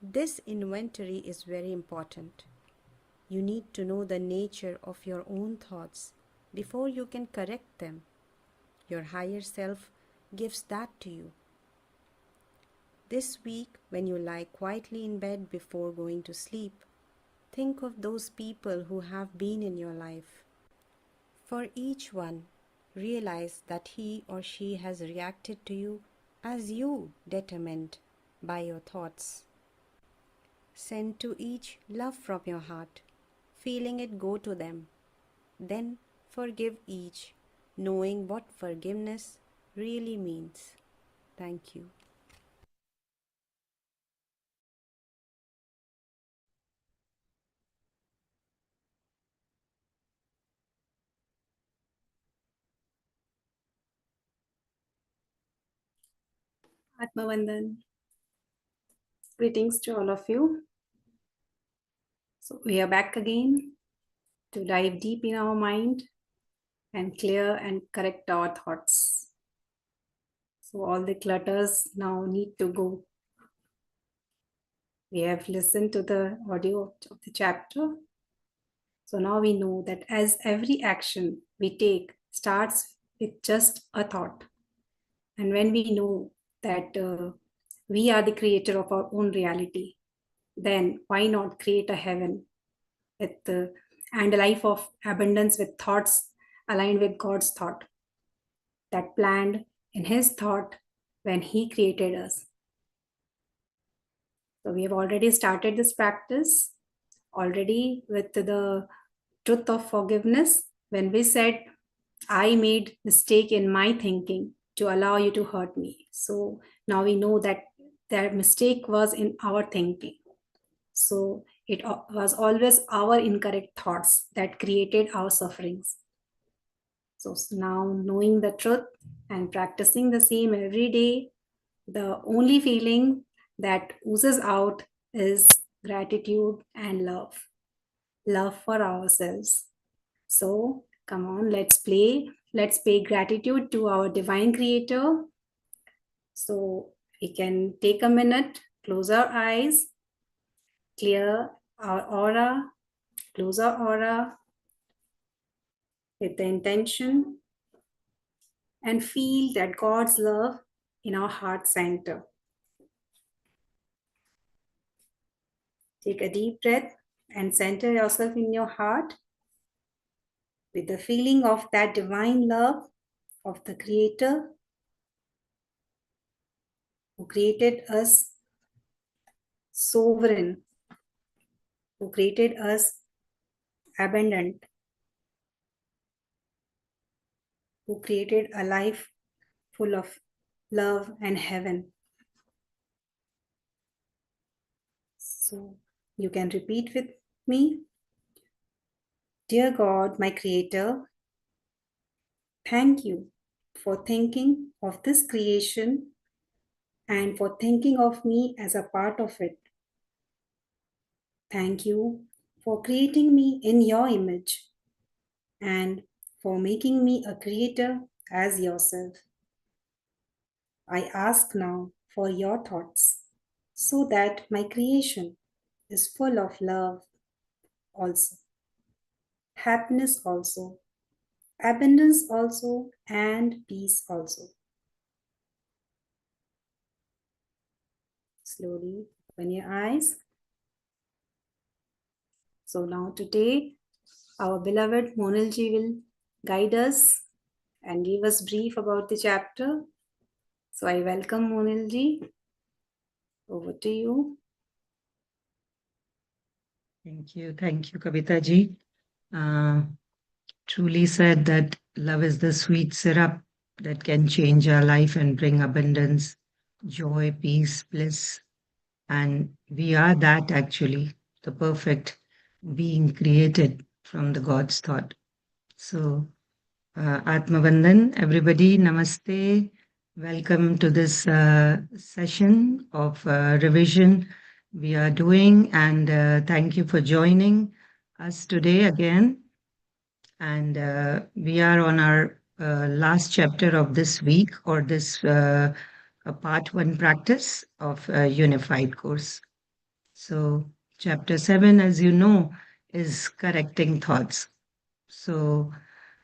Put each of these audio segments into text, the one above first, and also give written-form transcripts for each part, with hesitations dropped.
This inventory is very important. You need to know the nature of your own thoughts before you can correct them. Your higher self gives that to you. This week, when you lie quietly in bed before going to sleep, think of those people who have been in your life. For each one, realize that he or she has reacted to you as you determined by your thoughts. Send to each love from your heart, feeling it go to them. Then forgive each, knowing what forgiveness really means. Thank you. Atmavandan. Greetings to all of you. So we are back again to dive deep in our mind and clear and correct our thoughts. So all the clutters now need to go. We have listened to the audio of the chapter. So now we know that as every action we take starts with just a thought. And when we know that we are the creator of our own reality, then why not create a heaven with and a life of abundance with thoughts aligned with God's thought that planned in His thought when He created us. So we have already started this practice already with the truth of forgiveness when we said, I made mistake in my thinking to allow you to hurt me. So now we know that that mistake was in our thinking. So it was always our incorrect thoughts that created our sufferings. So now knowing the truth and practicing the same every day, the only feeling that oozes out is gratitude and love. Love for ourselves. So come on, let's play. Let's pay gratitude to our divine creator. So we can take a minute, close our eyes, clear our aura, close our aura with the intention and feel that God's love in our heart center. Take a deep breath and center yourself in your heart with the feeling of that divine love of the Creator who created us sovereign, who created us abundant, who created a life full of love and heaven. So you can repeat with me. Dear God, my Creator, thank you for thinking of this creation and for thinking of me as a part of it. Thank you for creating me in your image and for making me a creator as yourself. I ask now for your thoughts so that my creation is full of love also, happiness also, abundance also, and peace also. Slowly open your eyes. So now today, our beloved Monalji will guide us and give us brief about the chapter. So I welcome Monalji. Over to you. Thank you, Kavita ji. Truly said that love is the sweet syrup that can change our life and bring abundance, joy, peace, bliss. And we are that actually, the perfect being created from the God's thought. So, Atmavandan, everybody, namaste. Welcome to this session of revision we are doing, and thank you for joining us today again. And we are on our last chapter of this week, or this part one practice of Unified course. So, chapter 7, as you know, is correcting thoughts. So,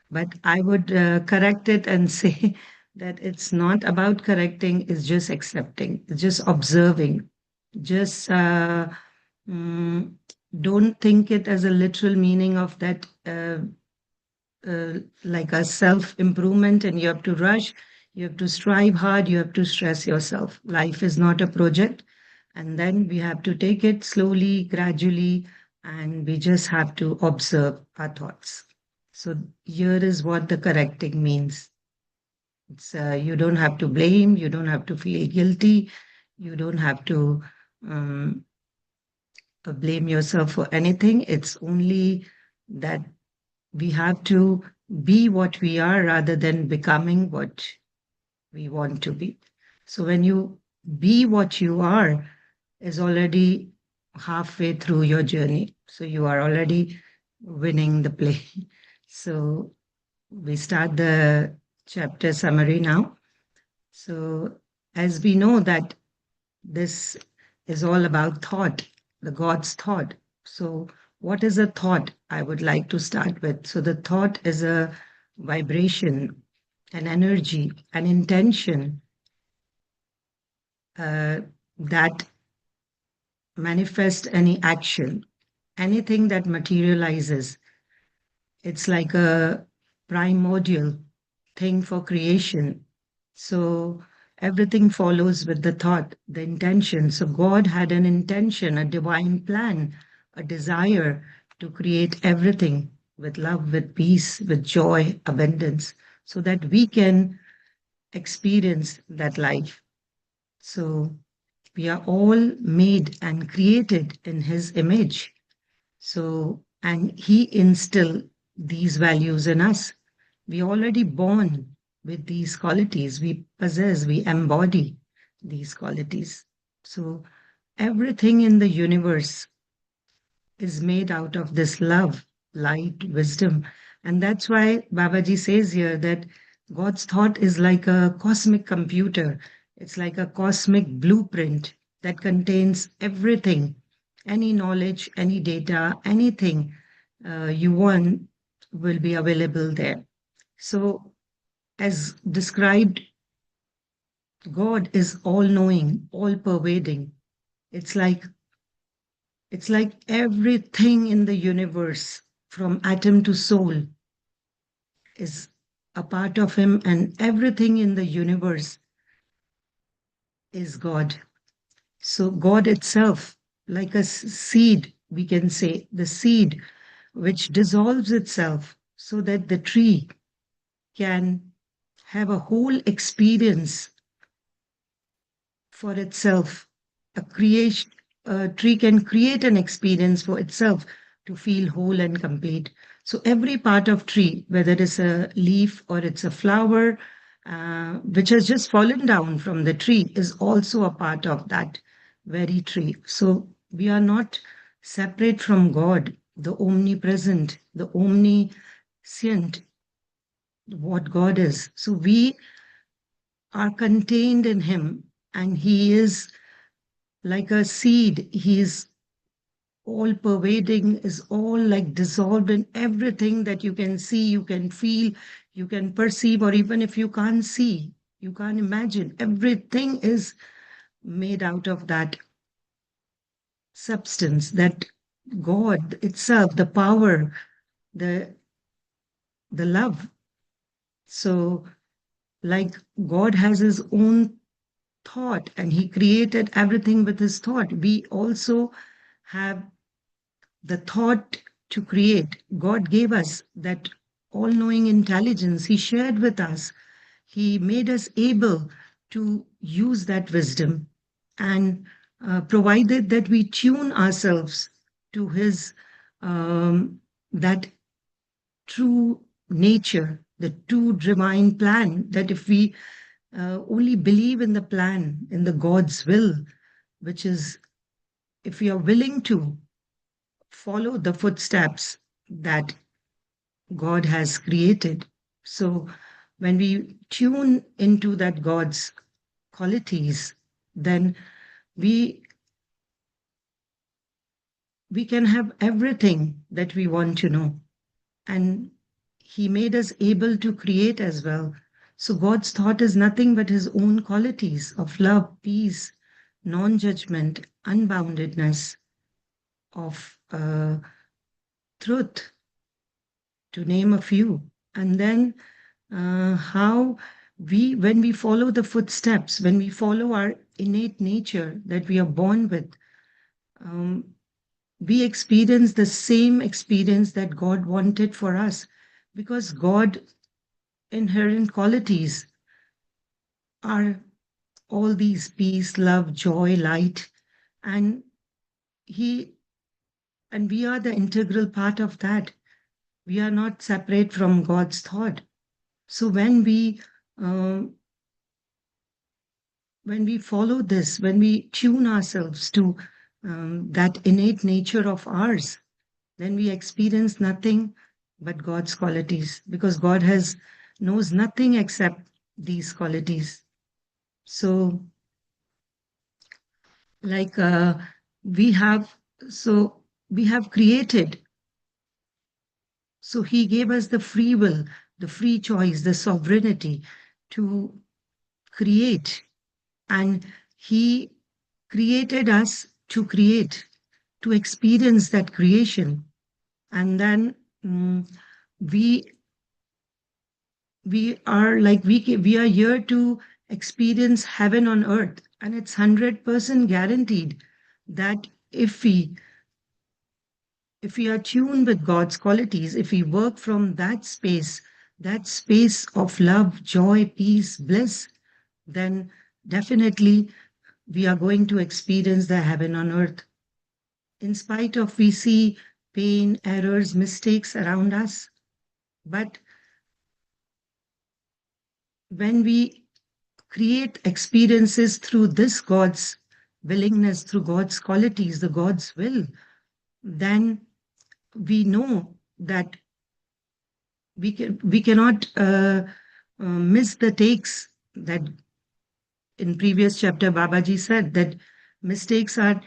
but I would correct it and say that it's not about correcting, it's just accepting, it's just observing. Just mm, don't think it as a literal meaning of that, like a self improvement, and you have to rush, you have to strive hard, you have to stress yourself. Life is not a project. And then we have to take it slowly, gradually, and we just have to observe our thoughts. So here is what the correcting means. It's you don't have to blame, you don't have to feel guilty, you don't have to um, blame yourself for anything. It's only that we have to be what we are rather than becoming what we want to be. So when you be what you are, is already halfway through your journey. So you are already winning the play. So we start the chapter summary now. So as we know that this is all about thought, the God's thought. So what is a thought? I would like to start with. So the thought is a vibration, an energy, an intention that manifest any action, anything that materializes. It's like a primordial thing for creation. So everything follows with the thought, the intention. So God had an intention, a divine plan, a desire to create everything with love, with peace, with joy, abundance, so that we can experience that life. So we are all made and created in His image. So, and He instilled these values in us. We already born with these qualities. We possess, we embody these qualities. So everything in the universe is made out of this love, light, wisdom. And that's why Babaji says here that God's thought is like a cosmic computer. It's like a cosmic blueprint that contains everything, any knowledge, any data, anything you want will be available there. So, as described, God is all knowing, all pervading. It's like It's like everything in the universe, from atom to soul, is a part of Him, and everything in the universe is God. So, God itself, like a seed, we can say, the seed which dissolves itself so that the tree can have a whole experience for itself. A creation, a tree can create an experience for itself to feel whole and complete. So every part of tree, whether it's a leaf or it's a flower, which has just fallen down from the tree, is also a part of that very tree. So we are not separate from God, the omnipresent, the omniscient, what God is. So we are contained in Him, and He is like a seed. He is all pervading, is all like dissolved in everything that you can see, you can feel, you can perceive, or even if you can't see, you can't imagine. Everything is made out of that substance, that God itself, the power, the the love. So, like God has His own thought and He created everything with His thought. We also have the thought to create. God gave us that all knowing intelligence. He shared with us. He made us able to use that wisdom, and provided that we tune ourselves to His that true nature, the true divine plan, that if we only believe in the plan, in the God's will, which is if we are willing to follow the footsteps that God has created. So when we tune into that God's qualities, then we we can have everything that we want to know. And He made us able to create as well. So God's thought is nothing but His own qualities of love, peace, non judgment, unboundedness, of truth, to name a few. And then how when we follow the footsteps, when we follow our innate nature that we are born with, um, we experience the same experience that God wanted for us, because God inherent qualities are all these: peace, love, joy, light, and he and we are the integral part of that. We are not separate from God's thought. So um, when we follow this, when we tune ourselves to that innate nature of ours, then we experience nothing but God's qualities, because God has knows nothing except these qualities. So, like we have, so we have created. So He gave us the free will, the free choice, the sovereignty to create, and He created us to create, to experience that creation. And then we we are like we are here to experience heaven on earth, and it's 100% guaranteed that if we are tuned with God's qualities, if we work from that space of love, joy, peace, bliss, then definitely we are going to experience the heaven on earth. In spite of we see pain, errors, mistakes around us, but when we create experiences through this God's willingness, through God's qualities, the God's will, then we know that we cannot miss the takes. That in previous chapter Babaji said that mistakes are,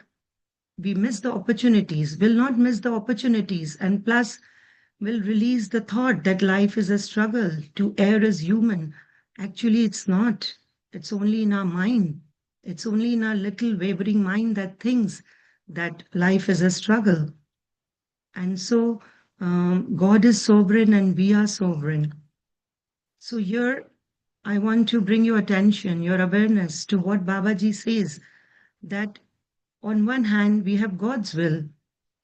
we miss the opportunities, will not miss the opportunities, and plus will release the thought that life is a struggle, to err is human. Actually, it's not. It's only in our mind. It's only in our little wavering mind that thinks that life is a struggle. And so God is sovereign and we are sovereign. So here I want to bring your attention, your awareness to what Babaji says, that on one hand, we have God's will.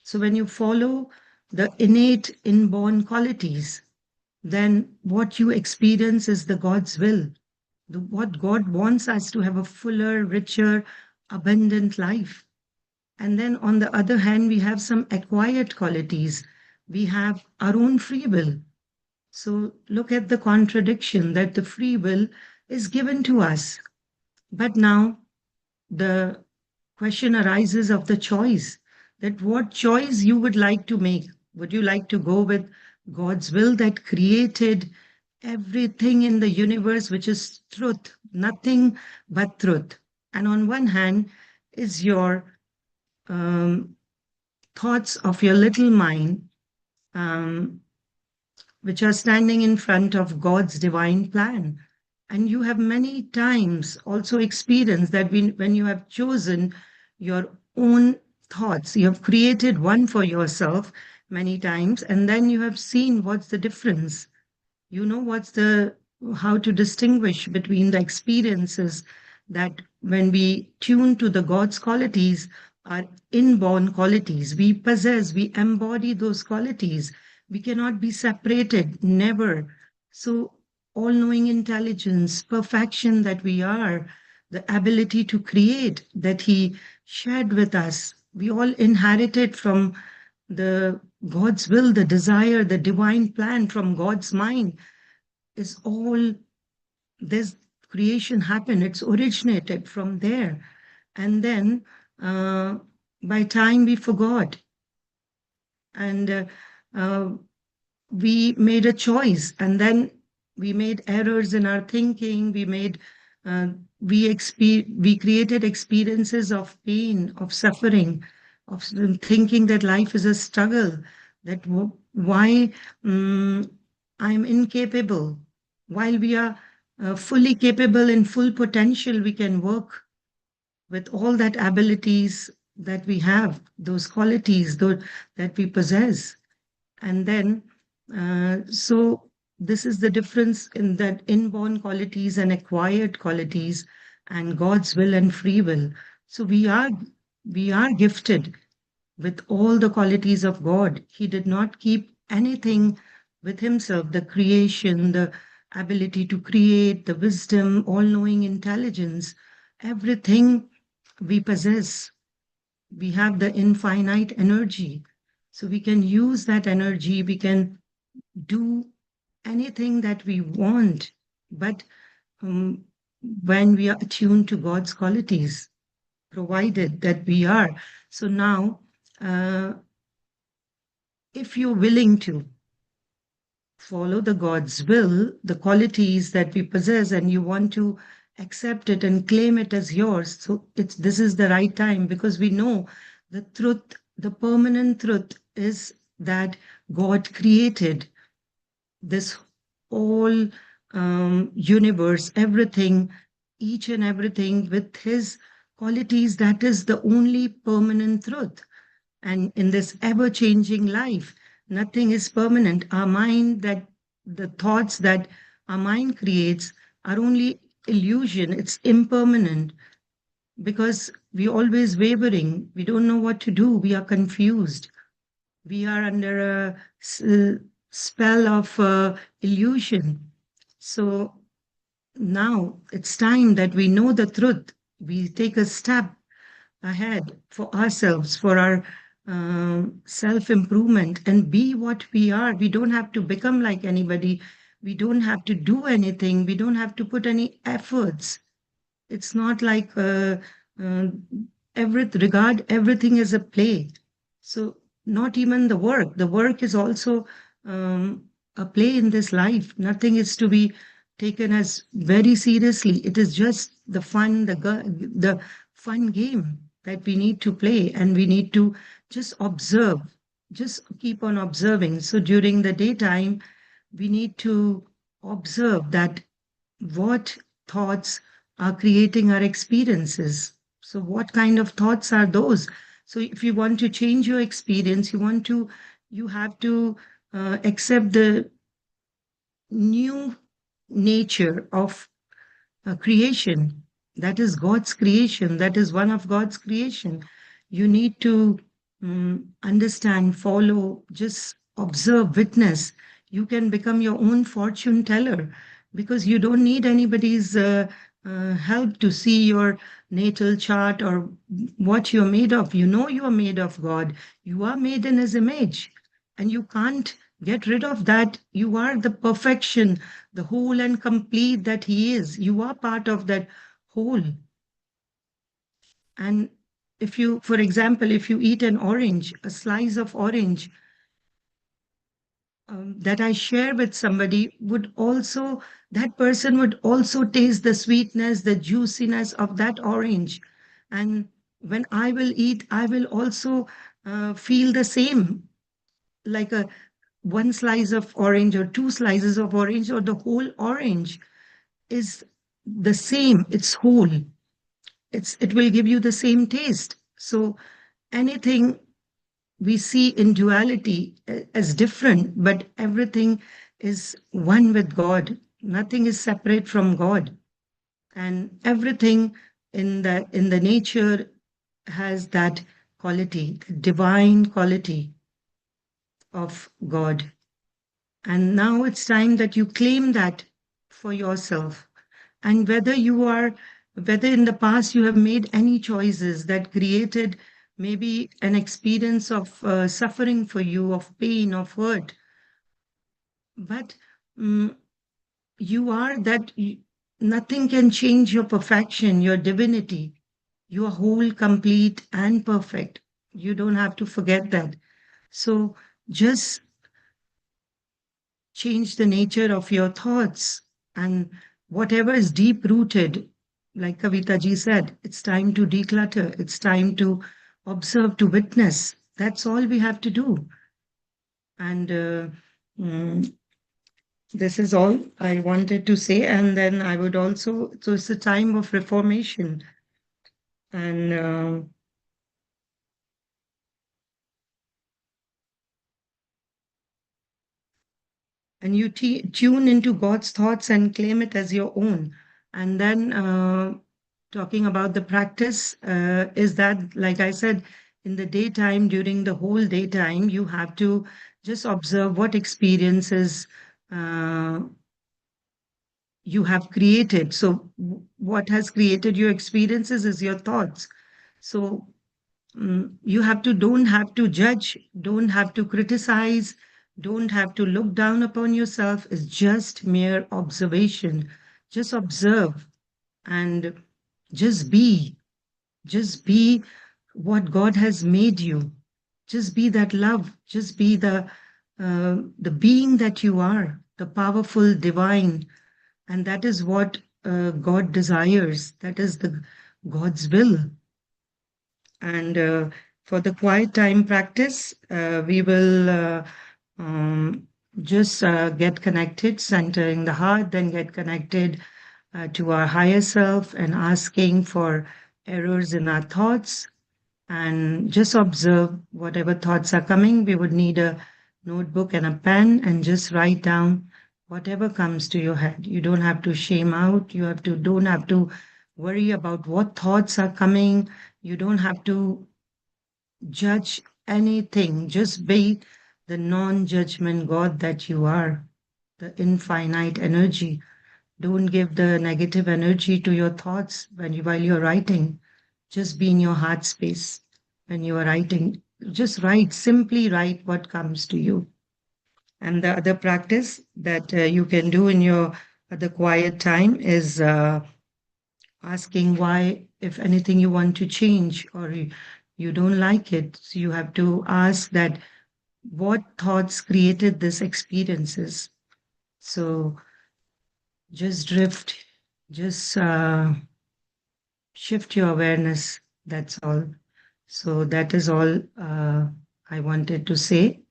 So when you follow the innate inborn qualities, then what you experience is the God's will. What God wants us to have a fuller, richer, abundant life. And then on the other hand, we have some acquired qualities. We have our own free will. So look at the contradiction that the free will is given to us. But now the question arises of the choice, that what choice you would like to make. Would you like to go with God's will that created everything in the universe, which is truth, nothing but truth? And on one hand is your um, thoughts of your little mind, um, which are standing in front of God's divine plan. And you have many times also experienced that when you have chosen your own thoughts, you have created one for yourself many times, and then you have seen what's the difference. You know how to distinguish between the experiences that when we tune to the God's qualities, our inborn qualities, we possess, we embody those qualities. We cannot be separated, never. So, all knowing intelligence, perfection that we are, the ability to create that He shared with us, we all inherited from the God's will, the desire, the divine plan from God's mind is all this creation happened. It's originated from there. And then by time we forgot, and we made a choice, and then we made errors in our thinking. We created experiences of pain, of suffering, of thinking that life is a struggle, that why I'm incapable. While we are fully capable in full potential, we can work with all that abilities that we have, those qualities that we possess. And then, so this is the difference in that inborn qualities and acquired qualities and God's will and free will. So we are gifted with all the qualities of God. He did not keep anything with himself, the creation, the ability to create, the wisdom, all knowing intelligence, everything we possess. We have the infinite energy. So we can use that energy, we can do anything that we want, but um, when we are attuned to God's qualities, provided that we are. So now, uh, if you're willing to follow the God's will, the qualities that we possess, and you want to accept it and claim it as yours, so this is the right time, because we know the truth, the permanent truth is that God created this whole universe, everything, each and everything with his qualities. That is the only permanent truth. And in this ever changing life, nothing is permanent. Our mind, that the thoughts that our mind creates are only illusion, it's impermanent, because we always wavering, we don't know what to do, we are confused, we are under a spell of illusion. So now it's time that we know the truth. We take a step ahead for ourselves, for our self improvement, and be what we are. We don't have to become like anybody. We don't have to do anything. We don't have to put any efforts. It's not like uh, regard everything as a play. So not even the work. The work is also a play in this life. Nothing is to be taken as very seriously. It is just the fun, the fun game that we need to play, and we need to just observe, just keep on observing. So during the daytime, we need to observe that what thoughts are creating our experiences. So what kind of thoughts are those? So if you want to change your experience, you have to accept the new nature of creation. That is God's creation. That is one of God's creation. You need to understand, follow, just observe, witness. You can become your own fortune teller, because you don't need anybody's help to see your natal chart or what you're made of. You know you are made of God. You are made in His image, and you can't get rid of that. You are the perfection, the whole and complete that He is. You are part of that whole. And if you, for example, if you eat an orange, a slice of orange that I share with somebody, would also, that person would also taste the sweetness, the juiciness of that orange. And when I will eat, I will also feel the same, like a one slice of orange or two slices of orange or the whole orange is the same. It's whole. It will give you the same taste. So anything we see in duality as different, but everything is one with God. Nothing is separate from God, and everything in the nature has that quality, divine quality of God. And now it's time that you claim that for yourself. And whether in the past you have made any choices that created maybe an experience of suffering for you, of pain, of hurt, but mm, you are that, nothing can change your perfection, your divinity. You are whole, complete, and perfect. You don't have to forget that. So just change the nature of your thoughts, and whatever is deep rooted, like Kavita ji said, it's time to declutter, it's time to observe, to witness. That's all we have to do. And mm, this is all I wanted to say. And then I would also, so it's a time of reformation. And you tune into God's thoughts and claim it as your own. And then talking about the practice is that, like I said, in the daytime, during the whole daytime, you have to just observe what experiences uh, you have created. So, what has created your experiences is your thoughts. So, you don't have to judge, don't have to criticize, don't have to look down upon yourself. It's just mere observation. Just observe and just be. Just be what God has made you. Just be that love. Just be the being that you are, the powerful divine. And that is what God desires. That is the God's will. And for the quiet time practice, we will just get connected, centering the heart, then get connected to our higher self and asking for errors in our thoughts and just observe whatever thoughts are coming. We would need a notebook and a pen and just write down whatever comes to your head. You don't have to shame out. Don't have to worry about what thoughts are coming. You don't have to judge anything. Just be the non-judgment God that you are, the infinite energy. Don't give the negative energy to your thoughts while you're writing. Just be in your heart space when you are writing. Just write, simply write what comes to you. And the other practice that you can do in your the quiet time is asking why, if anything you want to change or you don't like it. So you have to ask that what thoughts created this experiences. So just drift, just shift your awareness. That's all. So that is all I wanted to say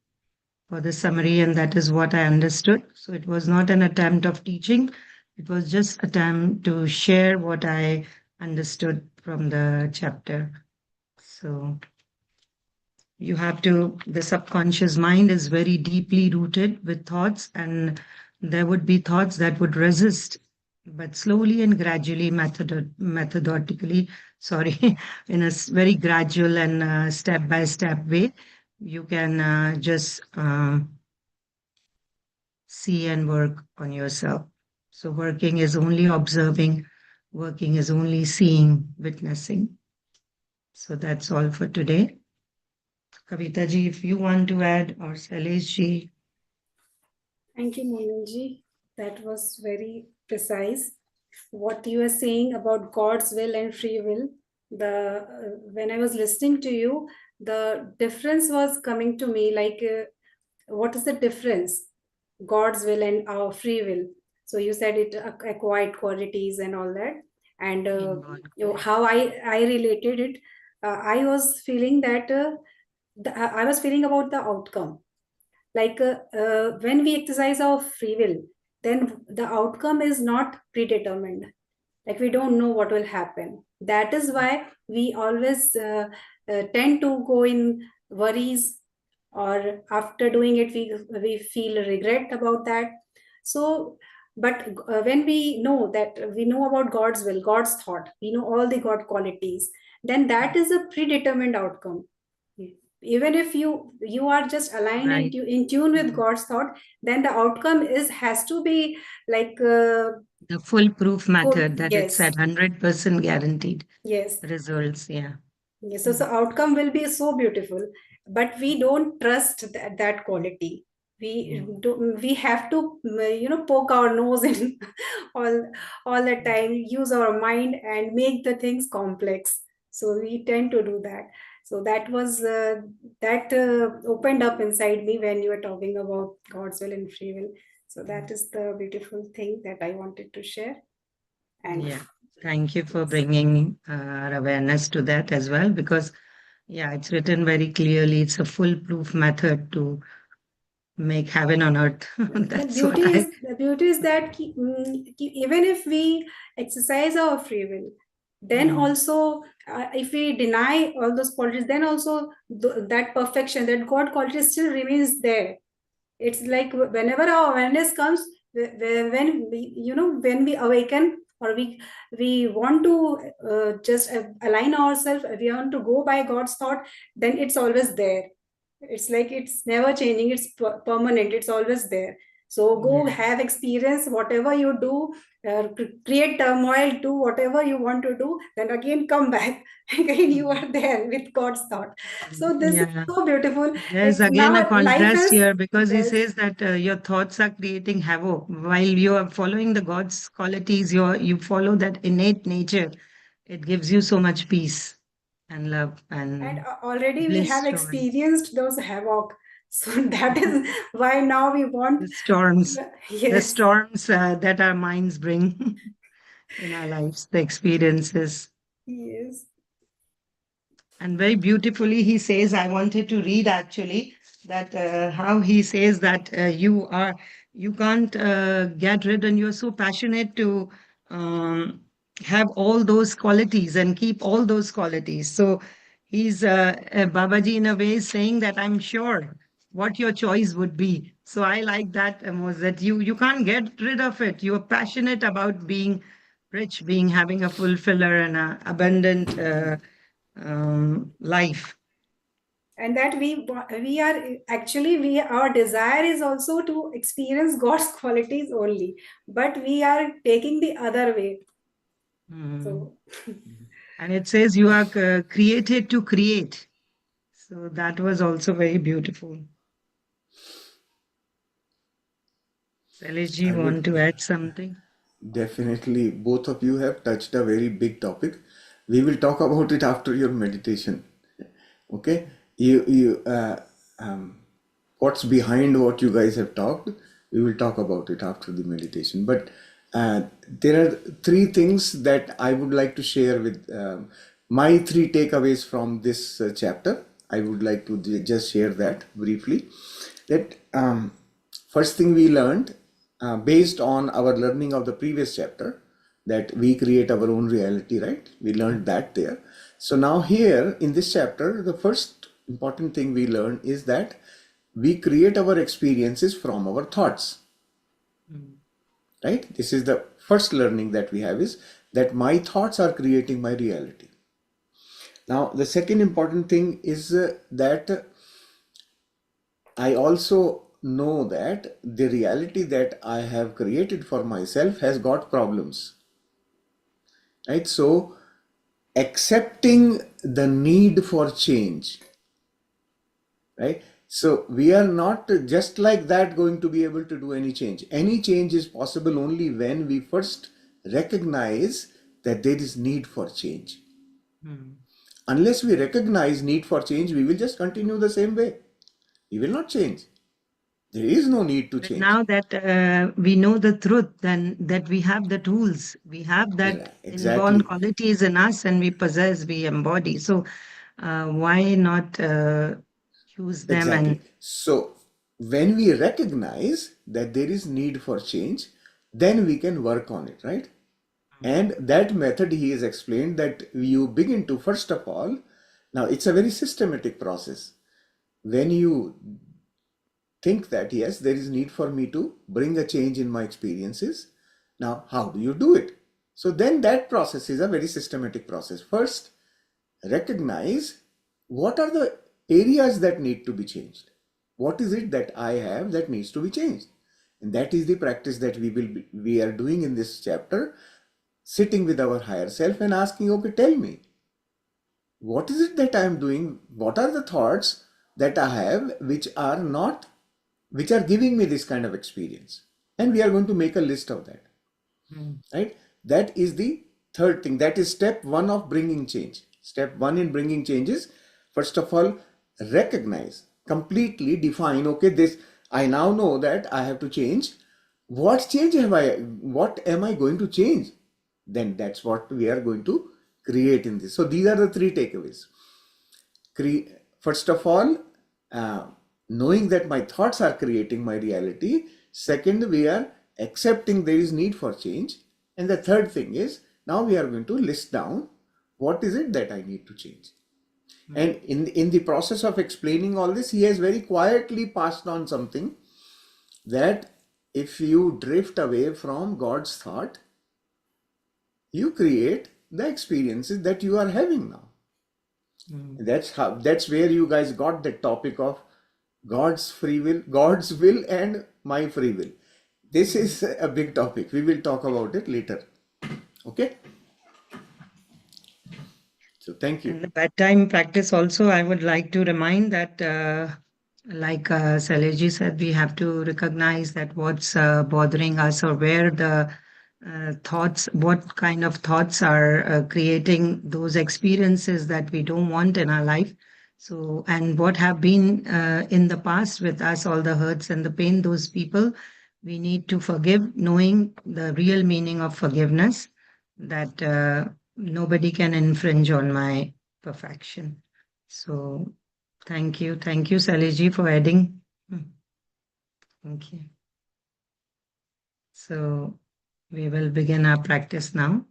for the summary, and that is what I understood. So it was not an attempt of teaching. It was just attempt to share what I understood from the chapter. So the subconscious mind is very deeply rooted with thoughts, and there would be thoughts that would resist, but slowly and gradually, methodically, sorry, in a very gradual and step by step way, you can just see and work on yourself. So, working is only observing, working is only seeing, witnessing. So, that's all for today. Kavita ji, if you want to add, or Sailesh ji. Thank you, Monalji. That was very precise. What you are saying about God's will and free will, when I was listening to you, the difference was coming to me like, what is the difference? God's will and our free will. So you said it acquired qualities and all that, and how I related it. I was feeling that I was feeling about the outcome, like when we exercise our free will, then the outcome is not predetermined, like we don't know what will happen. That is why we always tend to go in worries, or after doing it we feel regret about that. So but when we know that we know about God's will, God's thought, we know all the God qualities, then that is a predetermined outcome. Even if you are just aligned and Right. you in tune with God's thought, then the outcome is has to be like The foolproof full. method that it Yes, said 100% guaranteed yes, results. Yeah. yes. So outcome will be so beautiful, but we don't trust that quality. We Mm. do, we have to poke our nose in all all the time, use our mind and make the things complex. So we tend to do that. So that was that opened up inside me when you were talking about God's will and free will. So that is the beautiful thing that I wanted to share. And Yeah. Thank you for bringing our awareness to that as well, because Yeah, it's written very clearly. It's a foolproof method to make heaven on earth. The That's what beauty is I. the beauty is that even if we exercise our free will, then Mm, also if we deny all those qualities, then also that perfection, that God quality still remains there. It's like whenever our awareness comes, when we, when we awaken, or we want to just align ourselves, we want to go by God's thought, then it's always there. It's like it's never changing, it's permanent, it's always there. So go yeah. have experience, whatever you do, create turmoil, do whatever you want to do, then again come back. Again you Mhm. are there with God's thought. So this is Yeah. so beautiful. There's It's again a now life contrast is, here because he yes. says that your thoughts are creating havoc while you are following the God's qualities. You follow that innate nature. It gives you so much peace and love And and already we bliss have joy. experienced those havoc. So that is why now we want, The storms, the yes, storms that our minds bring in our lives, the experiences. yes. And very beautifully, he says, I wanted to read actually that how he says that you can't get rid and you're so passionate to um, have all those qualities and keep all those qualities. So he's, Babaji in a way is saying that I'm sure what your choice would be. So I like that, Amos, that you can't get rid of it. You're passionate about being rich, being having a fulfiller and a abundant life. And that we are actually, we, our desire is also to experience God's qualities only, but we are taking the other way. Mm. So And it says you are created to create. So that was also very beautiful. Salish, I want would to add something? definitely, both of you have touched a very big topic. We will talk about it after your meditation. Okay, um, what's behind what you guys have talked? We will talk about it after the meditation. But there are three things that I would like to share with my three takeaways from this chapter. I would like to just share that briefly. That first thing we learned, based on our learning of the previous chapter, that we create our own reality, right? We learned that there. So now here in this chapter, the first important thing we learn is that we create our experiences from our thoughts, Mm. right? This is the first learning that we have, is that my thoughts are creating my reality. Now the second important thing is that I also know that the reality that I have created for myself has got problems, right? So accepting the need for change, right? So we are not just like that going to be able to do any change. Any change is possible only when we first recognize that there is need for change. Mm. Unless we recognize need for change, we will just continue the same way. We will not change. There is no need to But change. now that we know the truth, then that we have the tools, we have that Right, inborn exactly. qualities in us and we possess, we embody. So why not use them and Exactly. So when we recognize that there is need for change, then we can work on it, right? And that method he has explained, that you begin to, first of all, now it's a very systematic process. When you think that, yes, there is need for me to bring a change in my experiences, now how do you do it? So then that process is a very systematic process. First, recognize what are the areas that need to be changed. What is it that I have that needs to be changed? And that is the practice that we are doing in this chapter, sitting with our higher self and asking, okay, tell me, what is it that I am doing? What are the thoughts that I have which are not, which are giving me this kind of experience? And we are going to make a list of that, mm, right? That is the third thing. That is step one of bringing change. Step one in bringing change is, first of all, recognize, completely define, okay, this, I now know that I have to change. What change have I, what am I going to change? Then that's what we are going to create in this. So these are the three takeaways. first of all, knowing that my thoughts are creating my reality. Second, we are accepting there is need for change. And the third thing is, now we are going to list down what is it that I need to change. And in the process of explaining all this, he has very quietly passed on something, that if you drift away from God's thought, you create the experiences that you are having now. That's where you guys got the topic of God's free will, God's will and my free will. This is a big topic. We will talk about it later. Okay? So thank In you. the bedtime practice also, I would like to remind that, like Saleji said, we have to recognize that what's bothering us, or where the thoughts, what kind of thoughts are creating those experiences that we don't want in our life. So, and what have been in the past with us, all the hurts and the pain, those people, we need to forgive, knowing the real meaning of forgiveness, that nobody can infringe on my perfection. So, thank you. Thank you, Saliji, for adding. Thank you. So, we will begin our practice now.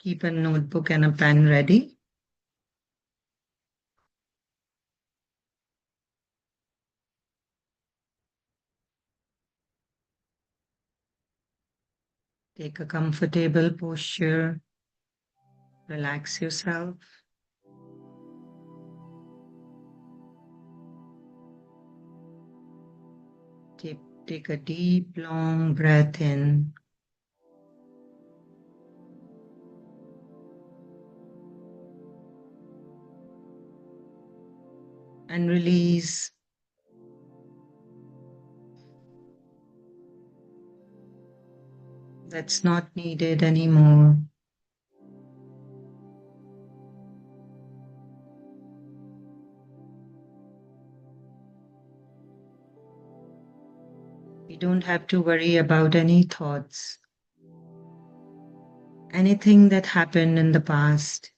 Keep a notebook and a pen ready. Take a comfortable posture. Relax yourself. Take a deep, long breath in. And release. That's not needed anymore. We don't have to worry about any thoughts, anything that happened in the past.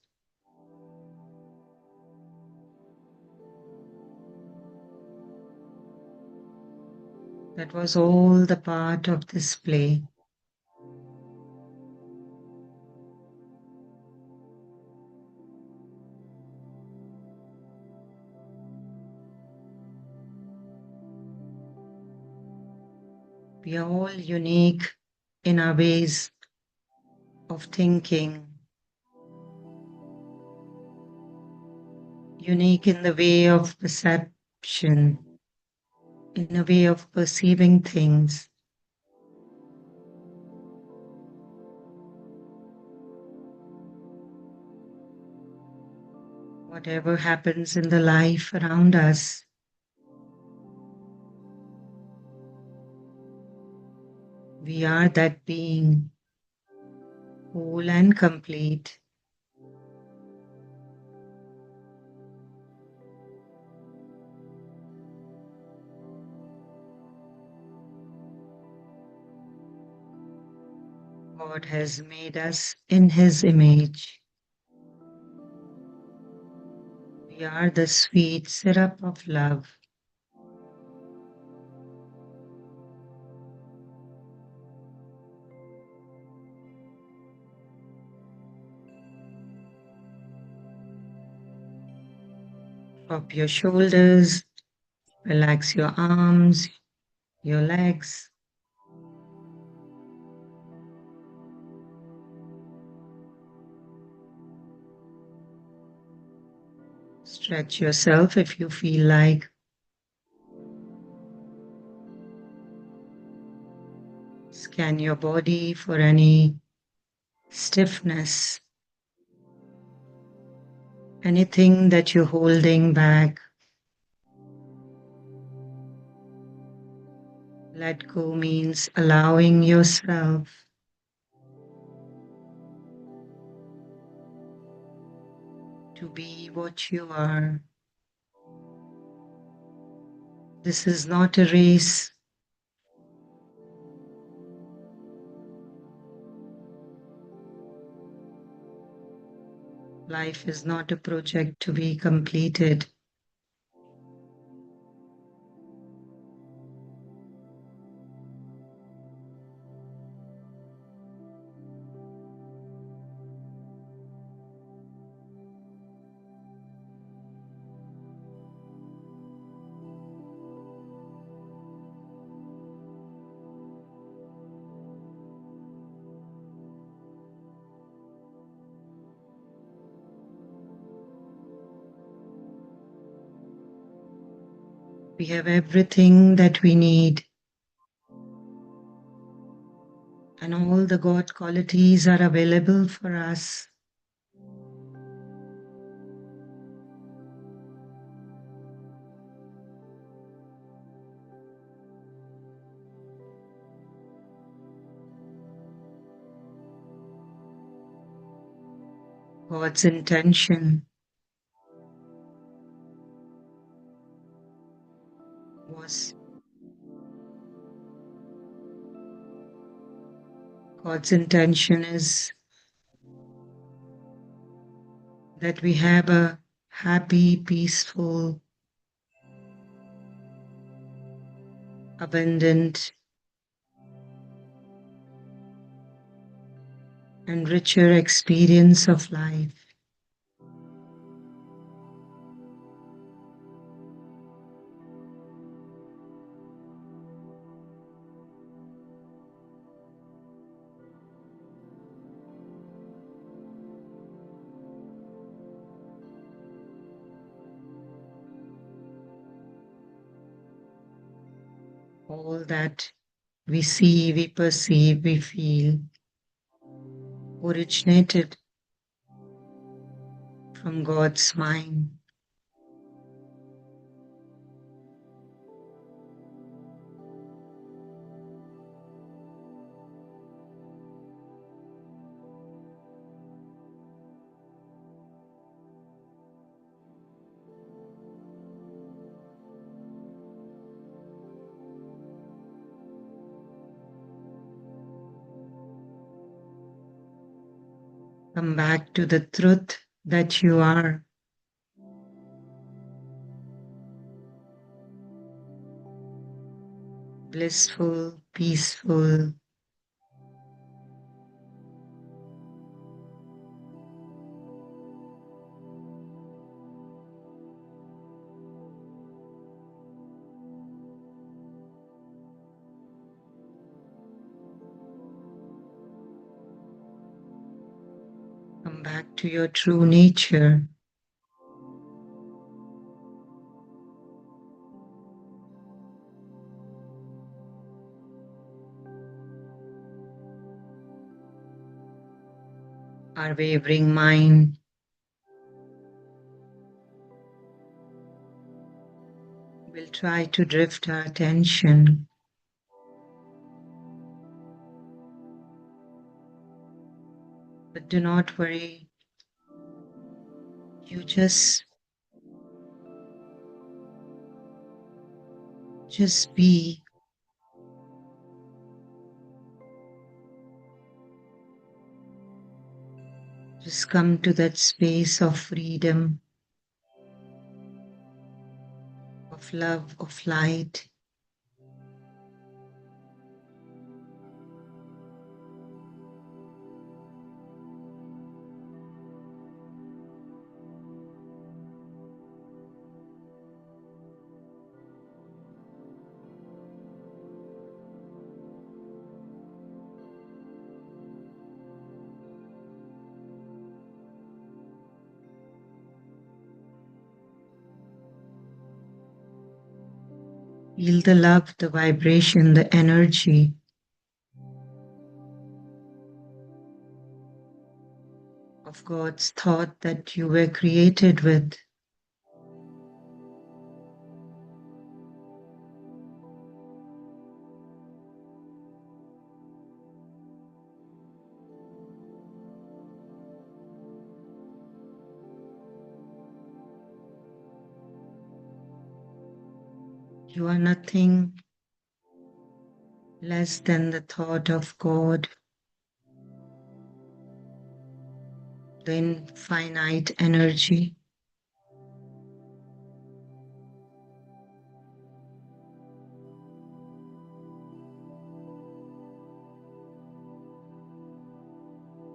That was all the part of this play. We are all unique in our ways of thinking, unique in the way of perception, in a way of perceiving things. Whatever happens in the life around us, we are that being, whole and complete. God has made us in His image. We are the sweet syrup of love. Drop your shoulders, relax your arms, your legs. Stretch yourself if you feel like. Scan your body for any stiffness, anything that you're holding back. Let go means allowing yourself to be what you are. This is not a race. Life is not a project to be completed. We have everything that we need, and all the God qualities are available for us. God's intention was God's intention is that we have a happy, peaceful, abundant, and richer experience of life. All that we see, we perceive, we feel originated from God's mind. Come back to the truth that you are. Blissful, peaceful, come back to your true nature. Our wavering mind will try to drift our attention, but do not worry. You just be. Just come to that space of freedom, of love, of light. Feel the love, the vibration, the energy of God's thought that you were created with. You are nothing less than the thought of God. the infinite energy.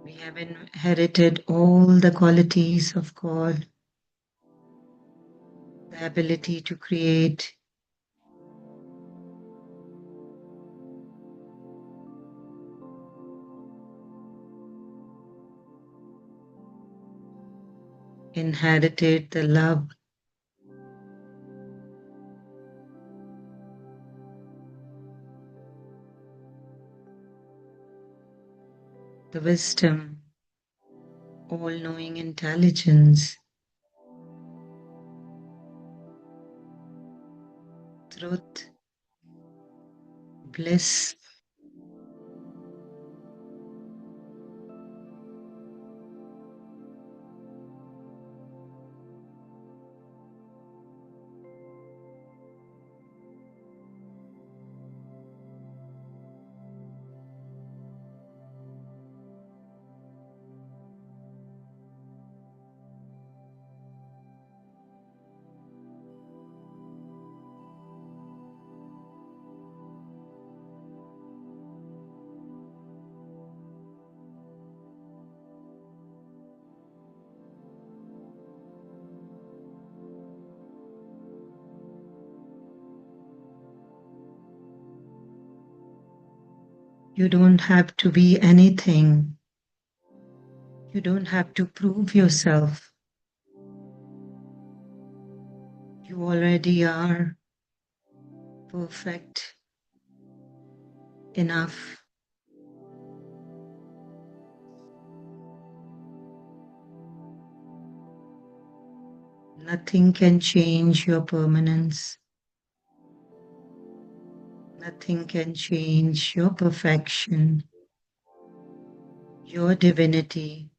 We have inherited all the qualities of God, the ability to create, inherited the love, the wisdom, all-knowing intelligence, truth, bliss. You don't have to be anything. You don't have to prove yourself. You already are perfect enough. Nothing can change your permanence. Nothing can change your perfection, your divinity.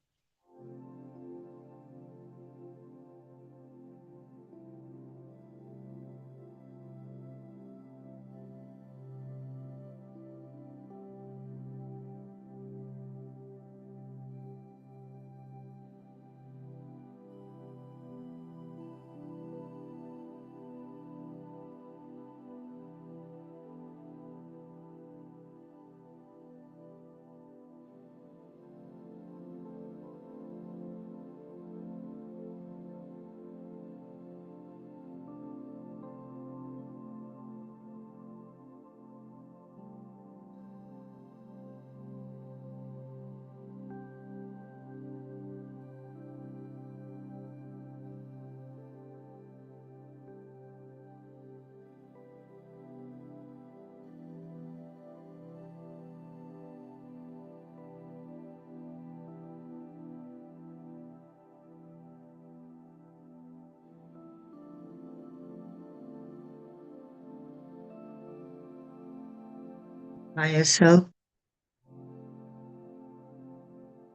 Higher self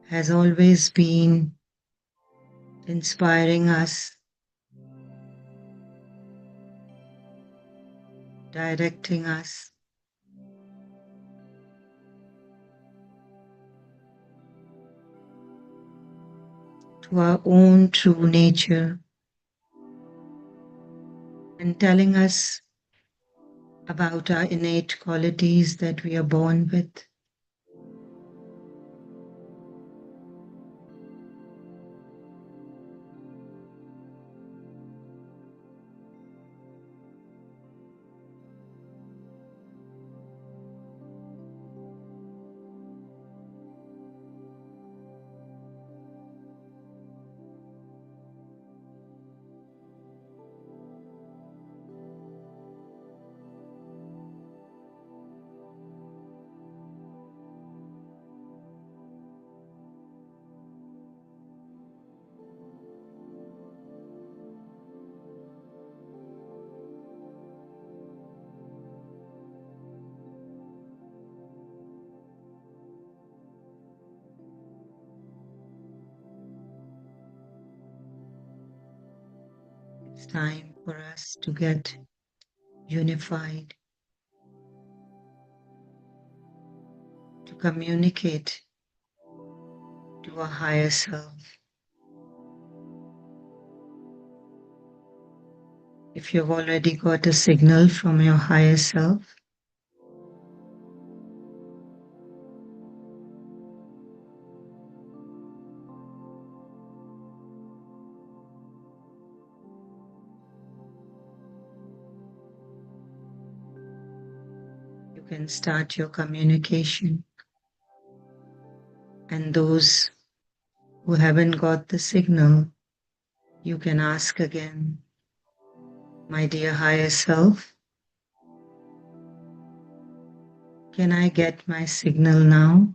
has always been inspiring us, directing us, to our own true nature and telling us about our innate qualities that we are born with. It's time for us to get unified, to communicate to our higher self. If you've already got a signal from your higher self, you can start your communication. And those who haven't got the signal, you can ask again, my dear higher self, can I get my signal now?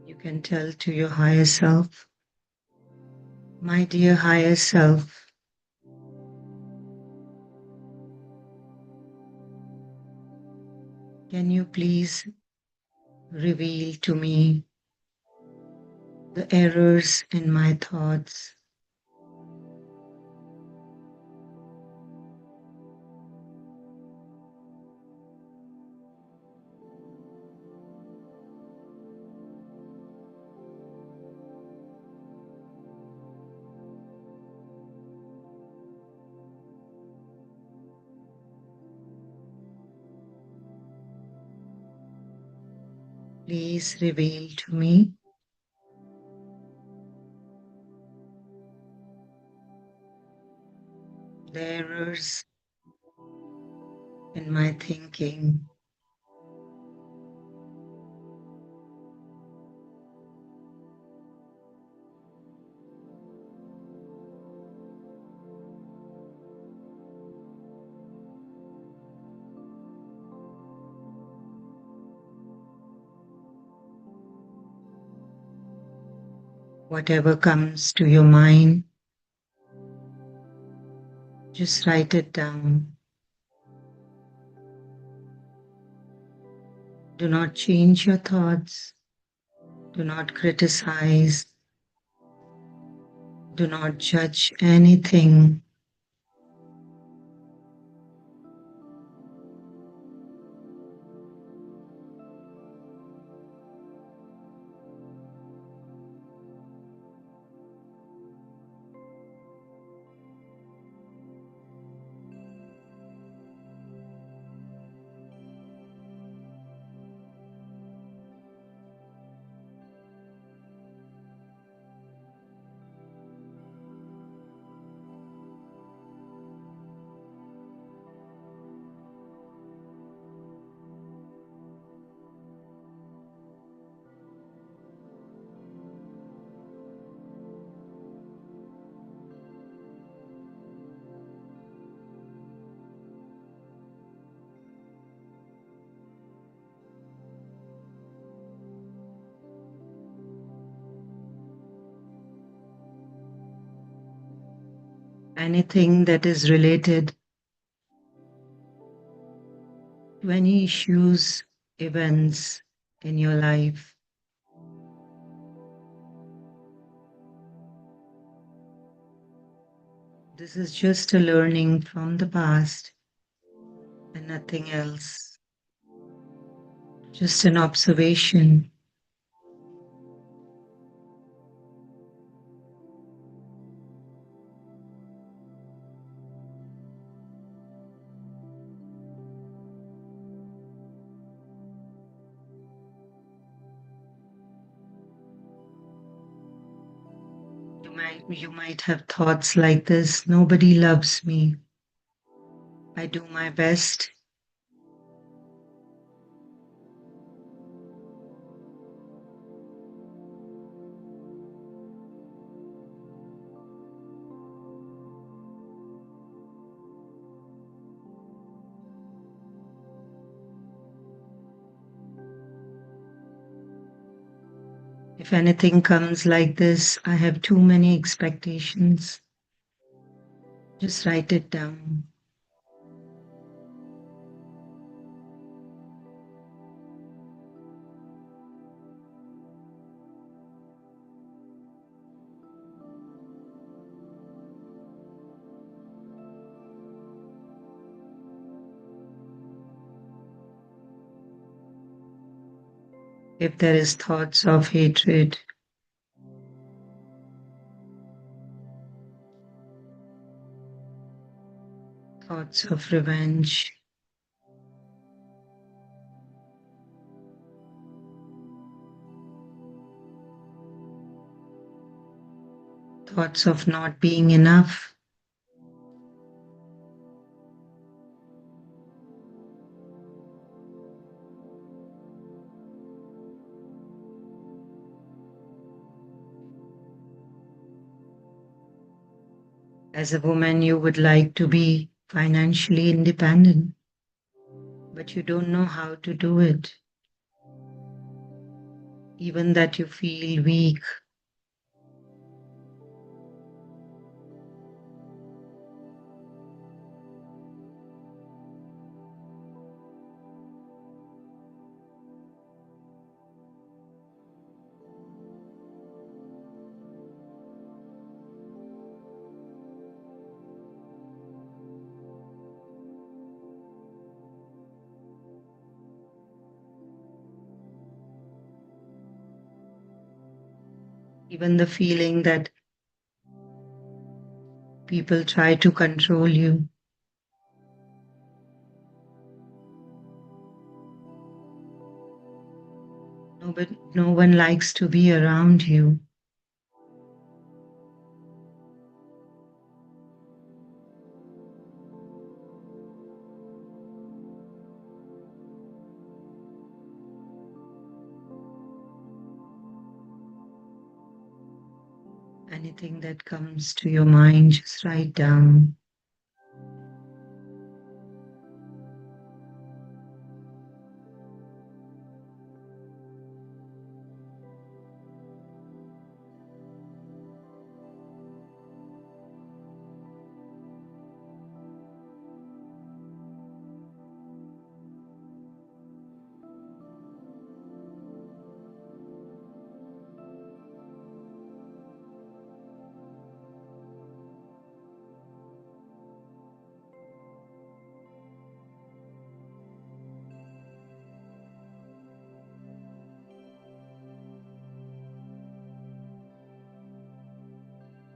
You can tell to your higher self, my dear higher self, can you please reveal to me the errors in my thoughts? Please reveal to me the errors in my thinking. Whatever comes to your mind, just write it down. Do not change your thoughts. Do not criticize. Do not judge anything. Anything that is related to any issues, events in your life. This is just a learning from the past and nothing else. Just an observation. You might have thoughts like this: nobody loves me. I do my best. If anything comes like this, I have too many expectations. Just write it down. If there is thoughts of hatred, thoughts of revenge, thoughts of not being enough, as a woman, you would like to be financially independent, but you don't know how to do it. Even that you feel weak. Even the feeling that people try to control you. No one likes to be around you. Anything that comes to your mind, just write down.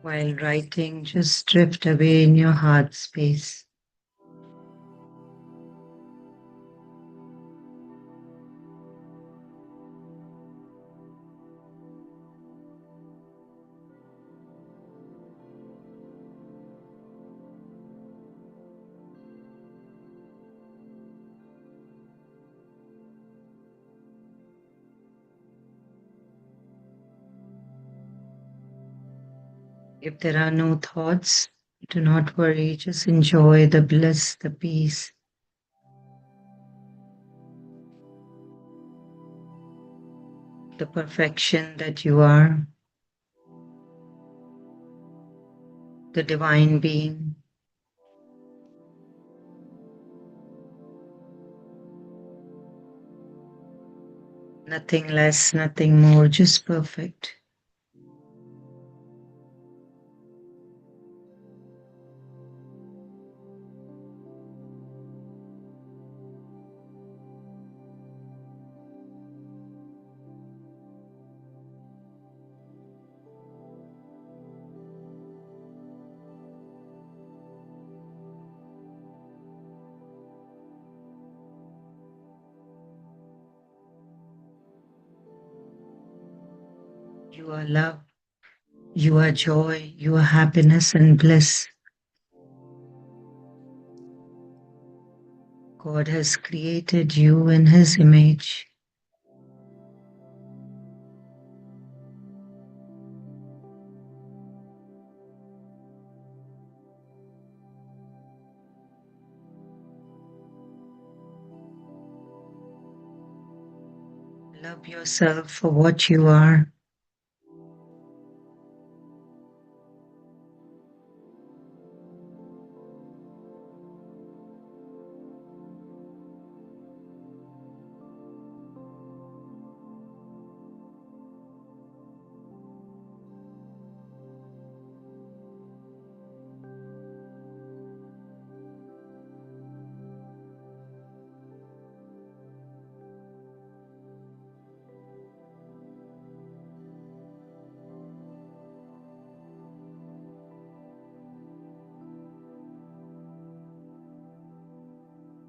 While writing, just drift away in your heart space. If there are no thoughts, do not worry, just enjoy the bliss, the peace. The perfection that you are, the divine being. Nothing less, nothing more, just perfect. You are love, you are joy, you are happiness and bliss. God has created you in His image. Love yourself for what you are.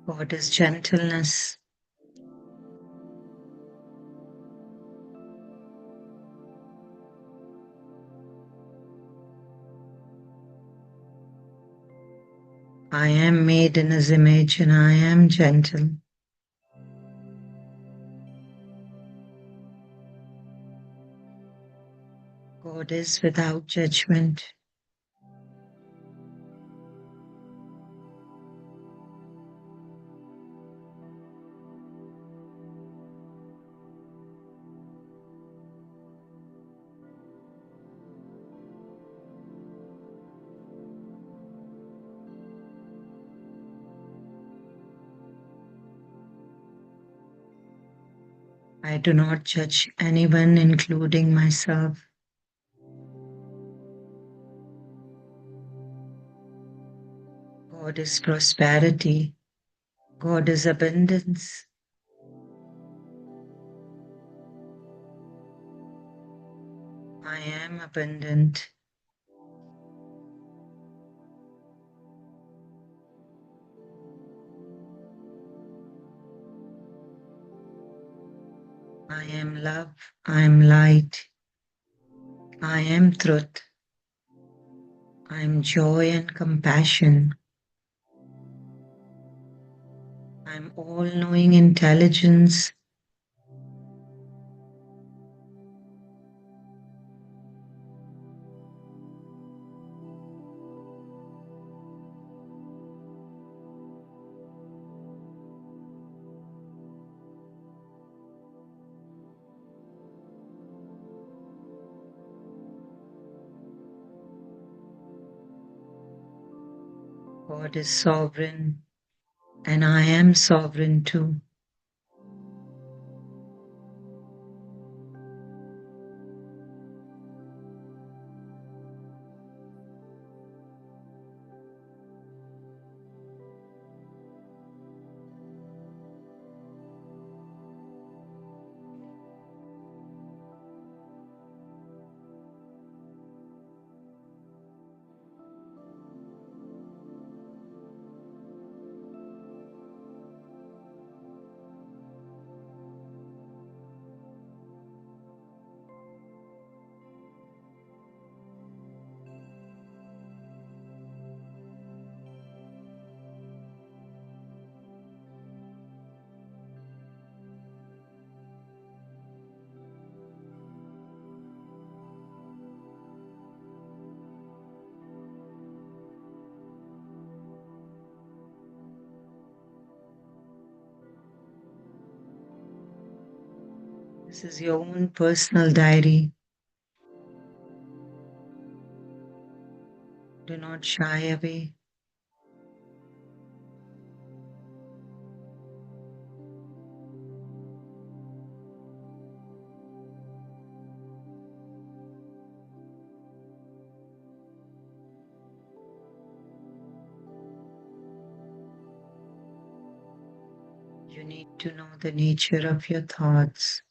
God is gentleness. I am made in His image and I am gentle. God is without judgment. I do not judge anyone, including myself. God is prosperity. God is abundance. I am abundant. I am love. I am light. I am truth. I am joy and compassion. I am all-knowing intelligence. God is sovereign, and I am sovereign too. This is your own personal diary. Do not shy away. You need to know the nature of your thoughts.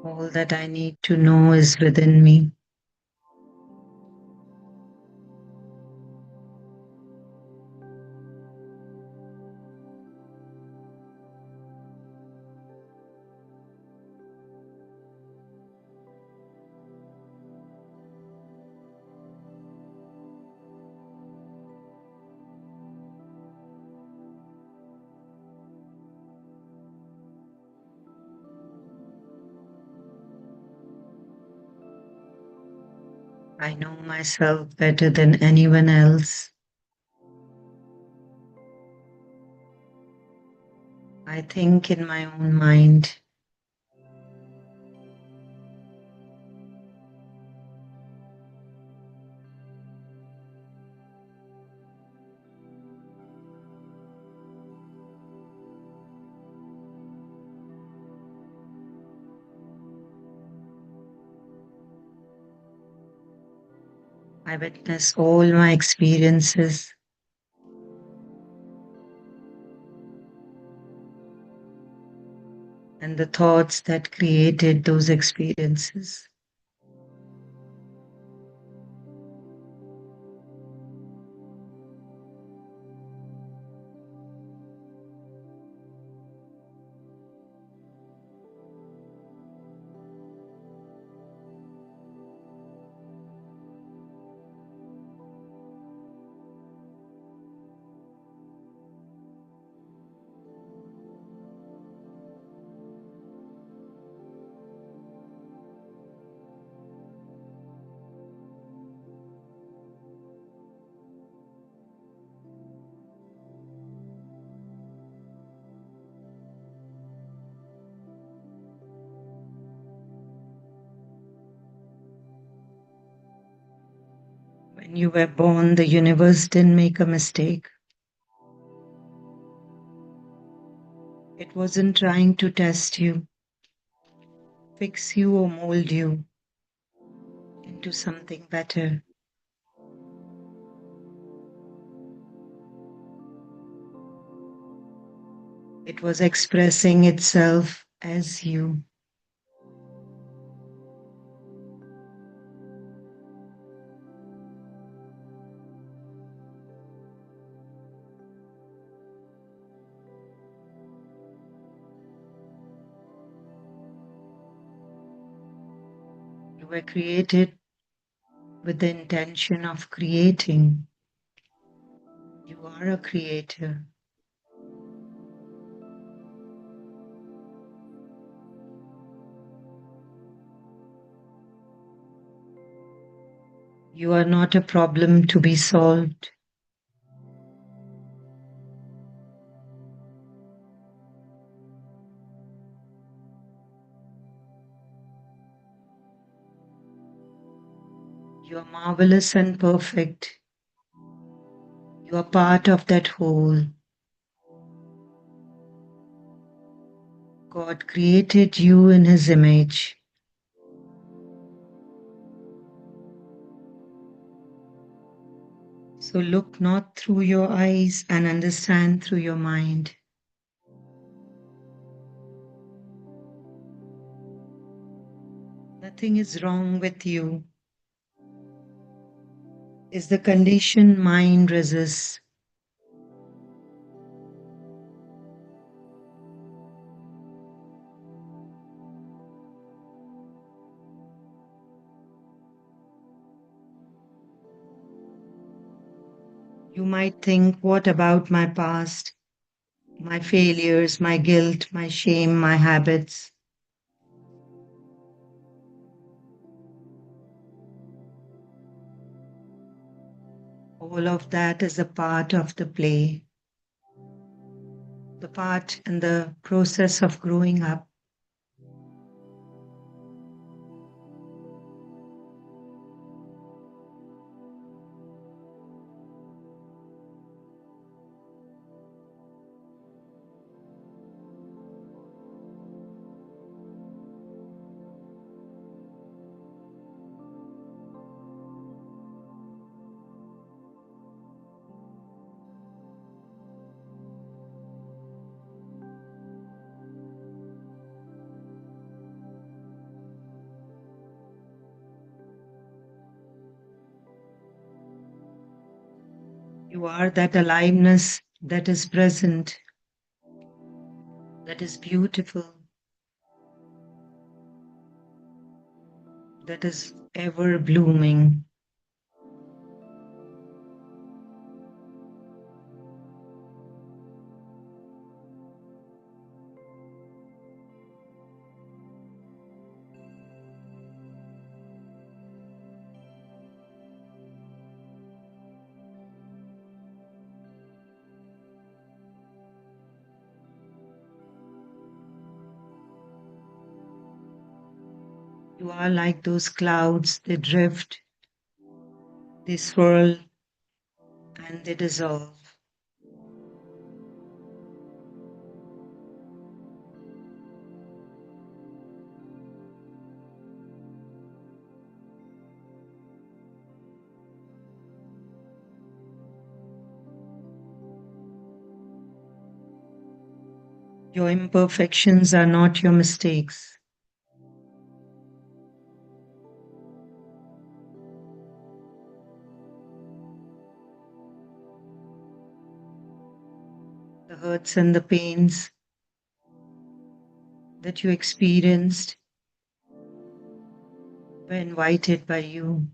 All that I need to know is within me. I know myself better than anyone else. I think in my own mind. I witness all my experiences and the thoughts that created those experiences. When you were born, the universe didn't make a mistake. It wasn't trying to test you, fix you, or mold you into something better. It was expressing itself as you. You were created with the intention of creating. You are a creator. You are not a problem to be solved. You are marvelous and perfect. You are part of that whole. God created you in His image. So look not through your eyes and understand through your mind. Nothing is wrong with you. Is the condition mind resists. You might think, what about my past, my failures, my guilt, my shame, my habits? All of that is a part of the play, the part in the process of growing up. You are that aliveness that is present, that is beautiful, that is ever blooming. You are like those clouds, they drift, they swirl, and they dissolve. Your imperfections are not your mistakes. The hurts and the pains that you experienced were invited by you.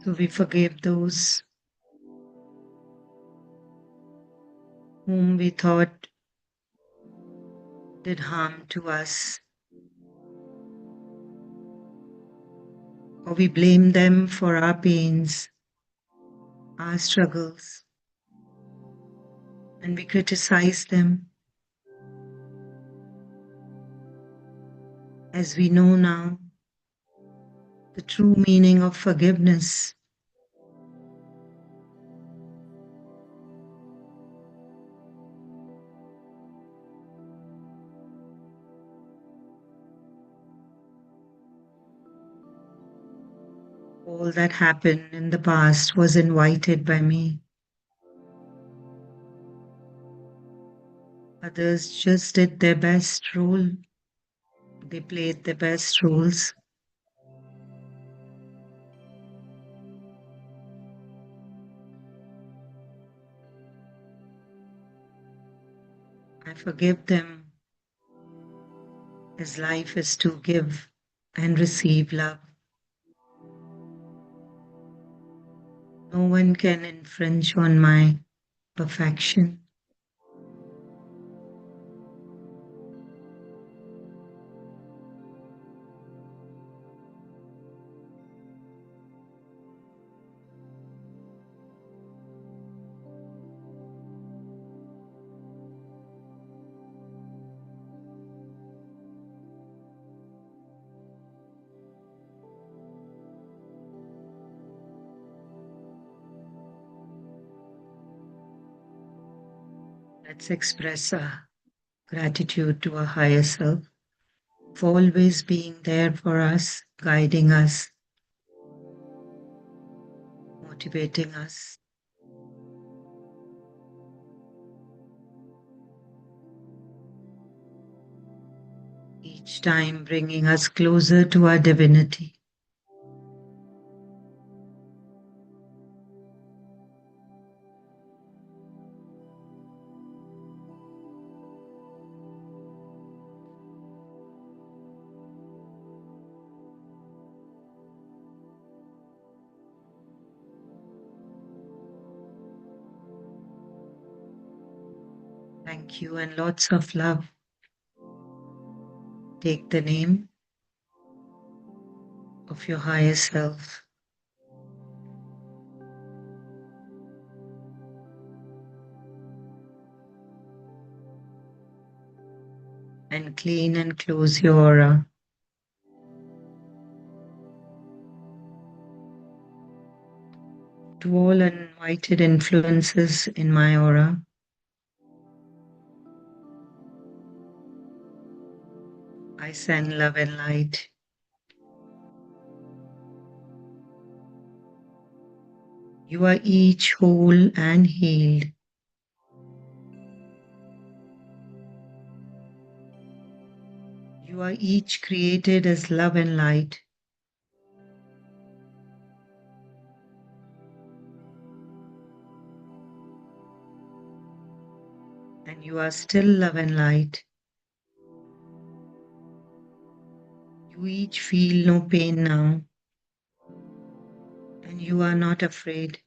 So we forgive those whom we thought did harm to us, or we blame them for our pains, our struggles, and we criticize them. As we know now, the true meaning of forgiveness. All that happened in the past was invited by me. Others just did their best role. They played their best roles. I forgive them, as life is to give and receive love. No one can infringe on my perfection. Let's express our gratitude to our higher self for always being there for us, guiding us, motivating us. Each time bringing us closer to our divinity. Thank you and lots of love. Take the name of your higher self. And clean and close your aura. To all uninvited influences in my aura, I send love and light. You are each whole and healed. You are each created as love and light. And you are still love and light. You each feel no pain now. And you are not afraid.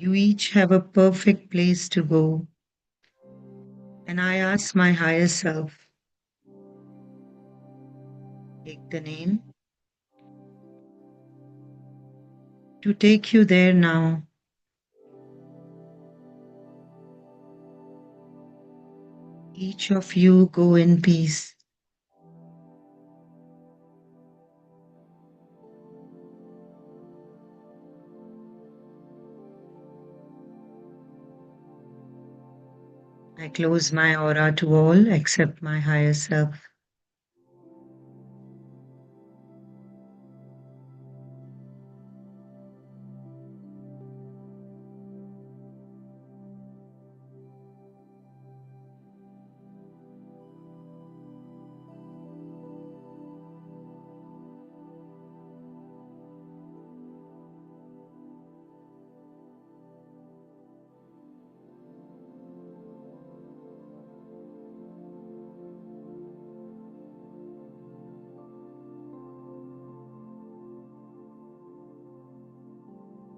You each have a perfect place to go. And I ask my higher self, take the name, to take you there now. Each of you go in peace. I close my aura to all except my higher self.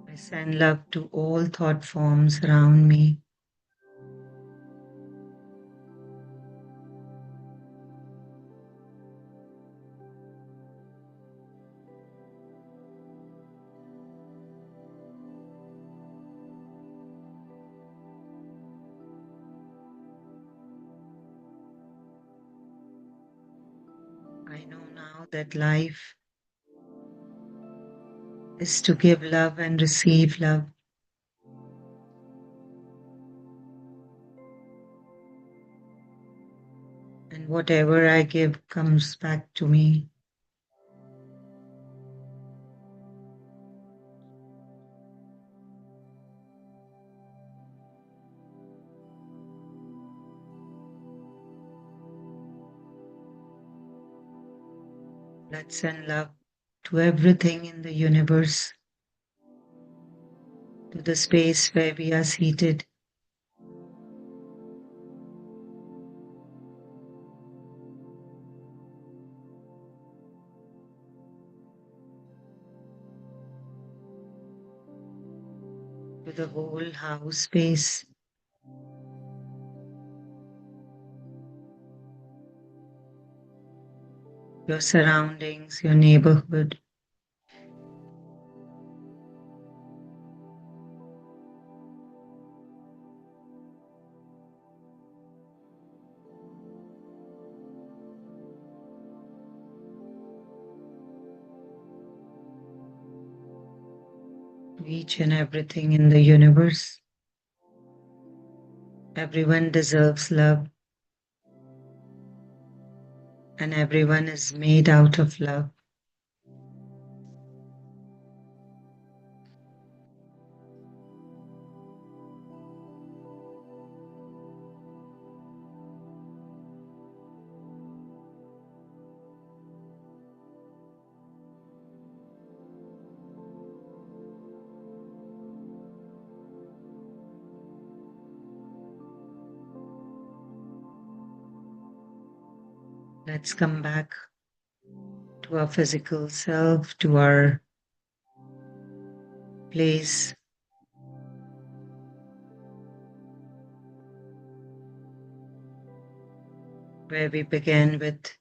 I send love to all thought forms around me. I know now that life is to give love and receive love. And whatever I give comes back to me. Let's send love to everything in the universe, to the space where we are seated, to the whole house space, your surroundings, your neighborhood. To each and everything in the universe. Everyone deserves love, and everyone is made out of love. Let's come back to our physical self, to our place where we began with.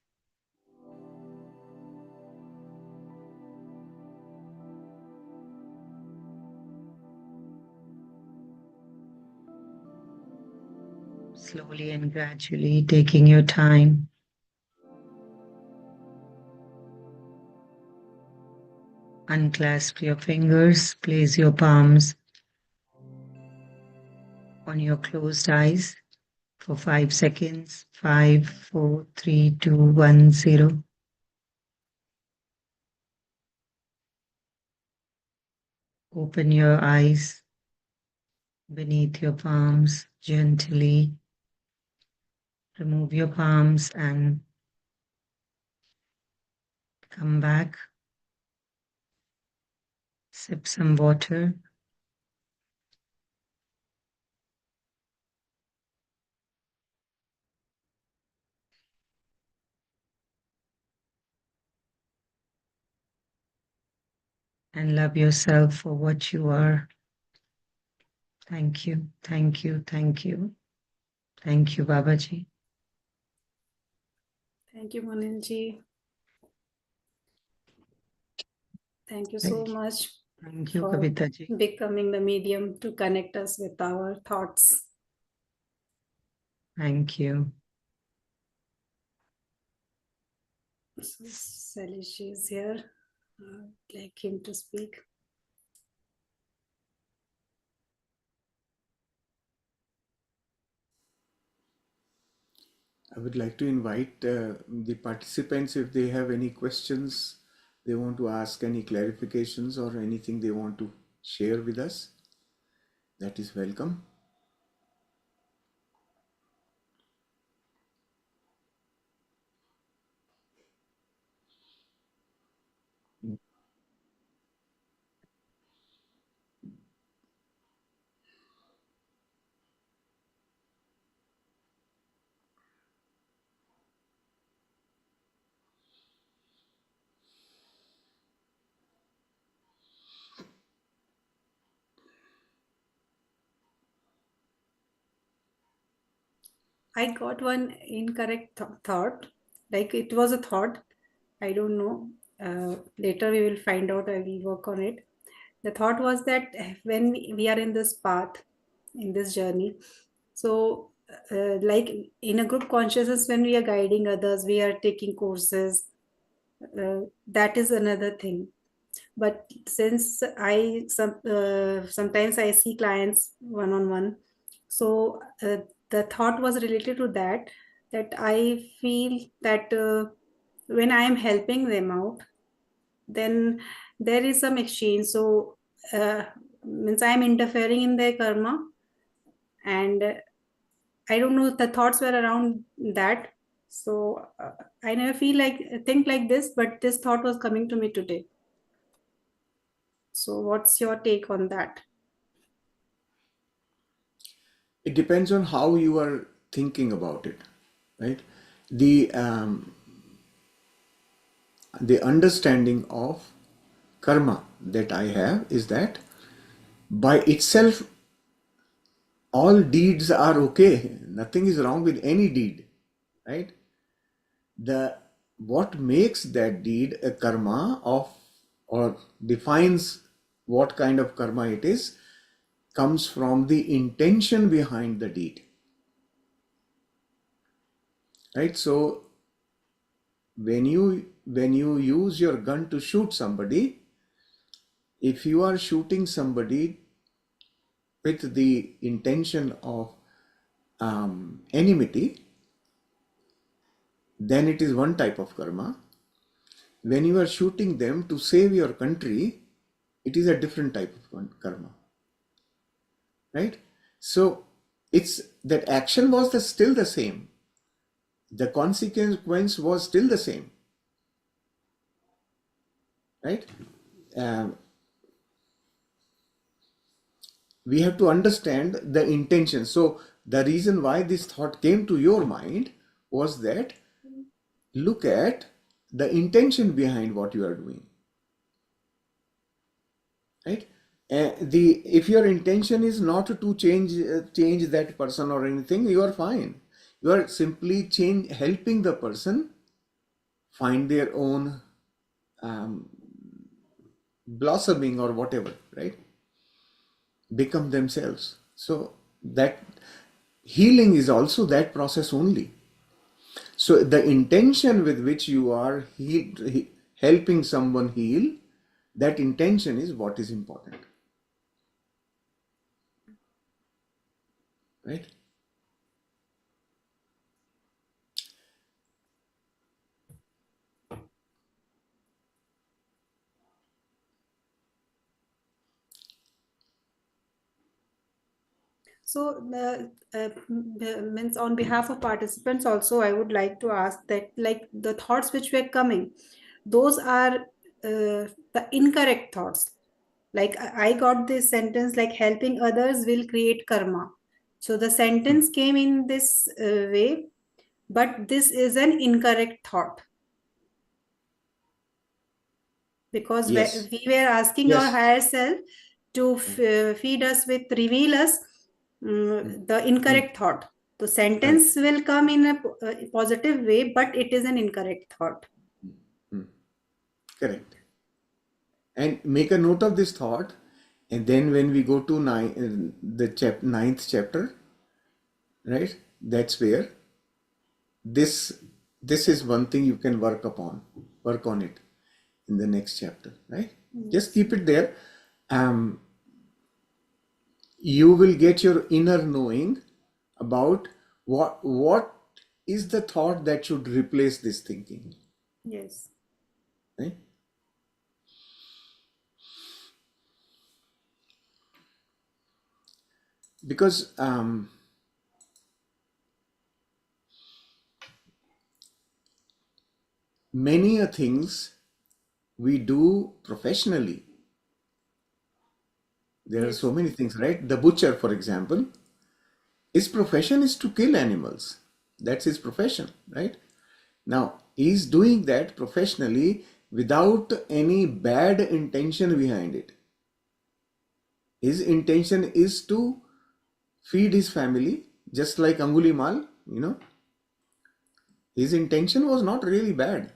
Slowly and gradually taking your time. Unclasp your fingers, place your palms on your closed eyes for 5 seconds. 5, 4, 3, 2, 1, 0. Open your eyes beneath your palms gently. Remove your palms and come back. Sip some water. And love yourself for what you are. Thank you, thank you, thank you. Thank you, Babaji. Thank you, Monilji. Thank you so Thank you. much Thank you, for Kavita ji. becoming the medium to connect us with our thoughts. Thank you. So, Salish is here. I'd like him to speak. I would like to invite the participants if they have any questions, they want to ask any clarifications or anything they want to share with us. That is welcome. I got one incorrect thought. Like it was a thought. I don't know. Later we will find out. I will work on it. The thought was that when we are in this path, in this journey, so like in a group consciousness, when we are guiding others, we are taking courses. That is another thing. But since sometimes I see clients one on one, so the thought was related to that I feel that when I am helping them out, then there is some exchange. So means I am interfering in their karma, and I don't know, the thoughts were around that. So I never think like this, but this thought was coming to me today. So what's your take on that? It depends on how you are thinking about it, right? The understanding of karma that I have is that by itself all deeds are okay. Nothing is wrong with any deed, right? The what makes that deed a karma of, or defines what kind of karma it is, comes from the intention behind the deed, right? So when you use your gun to shoot somebody, if you are shooting somebody with the intention of enmity, then it is one type of karma. When you are shooting them to save your country, it is a different type of karma, right? So it's that action was still the same, the consequence was still the same, right? Um, we have to understand the intention. So the reason why this thought came to your mind was that look at the intention behind what you are doing, right? The if your intention is not to change that person or anything, you are fine. You are simply helping the person find their own um, blossoming or whatever, right? Become themselves. So that healing is also that process only. So the intention with which you are helping someone heal, that intention is what is important, right? So, means on behalf of participants, also, I would like to ask that, like the thoughts which were coming, those are the incorrect thoughts. Like I got this sentence, like helping others will create karma. So the sentence came in this way, but this is an incorrect thought, because Yes. we were asking our Yes. higher self to feed us with, reveal us the incorrect thought. The sentence will come in a positive way, but it is an incorrect thought. Correct. And make a note of this thought, and then when we go to the ninth chapter, right? That's where this is one thing you can work on it in the next chapter, right? Just keep it there. You will get your inner knowing about what is the thought that should replace this thinking, Yes. right? Because many things we do professionally. There are so many things, right? The butcher, for example, his profession is to kill animals. That's his profession, right? Now, he's doing that professionally without any bad intention behind it. His intention is to feed his family, just like Angulimal, his intention was not really bad.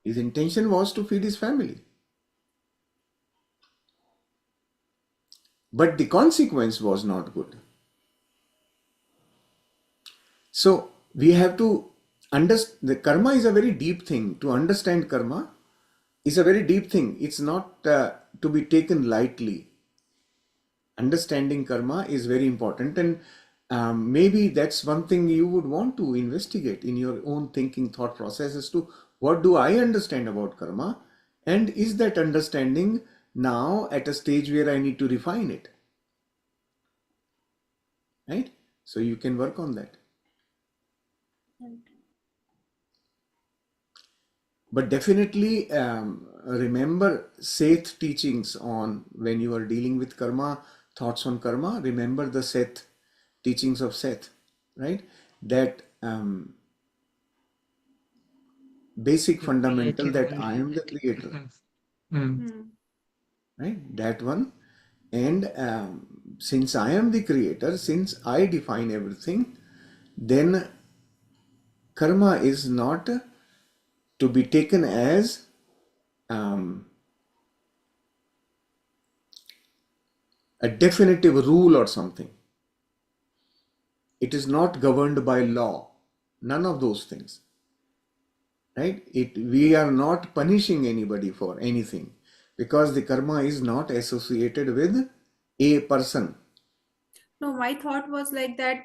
His intention was to feed his family. But the consequence was not good. So we have to understand, the karma is a very deep thing. To understand karma is a very deep thing. It's not to be taken lightly. Understanding karma is very important, and maybe that's one thing you would want to investigate in your own thinking thought process as to what do I understand about karma, and is that understanding now at a stage where I need to refine it, right? So you can work on that. But definitely remember Seth teachings on when you are dealing with karma, thoughts on karma. Remember the Seth teachings of Seth, right? That basic fundamental that I am the creator, right? That one. And since I am the creator, since I define everything, then karma is not to be taken as a definitive rule or something. It is not governed by law. None of those things. Right? We are not punishing anybody for anything because the karma is not associated with a person. No, my thought was like that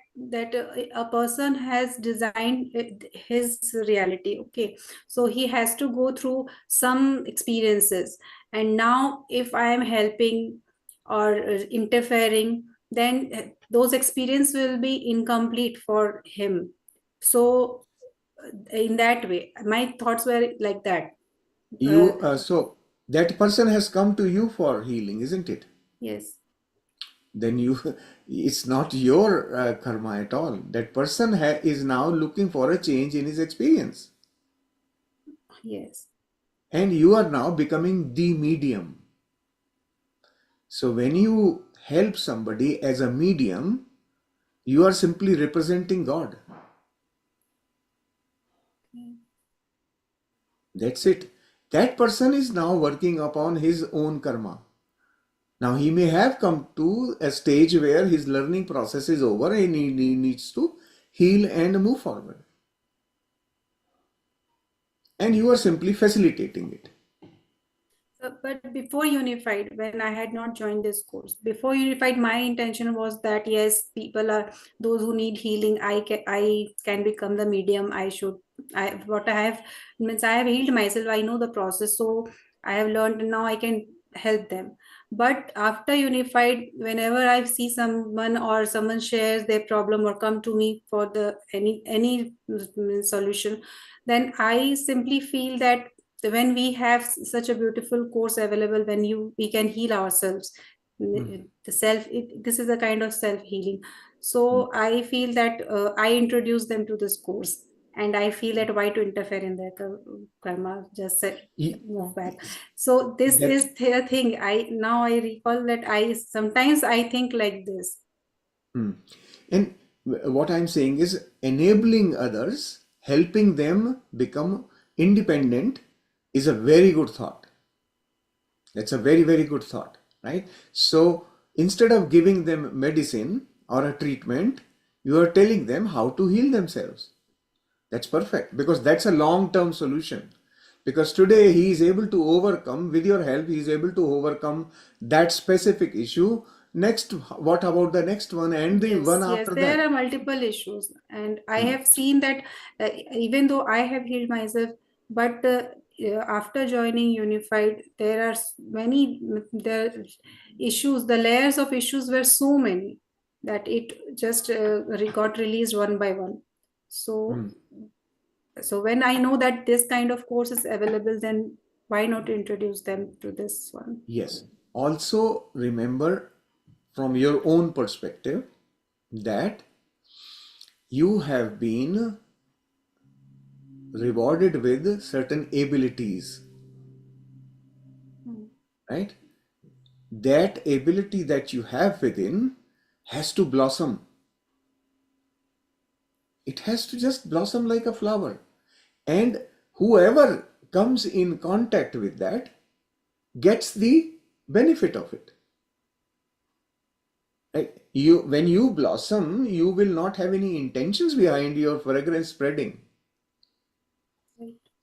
a person has designed his reality. Okay, so he has to go through some experiences, and now if I am helping or interfering, then those experiences will be incomplete for him. So in that way, my thoughts were like that. So that person has come to you for healing, isn't it? Yes. Then it's not your karma at all. That person is now looking for a change in his experience. Yes. And you are now becoming the medium. So when you help somebody as a medium, you are simply representing God. That's it. That person is now working upon his own karma. Now he may have come to a stage where his learning process is over and he needs to heal and move forward. And you are simply facilitating it. But before Unified, when I had not joined this course, before Unified, my intention was that yes, people are those who need healing. I can become the medium. What I have means I have healed myself. I know the process, so I have learned, and now I can help them. But after Unified, whenever I see someone or someone shares their problem or come to me for the any solution, then I simply feel that when we have such a beautiful course available, when we can heal ourselves, this is a kind of self healing. So I feel that I introduce them to this course, and I feel that why to interfere in their karma, just Ye- move back. So this That, is the thing. I recall that I sometimes I think like this. hmm. And what I'm saying is enabling others, helping them become independent is a very good thought. That's a very, very good thought, right? So instead of giving them medicine or a treatment, you are telling them how to heal themselves. That's perfect because that's a long-term solution. Because today he is able to overcome, with your help, he is able to overcome that specific issue. Next, what about the next one and the Yes, one yes, after there that? are multiple issues, and I Hmm. have seen that even though I have healed myself, but after joining Unified, there are many the issues, the layers of issues were so many that it just got released one by one. So, Hmm. so when I know that this kind of course is available, then why not introduce them to this one? Yes. Also, remember from your own perspective that you have been rewarded with certain abilities, Hmm. right? That ability that you have within has to blossom. It has to just blossom like a flower. And whoever comes in contact with that gets the benefit of it. Right? When you blossom, you will not have any intentions behind your fragrance spreading.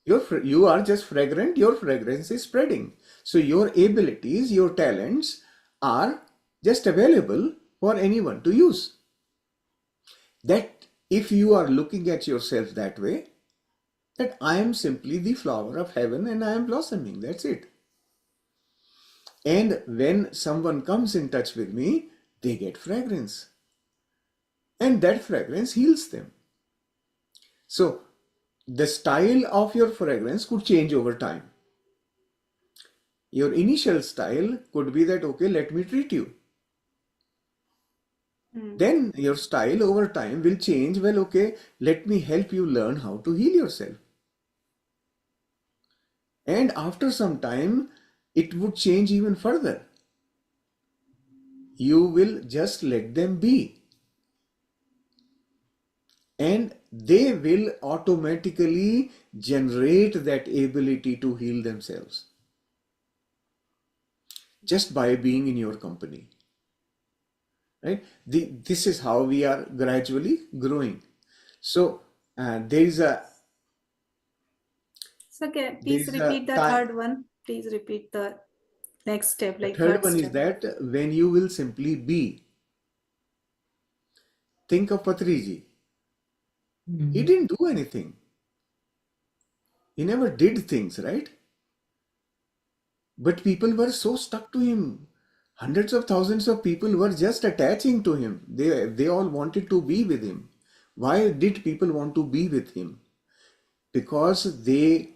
You are just fragrant, your fragrance is spreading. So your abilities, your talents are just available for anyone to use. That if you are looking at yourself that way, that I am simply the flower of heaven and I am blossoming, that's it. And when someone comes in touch with me, they get fragrance. And that fragrance heals them. So the style of your fragrance could change over time. Your initial style could be that, okay, let me treat you. Hmm. Then your style over time will change. Well, okay, let me help you learn how to heal yourself. And after some time, it would change even further. You will just let them be. And they will automatically generate that ability to heal themselves just by being in your company. Right? This is how we are gradually growing. So there is a So, okay, there please is a repeat the time. third one. Please repeat the next step, The like third third one is step. that when you will simply be, think of Patriji. He Mhm. didn't do anything. He never did things, right? But people were so stuck to him. Hundreds of thousands of people were just attaching to him. They all wanted to be with him. Why did people want to be with him? Because they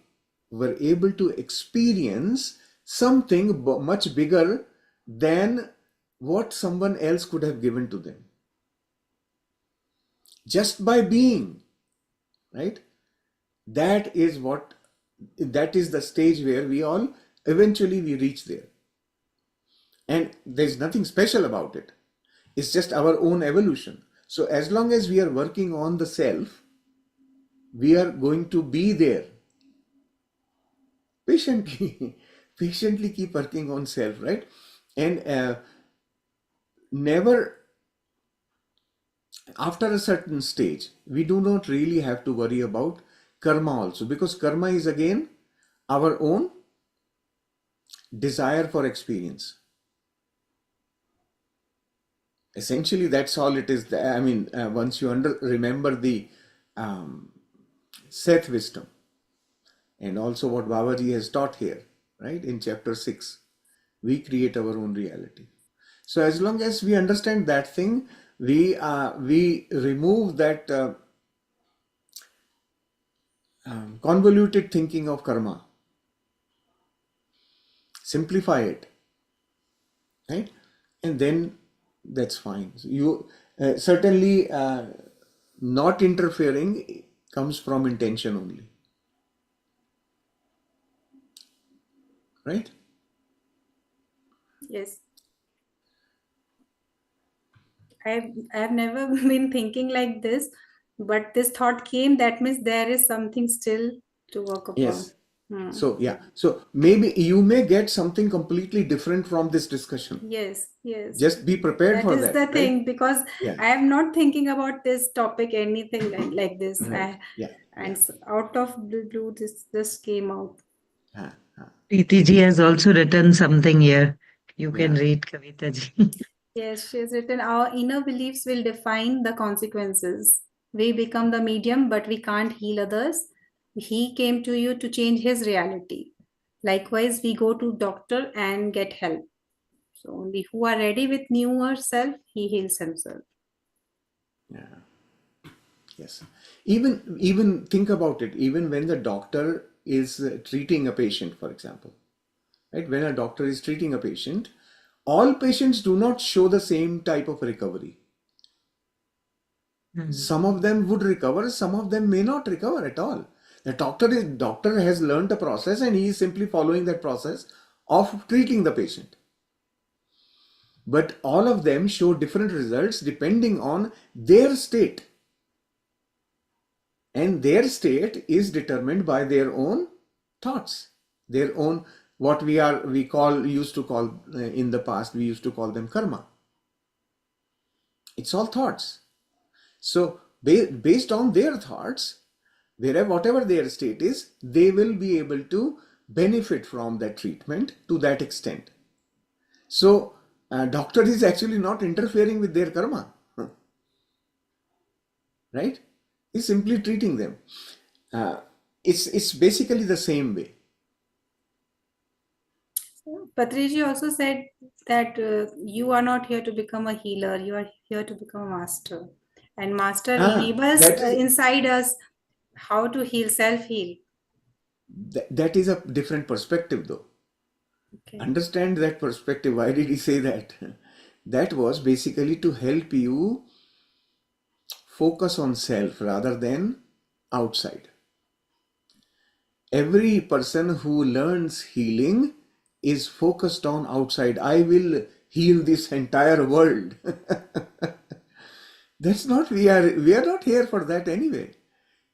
were able to experience something much bigger than what someone else could have given to them. Just by being, right? That is what, that is the stage where we all eventually we reach there. And there's nothing special about it. It's just our own evolution. So as long as we are working on the self, we are going to be there patiently. Patiently keep working on self, right? And never, after a certain stage, we do not really have to worry about karma also, because karma is again our own desire for experience. Essentially, that's all it is. I mean, once you remember the um, Seth wisdom, and also what Babaji has taught here, right, in chapter 6, we create our own reality. So as long as we understand that thing, we remove that convoluted thinking of karma, simplify it, right, and then that's fine. So you certainly not interfering comes from intention only, right? Yes. I've never been thinking like this, but this thought came. That means there is something still to work upon. Yes. So yeah, so maybe you may get something completely different from this discussion. Yes, yes. Just be prepared That for is that, the right? thing, because Yeah, I am not thinking about this topic, anything like this. right. Yeah, And yeah. out of the blue, this came out. Huh, huh. Preeti ji has also written something here. You can Yeah, read, Kavita ji. Yes, she has written, our inner beliefs will define the consequences. We become the medium, but we can't heal others. He came to you to change his reality. Likewise, we go to doctor and get help. So only who are ready with newer self, he heals himself. yeah. Yes. Even think about it. Even when the doctor is treating a patient, for example, right? When a doctor is treating a patient, all patients do not show the same type of recovery. Hmm. Some of them would recover, some of them may not recover at all. The doctor has learned a process and he is simply following that process of treating the patient. But all of them show different results depending on their state. And their state is determined by their own thoughts, their own, what used to call in the past, we used to call them karma. It's all thoughts. So based on their thoughts, whatever their state is, they will be able to benefit from that treatment to that extent. So doctor is actually not interfering with their karma, right? He's simply treating them. Uh, it's basically the same way. Patriji also said that you are not here to become a healer, you are here to become a master. And master enables That is inside us how to heal, self-heal. that is a different perspective, though. Okay. Understand that perspective. Why did he say that? That was basically to help you focus on self rather than outside. Every person who learns healing is focused on outside. I will heal this entire world. That's not, we are not here for that anyway.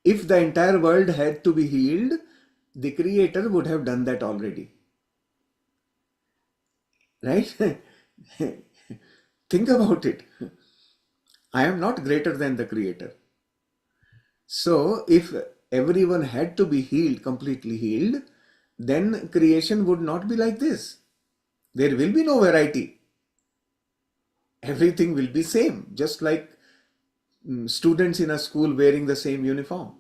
If the entire world had to be healed, the creator would have done that already. Right? Think about it. I am not greater than the creator. So if everyone had to be healed, completely healed, then creation would not be like this. There will be no variety. Everything will be same, just like students in a school wearing the same uniform.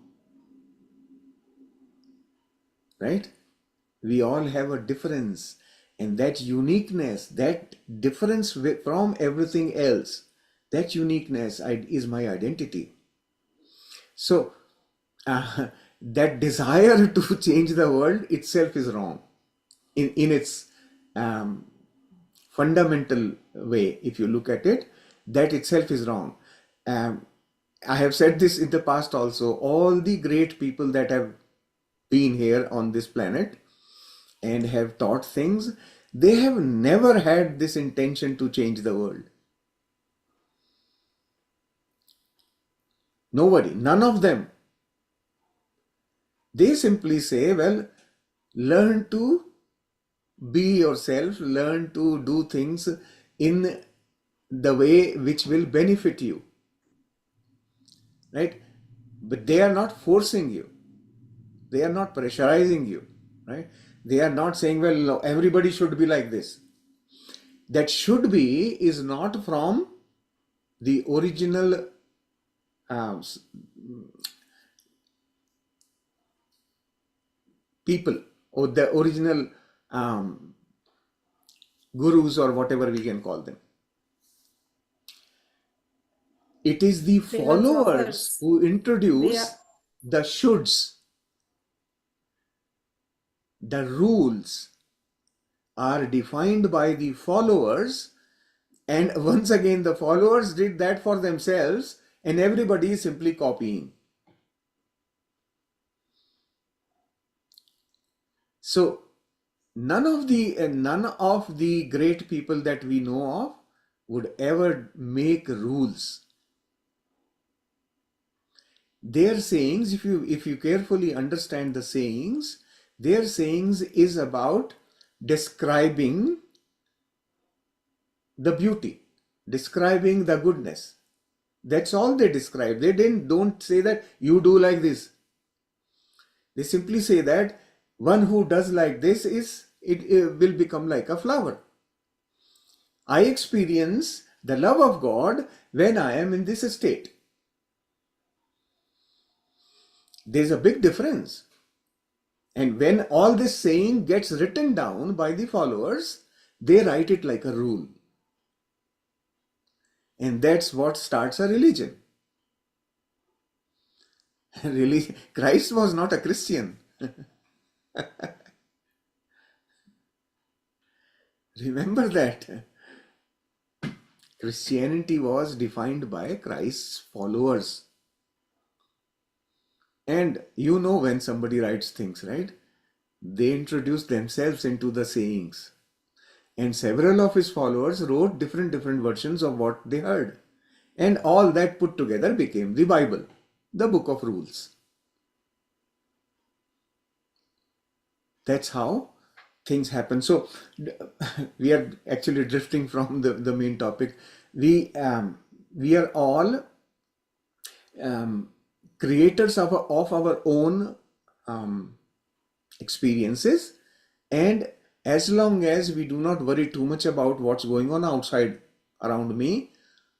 Right? We all have a difference, and that uniqueness, that difference from everything else, that uniqueness is my identity. So that desire to change the world itself is wrong in its um, fundamental way. If you look at it, that itself is wrong. um, I have said this in the past also. All the great people that have been here on this planet and have taught things, they have never had this intention to change the world. Nobody, none of them. They simply say, well, learn to be yourself, learn to do things in the way which will benefit you, right? But they are not forcing you, they are not pressurizing you, right? They are not saying, well, no, everybody should be like this. That should be is not from the original people or the original gurus or whatever we can call them. It is the followers Philosophers. who We are introduce the shoulds. The rules are defined by the followers, and once again the followers did that for themselves, and everybody is simply copying. So none of the great people that we know of would ever make rules. Their sayings, if you carefully understand the sayings, their sayings is about describing the beauty, describing the goodness. That's all they describe. They don't say that you do like this. They simply say that one who does like this it will become like a flower. I experience the love of God when I am in this state. There's a big difference. And when all this saying gets written down by the followers, they write it like a rule. And that's what starts a religion. Really, Christ was not a Christian. Remember that. Christianity was defined by Christ's followers. And you know when somebody writes things, right? They introduce themselves into the sayings. And several of his followers wrote different versions of what they heard. And all that put together became the Bible, the book of rules. That's how things happen. So we are actually drifting from the main topic. We are all creators of our own experiences, and as long as we do not worry too much about what's going on outside around me,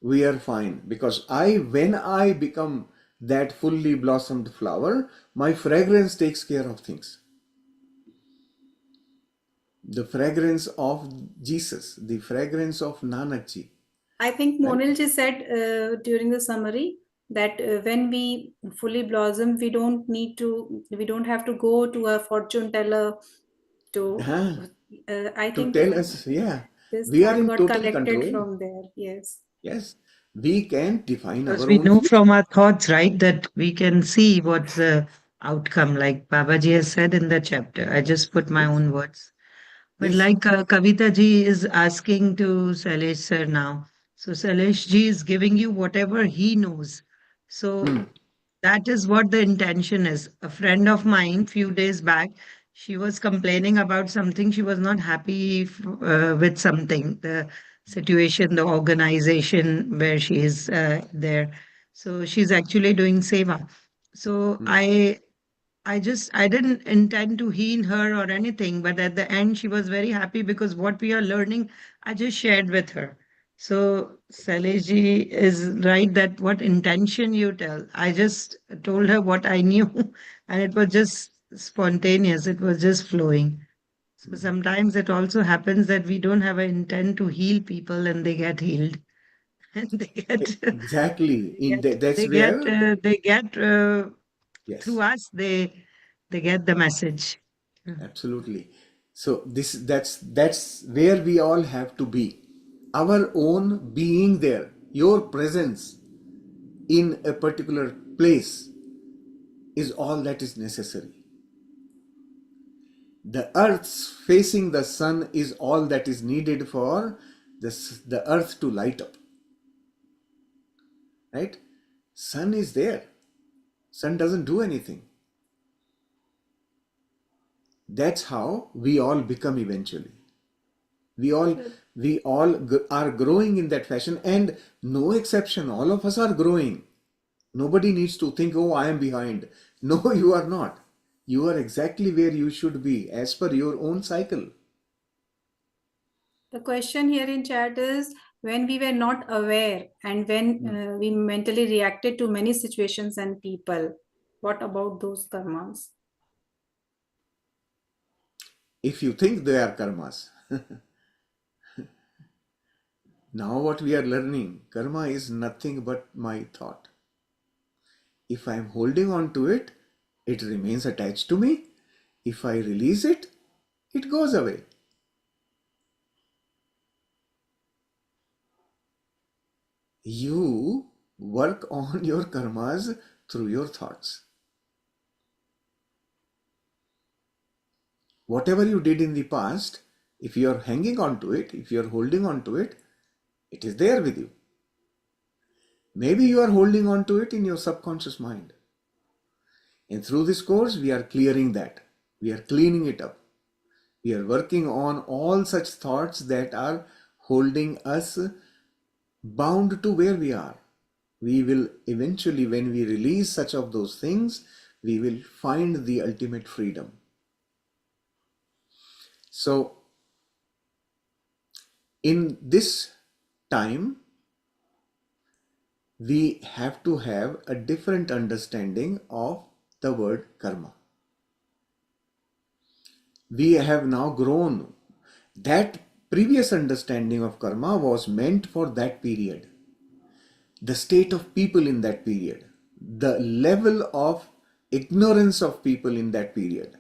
we are fine. Because when I become that fully blossomed flower, my fragrance takes care of things. The fragrance of Jesus, the fragrance of Nanak Ji. I think Right? Monil ji said during the summary that when we fully blossom, we don't have to go to a fortune teller to. Ah, I to think tell us, yeah, this we are thought in got total collected control. from there. Yes. Yes, we can define Because our we own know future. from our thoughts, right, that we can see what's the outcome, like Babaji has said in the chapter. I just put my Yes, own words. But yes. like Kavita ji is asking to Sailesh sir now. So Sailesh ji is giving you whatever he knows. So Hmm. that is what the intention is. A friend of mine, few days back, she was complaining about something. She was not happy with something, the situation, the organization where she is there. So she's actually doing seva. So Hmm. I didn't intend to heal her or anything, but at the end she was very happy because what we are learning, I just shared with her. So Saleji is right that what intention you tell. I just told her what I knew and it was just spontaneous. It was just flowing. So sometimes it also happens that we don't have an intent to heal people and they get healed and Exactly. That's where, they get through yes, us they get the message. absolutely. So that's where we all have to be. Our own being there, your presence in a particular place is all that is necessary. The earth's facing the sun is all that is needed for the earth to light up. Right? Sun is there. Sun doesn't do anything. That's how we all become eventually. We all Good. are growing in that fashion, and no exception. All of us are growing. Nobody needs to think, oh, I am behind. No, you are not. You are exactly where you should be as per your own cycle. The question here in chat is when we were not aware and when we mentally reacted to many situations and people, what about those karmas? If you think they are karmas, now what we are learning, karma is nothing but my thought. If I am holding on to it, it remains attached to me. If I release it, it goes away. You work on your karmas through your thoughts. Whatever you did in the past, if you are hanging on to it, if you are holding on to it, it is there with you. Maybe you are holding on to it in your subconscious mind. And through this course, we are clearing that. We are cleaning it up. We are working on all such thoughts that are holding us bound to where we are. We will eventually, when we release such of those things, we will find the ultimate freedom. So, in this time, we have to have a different understanding of the word karma. We have now grown. That previous understanding of karma was meant for that period. The state of people in that period, the level of ignorance of people in that period.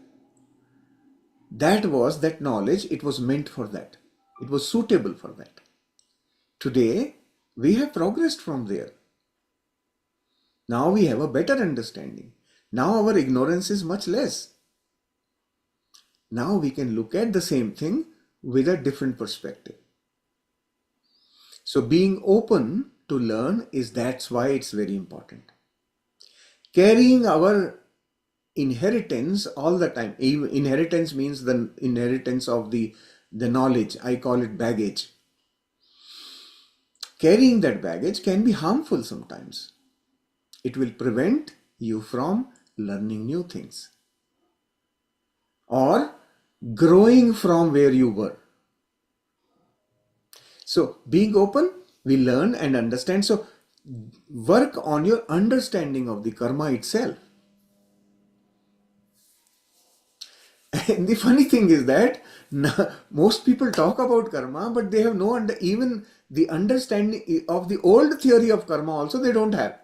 That was that knowledge, it was meant for that. It was suitable for that. Today, we have progressed from there. Now we have a better understanding. Now our ignorance is much less. Now we can look at the same thing with a different perspective. So being open to learn that's why it's very important. Carrying our inheritance all the time. Inheritance means the inheritance of the knowledge. I call it baggage. Carrying that baggage can be harmful sometimes. It will prevent you from learning new things or growing from where you were. So being open, we learn and understand. So work on your understanding of the karma itself. And the funny thing is that most people talk about karma, but they have no even the understanding of the old theory of karma also they don't have.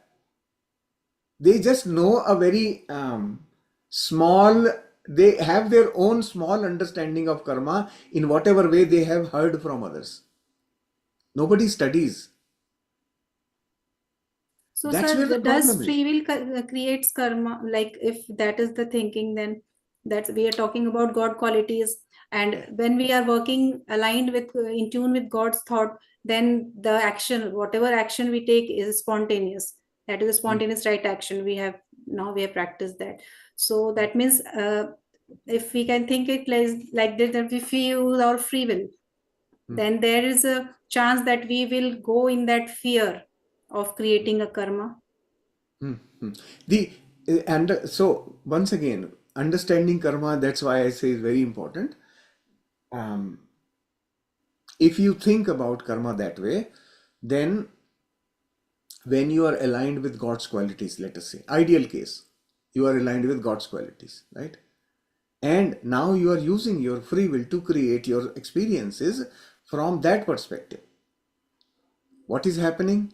They just know a very small, they have their own small understanding of karma in whatever way they have heard from others. Nobody studies. So, That's where the sir, does problem is. free will creates karma? Like, if that is the thinking, then that's we are talking about God qualities. And when we are working aligned with, in tune with God's thought, then the action, whatever action we take, is spontaneous. That is a spontaneous right action. We have practiced that. So that means, if we can think it like this, that if we use our free will, then there is a chance that we will go in that fear of creating a karma. So once again, understanding karma, that's why I say is very important. If you think about karma that way, then when you are aligned with God's qualities, let us say, ideal case, you are aligned with God's qualities, right? And now you are using your free will to create your experiences from that perspective. What is happening?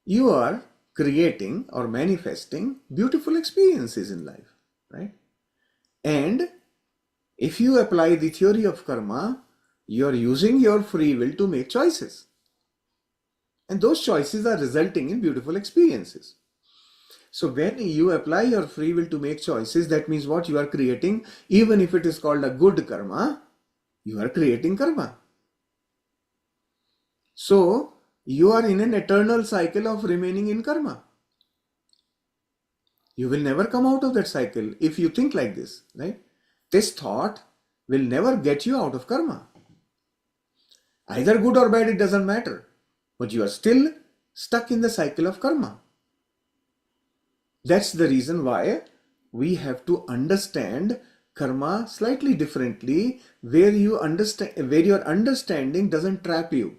You are creating or manifesting beautiful experiences in life, right? And if you apply the theory of karma, you are using your free will to make choices. And those choices are resulting in beautiful experiences. So when you apply your free will to make choices, that means what you are creating, even if it is called a good karma, you are creating karma. So you are in an eternal cycle of remaining in karma. You will never come out of that cycle if you think like this, right? This thought will never get you out of karma. Either good or bad, it doesn't matter. But you are still stuck in the cycle of karma. That's the reason why we have to understand karma slightly differently, where your understanding doesn't trap you.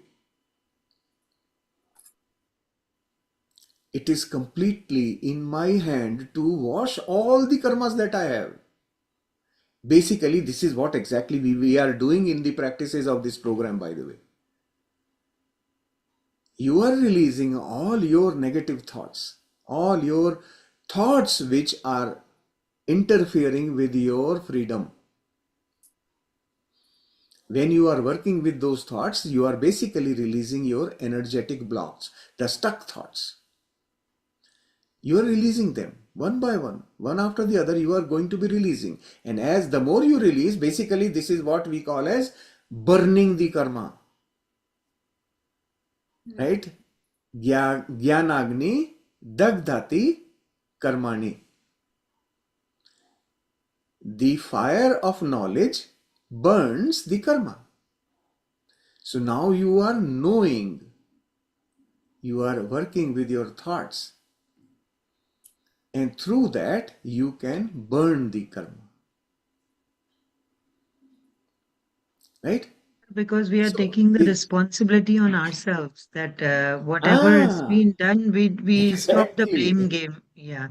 It is completely in my hand to wash all the karmas that I have. Basically, this is what exactly we are doing in the practices of this program, by the way. You are releasing all your negative thoughts, all your thoughts which are interfering with your freedom. When you are working with those thoughts, you are basically releasing your energetic blocks, the stuck thoughts. You are releasing them one by one after the other. You are going to be releasing, and as the more you release, basically this is what we call as burning the karma, right? Jnanagni dagdhati karmani. The fire of knowledge burns the karma. So now you are knowing, you are working with your thoughts, and through that you can burn the karma, right? Because we are So taking the it's responsibility on ourselves that whatever is being done, we stop the blame exactly. game. Yeah.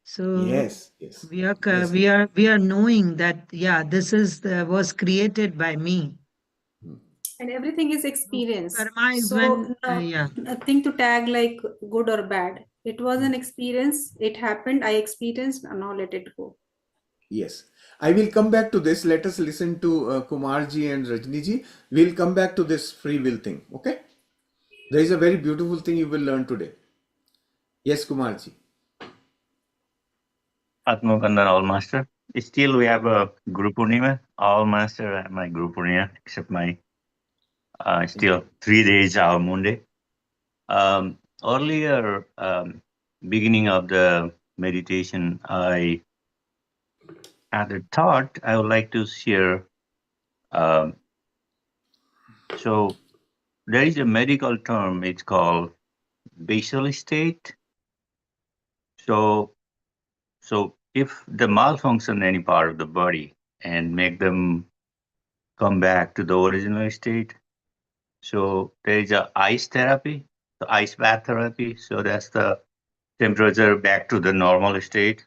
So Yes, yes, we are yes. we are knowing that yeah, this is was created by me. And everything is So experience. karma is So when no, yeah. nothing to tag like good or bad. It was an experience. It happened. I experienced. Now let it go. Yes, I will come back to this. Let us listen to Kumarji and Rajniji. We'll come back to this free will thing. Okay? There is a very beautiful thing you will learn today. Yes, Kumarji. Atmakandan All Master. Still, we have a Guru Purnima. All Master and my Guru Purnima, except my still 3 days our Monday. Earlier, beginning of the meditation, I had a thought I would like to share. Um, so there is a medical term. It's called basal state. So so if the malfunction any part of the body and make them come back to the original state. So there is a ice therapy, the ice bath therapy. So that's the temperature back to the normal state.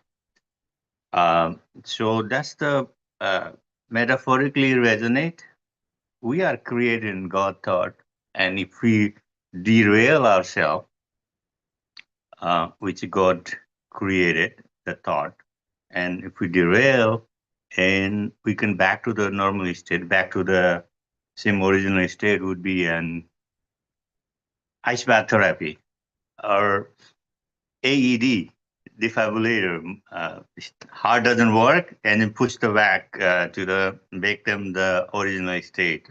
So that's the metaphorically resonate. We are created in God thought, and if we derail ourselves, which God created, the thought, and if we derail, and we can back to the normal state, back to the same original state would be an ice bath therapy or AED defibrillator. Heart doesn't work, and then push the back to the make them the original state.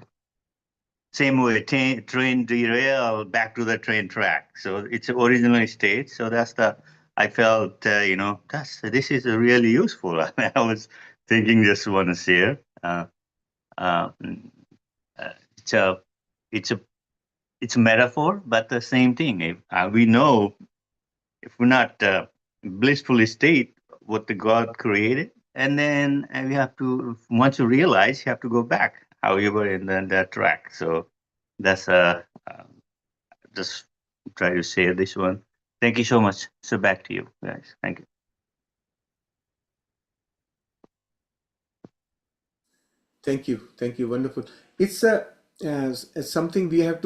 Same way, train derail back to the train track. So it's original state. So that's the I felt that's this is really useful. I was thinking this one to share. Uh, mm, it's a it's a it's a metaphor, but the same thing. If we know if we're not blissful state what the God created, and then we have to once you realize you have to go back, however, in that track. So that's just try to share this one. Thank you so much. So back to you guys. Thank you. Thank you. Thank you. Wonderful. It's something we have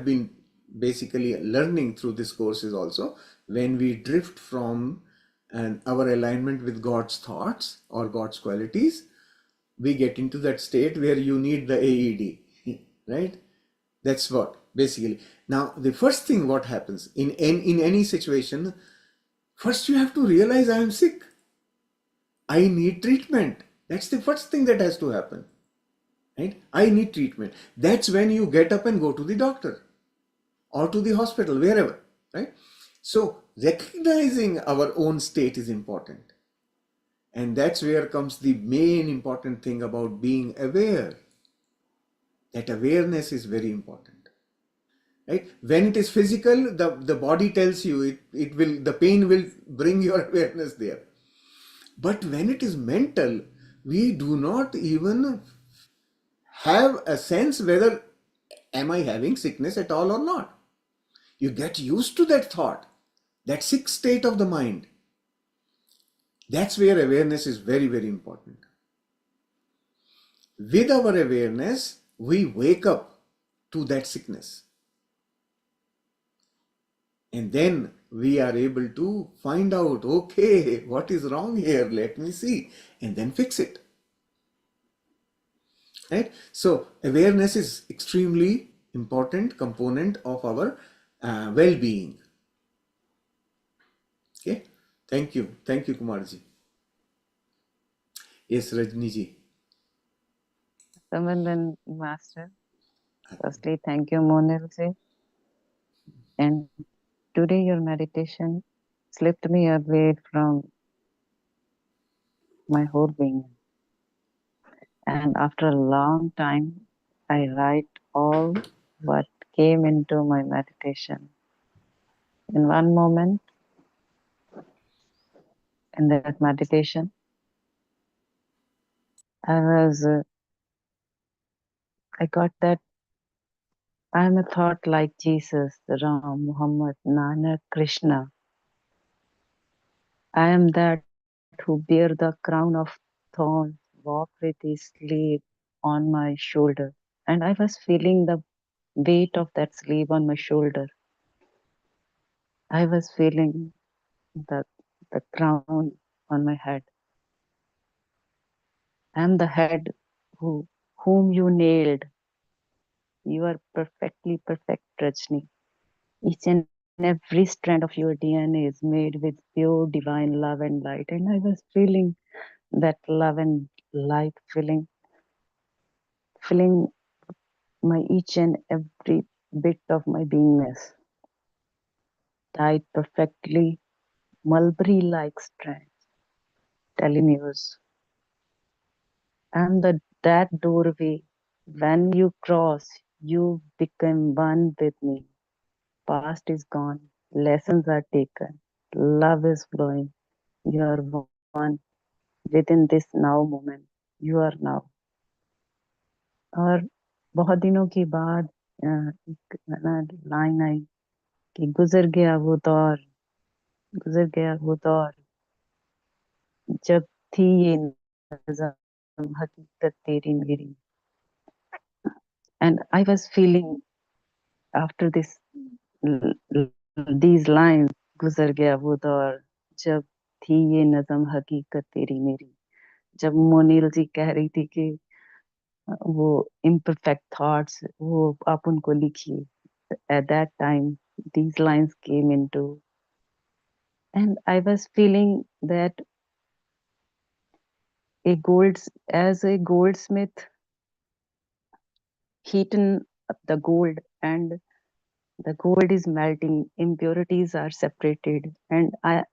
been basically learning through this courses also. When we drift from our alignment with God's thoughts or God's qualities, we get into that state where you need the AED, right? That's what basically. Now, the first thing what happens in any situation, first you have to realize I am sick. I need treatment. That's the first thing that has to happen, right? I need treatment. That's when you get up and go to the doctor or to the hospital, wherever, right? So recognizing our own state is important. And that's where comes the main important thing about being aware. That awareness is very important, right? When it is physical, the body tells you the pain will bring your awareness there. But when it is mental, we do not even have a sense whether am I having sickness at all or not. You get used to that thought, that sick state of the mind. That's where awareness is very, very important. With our awareness, we wake up to that sickness. And then we are able to find out, okay, what is wrong here? Let me see. And then fix it. Right? So awareness is extremely important component of our well-being. Thank you, Kumarji. Yes, Rajni ji. Someone Master. Firstly, thank you, Monilji. And today your meditation slipped me away from my whole being. And after a long time, I write all what came into my meditation. In one moment, in that meditation, I got that I am a thought like Jesus, Ram, Muhammad, Nanak, Krishna. I am that who bear the crown of thorns, walk with his sleeve on my shoulder. And I was feeling the weight of that sleeve on my shoulder. I was feeling the, the crown on my head. I am the head whom you nailed. You are perfectly perfect, Rajni. Each and every strand of your DNA is made with pure divine love and light. And I was feeling that love and light filling my each and every bit of my beingness, tied perfectly, mulberry-like strands, telling news. And that doorway, when you cross, you become one with me. Past is gone, lessons are taken, love is flowing. You are one within this now moment. You are now. और बहुत दिनों के बाद एक line आई कि गुजर गया वो दौर, गुजर गया वो दौर जब थी ये नज़म हकीकत तेरी मेरी. And I was feeling after these lines, गुजर गया वो दौर जब थी ये नज़म हकीकत तेरी मेरी. जब मोनील जी कह रही थी कि वो imperfect thoughts वो आप उनको लिखिए. At that time, these lines came into, and I was feeling that as a goldsmith heaten up the gold, and the gold is melting, impurities are separated, and I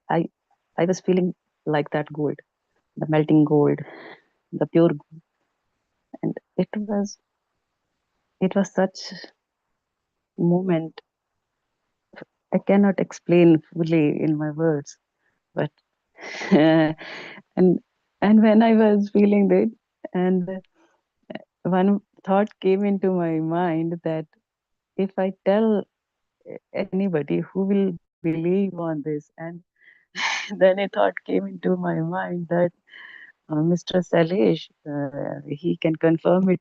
was feeling like that gold, the melting gold, the pure gold. And it was such moment I cannot explain fully in my words, but and when I was feeling it, and one thought came into my mind that if I tell anybody, who will believe on this? And then a thought came into my mind that Mr. Salesh, he can confirm it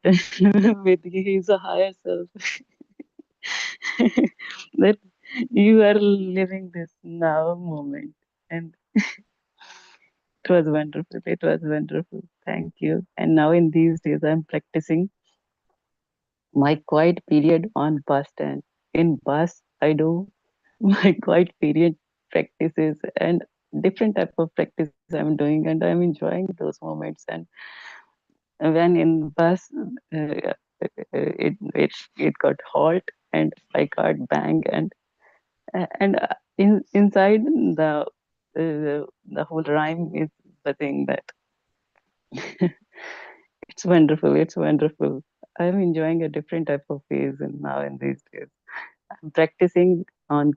with his higher self that you are living this now moment. And it was wonderful. It was wonderful. Thank you. And now in these days, I'm practicing my quiet period on bus stand. In bus, I do my quiet period practices and different type of practice I'm doing, and I'm enjoying those moments. And when in bus, it got halt, and I got bang, and inside the whole rhyme is the thing that it's wonderful. It's wonderful. I'm enjoying a different type of phase and now in these days. I'm practicing on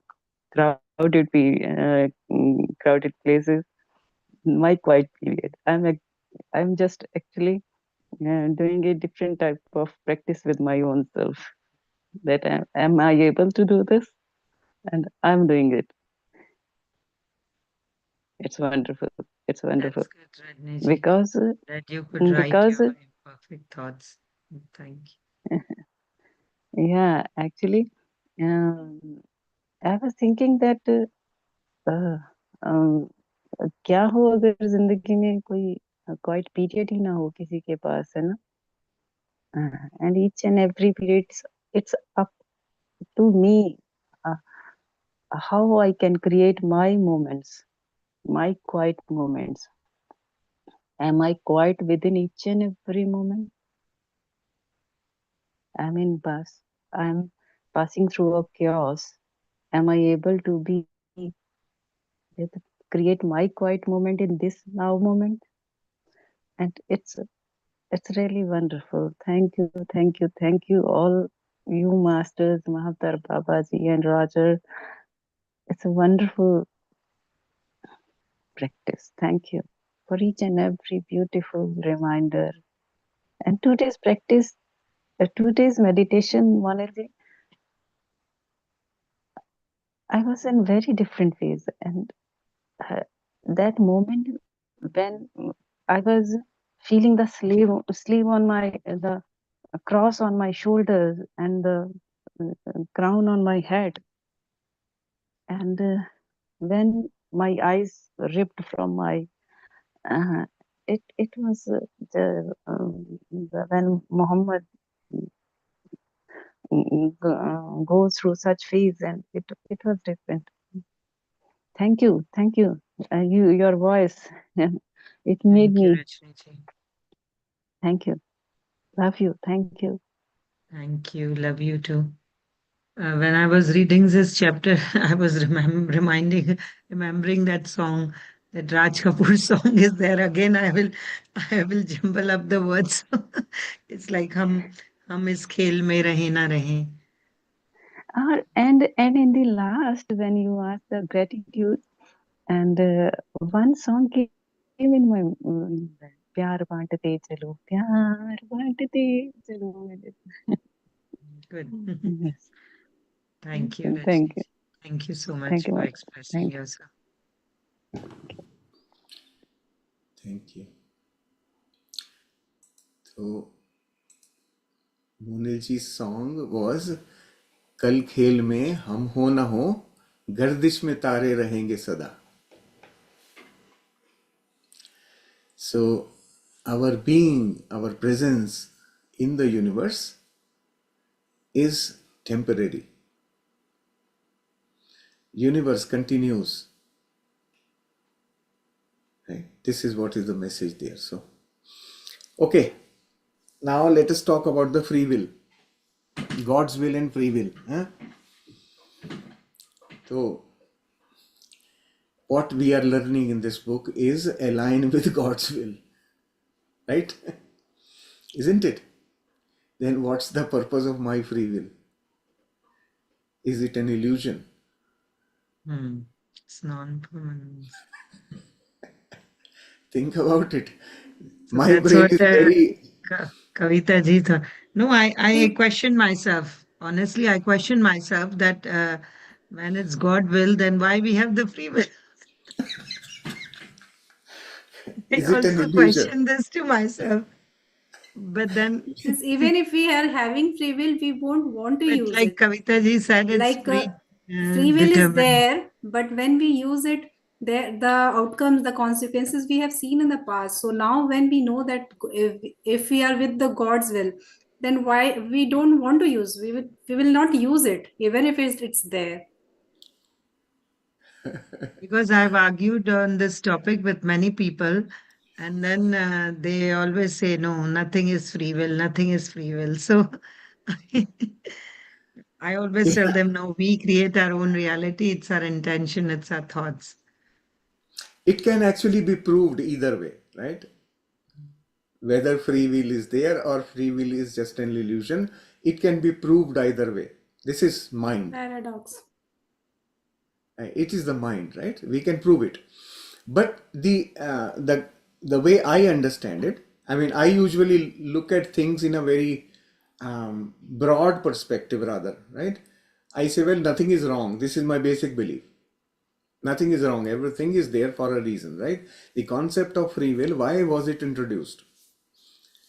crowded places. My quiet period. I'm just actually doing a different type of practice with my own self. That am I able to do this? And I'm doing it. It's wonderful. It's wonderful That's good, Rajni ji, because that you could write your imperfect thoughts. Thank you. yeah, actually, um, I was thinking that uh, um, क्या हो अगर जिंदगी में कोई quite period ही ना हो किसी के पास, है ना? And each and every period, it's up to me how I can create my moments. my quiet moments. Am I quiet within each and every moment? I'm in bus. I'm passing through a chaos. Am I able to be with, create my quiet moment in this now moment? And it's really wonderful. Thank you, all you masters, Mahavatar Babaji and Roger. It's a wonderful practice. Thank you for each and every beautiful reminder. And today's practice, today's meditation, Monalji, I was in very different phase, and that moment when I was feeling the sleeve on my the cross on my shoulders and the crown on my head, and when my eyes ripped from my it was when Muhammad goes through such phase, and it was different. Thank you, your voice, it made Thank you, me. Rajni ji. Thank you, love you, thank you. Thank you. Love you too. When I was reading this chapter, I was remembering that song, that Raj Kapoor song is there again. I will jumble up the words. It's like हम इस खेल में रहे ना रहे. And in the last, when you asked the gratitude, and one song came in my प्यार बांटते चलो. Good. Yes. Thank you, Thank Rajni. you. Thank you so Thank much you, for Mother. expressing Thank you. yourself. Thank you. So, Monilji's song was कल खेल में हम हो ना हो गर्दिश में तारे रहेंगे सदा. So, our being, our presence in the universe is temporary. Universe continues. Right? This is what is the message there. So, okay. Now let us talk about the free will. God's will and free will. Huh? So, what we are learning in this book is aligned with God's will. Right? Isn't it? Then what's the purpose of my free will? Is it an illusion? It's non-permanent. Think about it. So My that's brain what is very... Kavita ji thought. No, I See, question myself. Honestly, I question myself that when it's God will, then why we have the free will? I Is it an also illusion? question this to myself. But then, Means even if we are having free will, we won't want to but use like it. Kavita ji said, it's Like free will is predetermined. there, but when we use it, the outcomes, the consequences we have seen in the past. So now when we know that if we are with the God's will, then why we don't want to use, we will not use it even if it's there. Because I've argued on this topic with many people, and then they always say, no, nothing is free will, nothing is free will. So I always tell them, no, we create our own reality. It's our intention, it's our thoughts. It can actually be proved either way, right? Whether free will is there or free will is just an illusion, it can be proved either way. This is mind. Paradox. It is the mind, right? We can prove it. But the way I understand it, I mean, I usually look at things in a very broad perspective rather, right? I say, well, nothing is wrong. This is my basic belief. Nothing is wrong. Everything is there for a reason, right? The concept of free will, why was it introduced?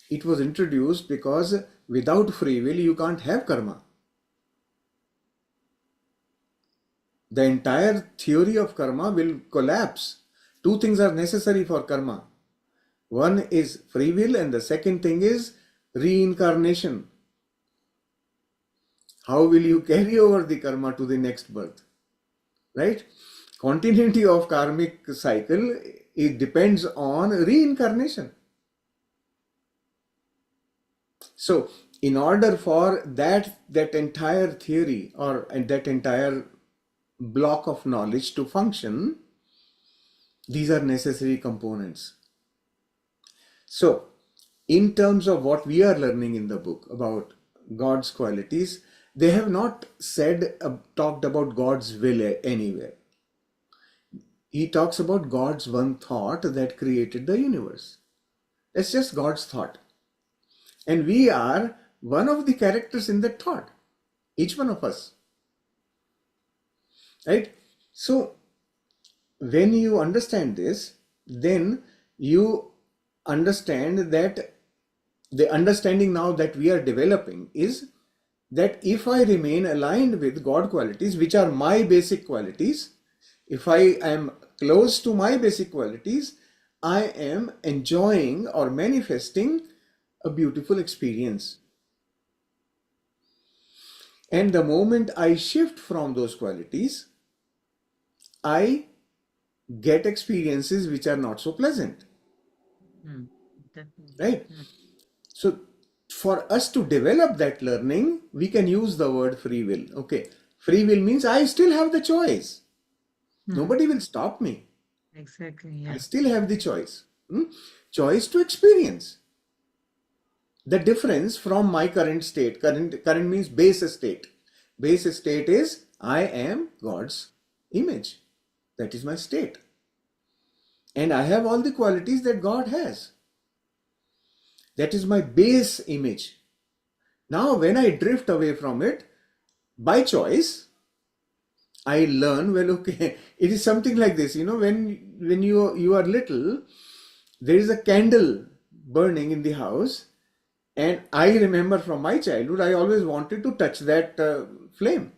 It was introduced because without free will, you can't have karma. The entire theory of karma will collapse. Two things are necessary for karma. One is free will, and the second thing is reincarnation. How will you carry over the karma to the next birth? Right? Continuity of karmic cycle, it depends on reincarnation. So in order for that entire theory or that entire block of knowledge to function, these are necessary components. So in terms of what we are learning in the book about God's qualities, they have not talked about God's will anywhere. He talks about God's one thought that created the universe. It's just God's thought. And we are one of the characters in that thought. Each one of us. Right? So when you understand this, then you understand that the understanding now that we are developing is that if I remain aligned with God qualities, which are my basic qualities, if I am close to my basic qualities, I am enjoying or manifesting a beautiful experience. And the moment I shift from those qualities, I get experiences which are not so pleasant. Definitely. Right? So for us to develop that learning, we can use the word free will. Okay. Free will means I still have the choice. Nobody will stop me. Exactly. I Yeah. still have the choice. Choice to experience the difference from my current state. Current means base state. Base state is I am God's image. That is my state. And I have all the qualities that God has. That is my base image. Now, when I drift away from it, by choice, I learn, well, okay, it is something like this. When you are little, there is a candle burning in the house, and I remember from my childhood, I always wanted to touch that flame.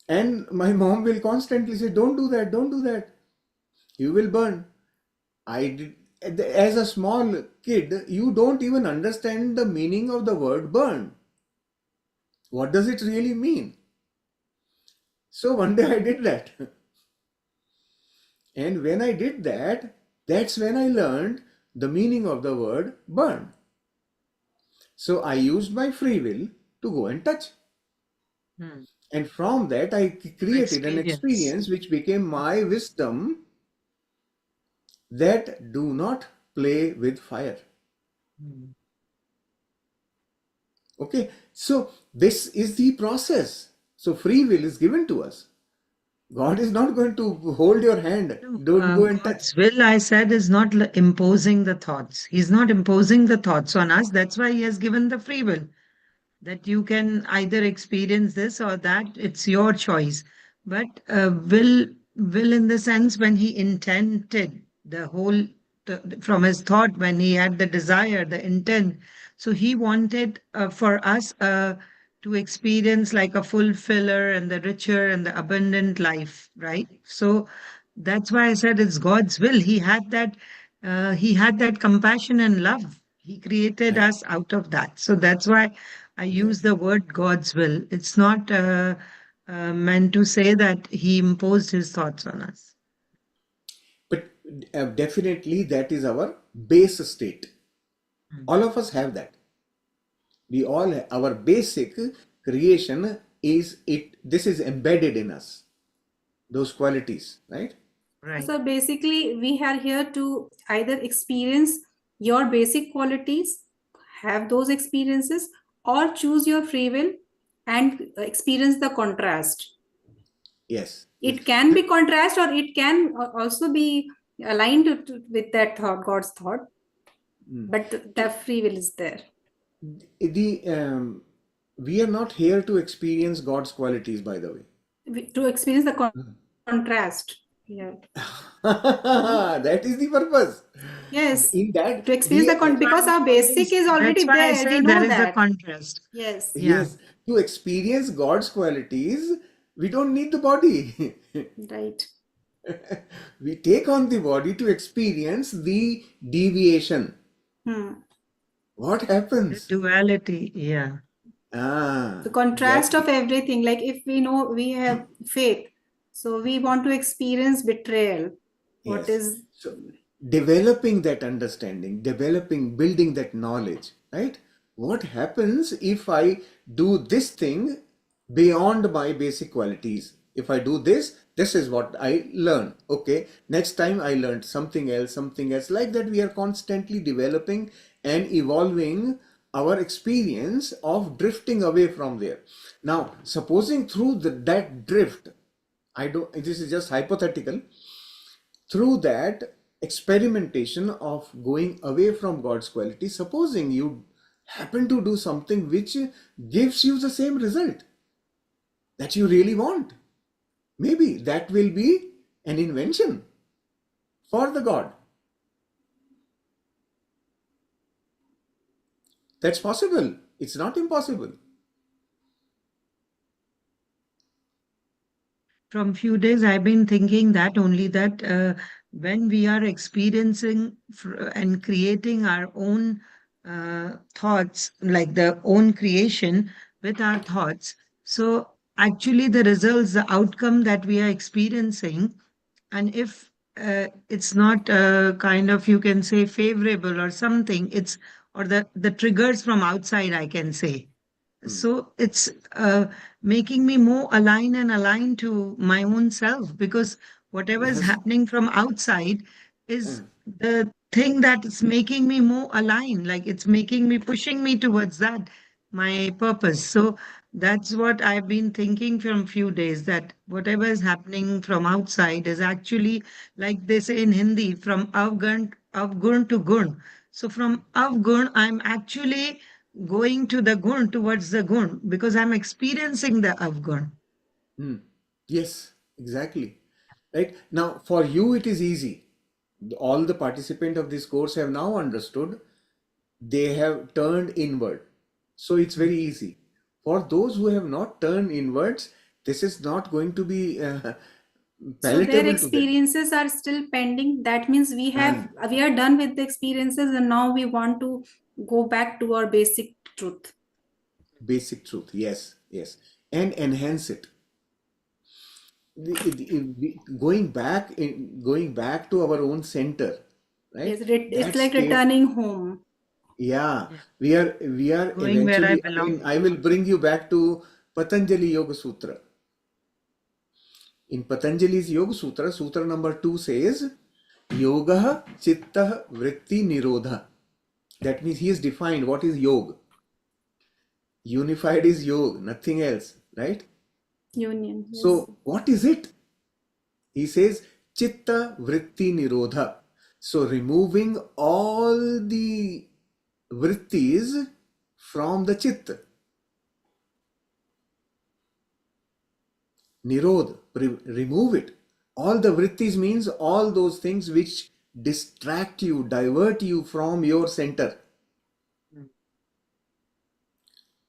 And my mom will constantly say, don't do that, don't do that. You will burn. As a small kid, you don't even understand the meaning of the word burn. What does it really mean? So one day I did that. And when I did that, that's when I learned the meaning of the word burn. So I used my free will to go and touch. And from that, I created an experience which became my wisdom that do not play with fire. Okay, so this is the process. So free will is given to us. God is not going to hold your hand. Don't go and touch. God's will, I said, is not imposing the thoughts. He's not imposing the thoughts on us. That's why he has given the free will, that you can either experience this or that. It's your choice. But will in the sense when he intended the whole from his thought, when he had the desire, the intent. So he wanted for us to experience like a fulfiller and the richer and the abundant life, right? So that's why I said it's God's will. He had that compassion and love. He created Right. us out of that. So that's why I use the word God's will. It's not meant to say that he imposed his thoughts on us. But definitely that is our base state. All of us have that. Our basic creation is it. This is embedded in us. Those qualities, right? Right. So basically, we are here to either experience your basic qualities, have those experiences, or choose your free will and experience the contrast. Yes. It can be contrast, or it can also be aligned with that thought, God's thought. But the free will is there. We are not here to experience God's qualities, by the way. To experience the contrast. Yeah. That is the purpose. Yes. In that, To experience the because our basic is already That's why I there. We said know there is a that. contrast. Yes. Yeah. yes, to experience God's qualities, we don't need the body. Right. We take on the body to experience the deviation. What The happens? duality. Yeah. The contrast of everything. Like if we know we have faith, So we want to experience betrayal. What Yes. is So developing that understanding, building that knowledge, right? What happens if I do this thing beyond my basic qualities? If I do this, this is what I learn. Okay, next time I learned something else, something else. Like that, we are constantly developing and evolving our experience of drifting away from there. Now, supposing through that drift, I don't, this is just hypothetical, through that experimentation of going away from God's quality, supposing you happen to do something which gives you the same result that you really want, maybe that will be an invention for the God. That's possible. It's not impossible. From few days, I've been thinking that only that when we are experiencing and creating our own thoughts, like the own creation with our thoughts, so actually the results, the outcome that we are experiencing, and if it's not kind of, you can say, favorable or something, it's, or the triggers from outside, I can say, Hmm. so it's making me more aligned to my own self, because whatever is Yes. happening from outside is Uh, the thing that is making me more aligned, like it's making me, pushing me towards that, my purpose. So that's what I've been thinking from few days, that whatever is happening from outside is actually, like they say in Hindi, from avgun to gun. So from avgun, I'm actually going to the gun, towards the gun, because I'm experiencing the avgun. hmm. Yes, exactly. Right now, for you, it is easy. All the participants of this course have now understood, they have turned inward. So it's very easy. For those who have not turned inwards, this is not going to be so their palatable to them. experiences are still pending. That means Ah, we are done with the experiences and now we want to go back to our basic truth. basic truth, yes, yes, and enhance it. Going back to our own center, Yes, right? it's That like state, returning home. yeah, Yeah. we are Going where I eventually belong. again. I will bring you back to Patanjali Yoga Sutra. In Patanjali's Yoga Sutra, Sutra number 2 says, Yoga Chitta Vritti Nirodha. That means he has defined what is yoga. Unified is yoga, nothing else, right? Union, yes. So, what is it? He says, Chitta Vritti Nirodha. So, removing all the vrittis from the chitta. Nirodha, remove it. All the vrittis means all those things which distract you, divert you from your center. Mm.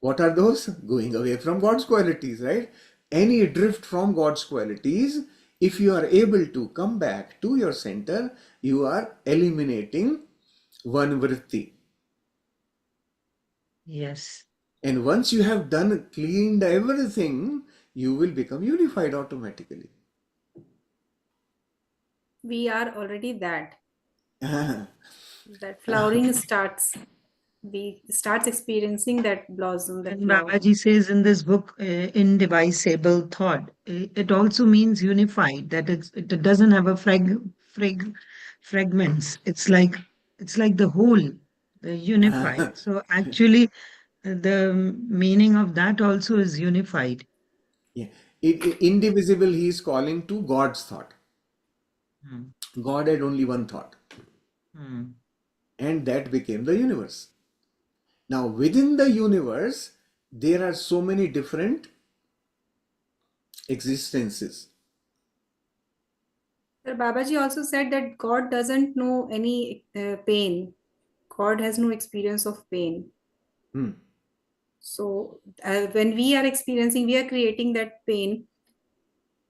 What are those? Going away from God's qualities, right? Any drift from God's qualities, if you are able to come back to your center, you are eliminating one vritti. Yes. And once you have done, cleaned everything, you will become unified automatically. We are already that flowering starts. We starts experiencing that blossom, that And flower. Babaji says in this book, indivisible thought, it also means unified, that it doesn't have a fragments. It's like the whole, the unified. So actually, the meaning of that also is unified. Yeah. Indivisible, he is calling to God's thought. Hmm. God had only one thought, Hmm. and that became the universe. Now, within the universe, there are so many different existences. Sir Babaji also said that God doesn't know any pain. God has no experience of pain. Hmm. So when we are experiencing, we are creating that pain.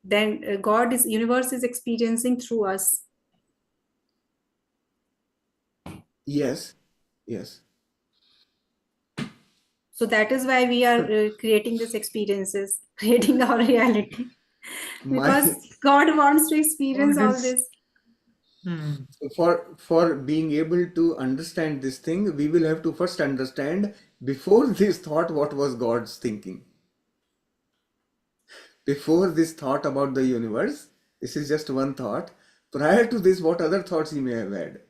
Then universe is experiencing through us. Yes, yes. So that is why we are creating these experiences, creating our reality. because My God wants to All experience all this. this. Hmm. for being able to understand this thing, we will have to first understand before this thought what was God's thinking. Before this thought about the universe, this is just one thought. Prior to this, what other thoughts he may have had?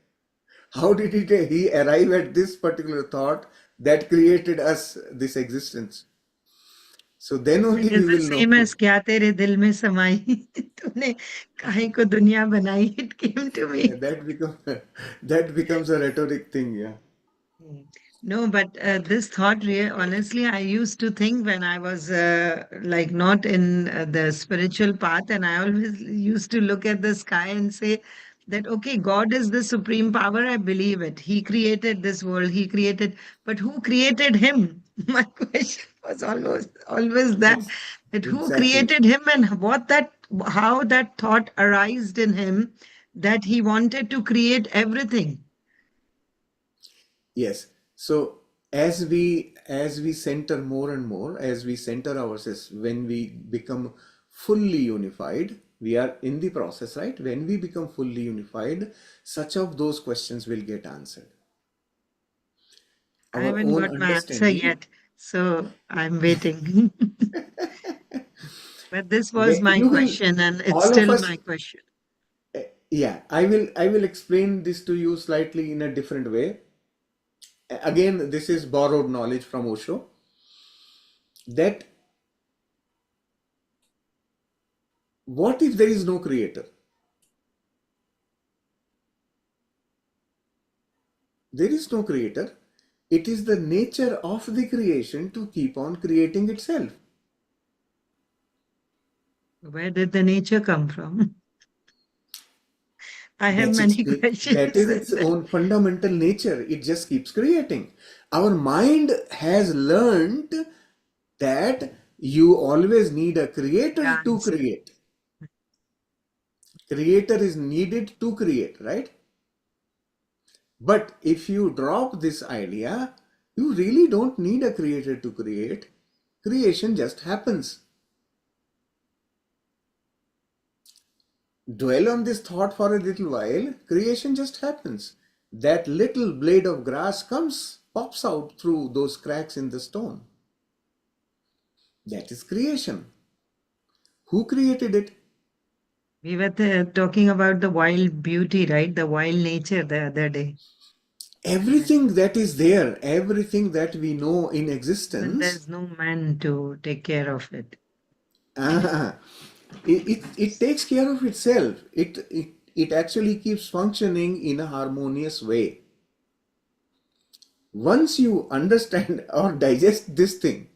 How did he arrive at this particular thought that created us, this existence? So then only It is we the will same know. as क्या तेरे दिल में समाई तूने काहे को दुनिया बनाई. It came to Yeah, me. that becomes a rhetoric thing. Yeah. Mm. No, but this thought, honestly, I used to think when I was like not in the spiritual path, and I always used to look at the sky and say that, okay, God is the supreme power. I believe it. He created this world. He created, but who created him? My question was always Ex- that who exactly. created him and how that thought arised in him that he wanted to create everything. Yes. So as we center more and more, as we center ourselves, when we become fully unified, we are in the process, right? When we become fully unified, such of those questions will get answered. I Our haven't own got my answer understanding. yet, so I'm waiting. But this was my You will, question, and it's all of still us, my question. yeah, I will explain this to you slightly in a different way. Again, this is borrowed knowledge from Osho, that what if there is no creator? There is no creator. It is the nature of the creation to keep on creating itself. Where did the nature come from? I have That's many that questions is in its that. own fundamental nature. It just keeps creating. Our mind has learned that you always need a The creator to answer. create. Creator is needed to create, right? But if you drop this idea, you really don't need a creator to create. Creation just happens. Dwell on this thought for a little while, creation just happens. That little blade of grass pops out through those cracks in the stone. That is creation. Who created it? We were talking about the wild beauty, right? The wild nature the other day. Yeah. Everything that is there, everything that we know in Even existence, there's no man to take care of it. uh, it takes care of itself. It actually keeps functioning in a harmonious way. Once you understand or digest this thing,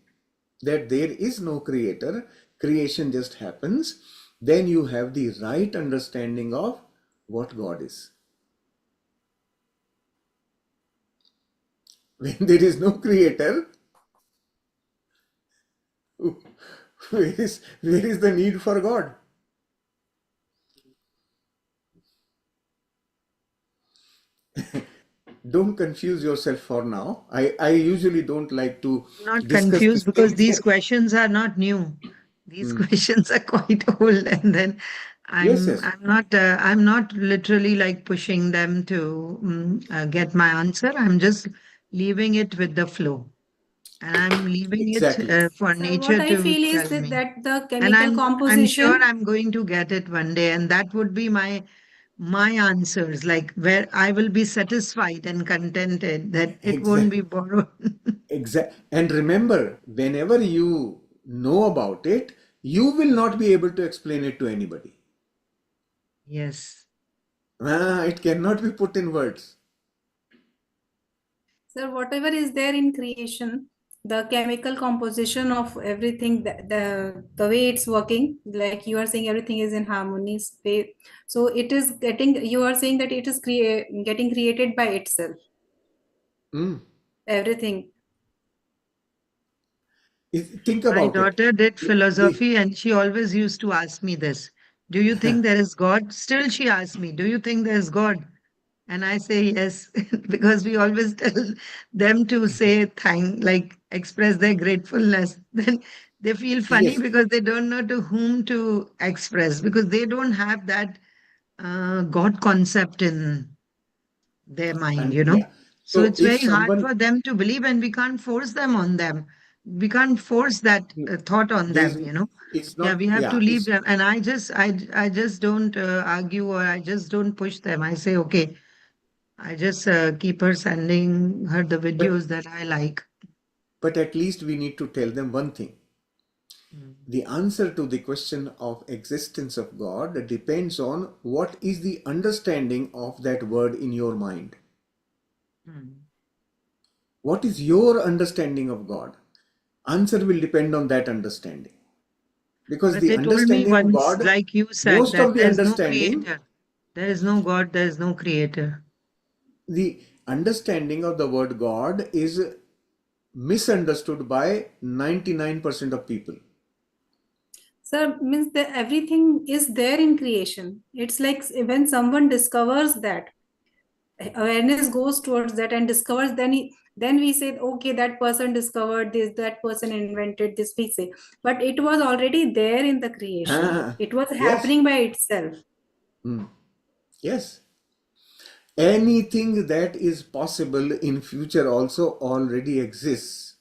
that there is no creator, creation just happens, then you have the right understanding of what God is. When there is no creator, where is the need for God? Don't confuse yourself for now. I usually don't like to I'm not discuss confused these because things. these questions are not new. These Hmm. questions are quite old, and then Yes, I'm yes, I'm not literally like pushing them to get my answer. I'm just leaving it with the flow, and I'm leaving it exactly. for So what nature I to feel is tell that, me. that the And chemical I'm sure composition. I'm going to get it one day, and that would be my answers, like where I will be satisfied and contented that it won't Exact, be borrowed. and remember, whenever you know about it, you will not be able to explain it to anybody. Yes. It cannot be put in words. So whatever is there in creation, the chemical composition of everything, the way it's working, like you are saying, everything is in harmonious way. So it is getting. You are saying that it is getting created by itself. Mm. Everything. Think My about it. daughter did The philosophy and she always used to ask me this. Do you think there is God? Still, she asks me, do you think there is God? And I say yes, because we always tell them to say like express their gratefulness. Then they feel funny Yes, because they don't know to whom to express, because they don't have that God concept in their mind, and you know. yeah. So So it's if very hard someone, for them to believe, and we can't force them on them. We can't force that thought on there's, them, you know. it's Yeah, not, we have to yeah, leave it's, them. And I just don't argue, or I just don't push them. I say, okay, I just keep her sending her the but videos that I like. at least we need to tell them one thing. Mm. The answer to the question of existence of God depends on what is the understanding of that word in your mind. Mm. What is your understanding of God? Answer will depend on that understanding. Because But the they told me understanding of once, God, like you said, most that of the there's no understanding, creator. There is no God, there is no creator. the understanding of the word God is misunderstood by 99% of people. Sir, means that everything is there in creation. It's like when someone discovers that, awareness goes towards that and discovers, then we say, okay, that person discovered this, that person invented this, we say. But it was already there in the creation. Ah, It was yes, happening by itself. mm, yes. Anything that is possible in future also already exists.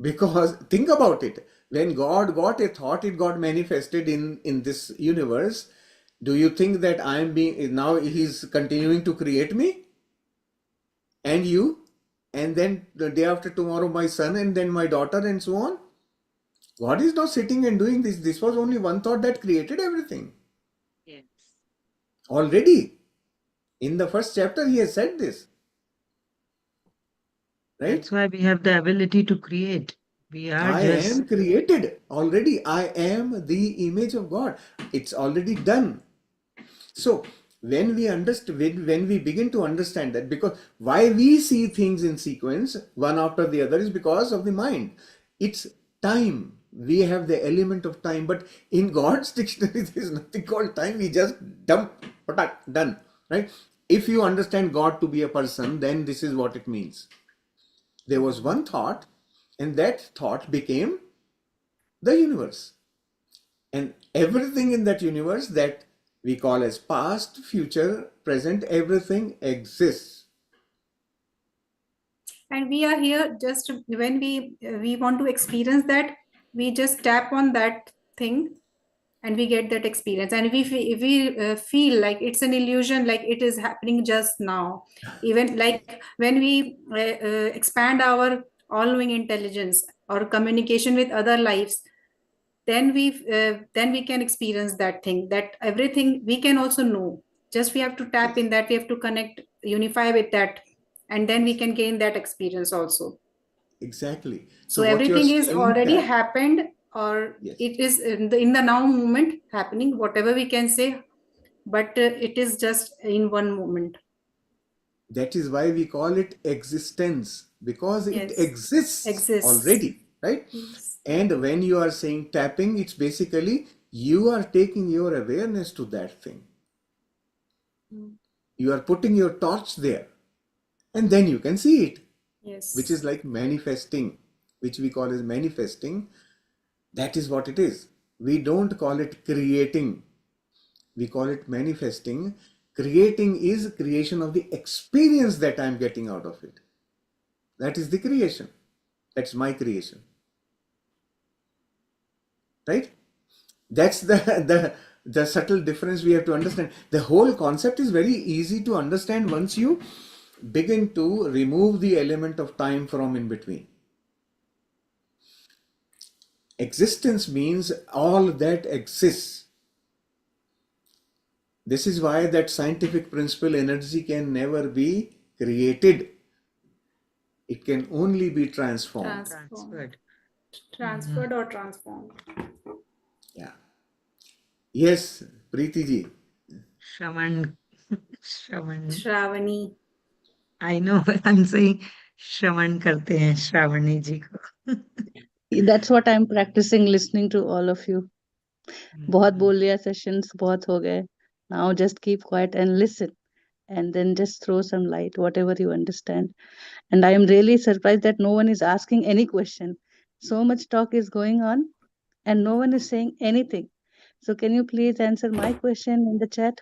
Because think about it, when God got a thought, it got manifested in this universe. Do you think that I am being, now he's continuing to create me and you, and then the day after tomorrow my son, and then my daughter, and so on? God is not sitting and doing this. This was only one thought that created everything Yes. already. In the first chapter he has said this, right? That's why we have the ability to create. We are I just am created already. I am the image of God. It's already done. So when we understand, when we begin to understand that, because why we see things in sequence one after the other is because of the mind. It's time. We have the element of time, but in God's dictionary there is nothing called time. We just dump, patak, done, right? If you understand God to be a person, then this is what it means. There was one thought, and that thought became the universe. And everything in that universe that we call as past, future, present, everything exists. And we are here just when we want to experience that, we just tap on that thing and we get that experience. And if we feel like it's an illusion, like it is happening just now, even like when we expand our all-knowing intelligence or communication with other lives, then we can experience that thing, that everything we can also know. Just we have to tap Yes, in that, we have to connect, unify with that, and then we can gain that experience also. exactly. So So what you are everything is saying already that, happened, or yes, it is in the now moment happening, whatever we can say, but it is just in one moment. that is why we call it existence, because it Yes, exists exists. already, right? Yes. And when you are saying tapping, it's basically you are taking your awareness to that thing. Mm. You are putting your torch there, and then you can see it, which is Yes. like manifesting, which we call as manifesting. That is what it is. We don't call it creating, we call it manifesting. Creating is creation of the experience that I'm getting out of it. That is the creation. That's my creation, right? That's the subtle difference we have to understand. The whole concept is very easy to understand once you begin to remove the element of time from in between. Existence means all that exists. This is why that scientific principle, energy can never be created. It can only be transformed. Transformed. transferred. Mhm. Transferred or transformed. Yeah. Yes, Preeti ji. Shravan, Shravan. Shravani. I know, but I'm saying श्रवण करते हैं श्रावणी जी को. That's what I'm practicing, listening to all of you. बहुत हम्म, बोल लिया, sessions बहुत हो गए. Now just keep quiet and listen, and then just throw some light, whatever you understand. And I am really surprised that no one is asking any question. So much talk is going on, and no one is saying anything. So can you please answer my question in the chat?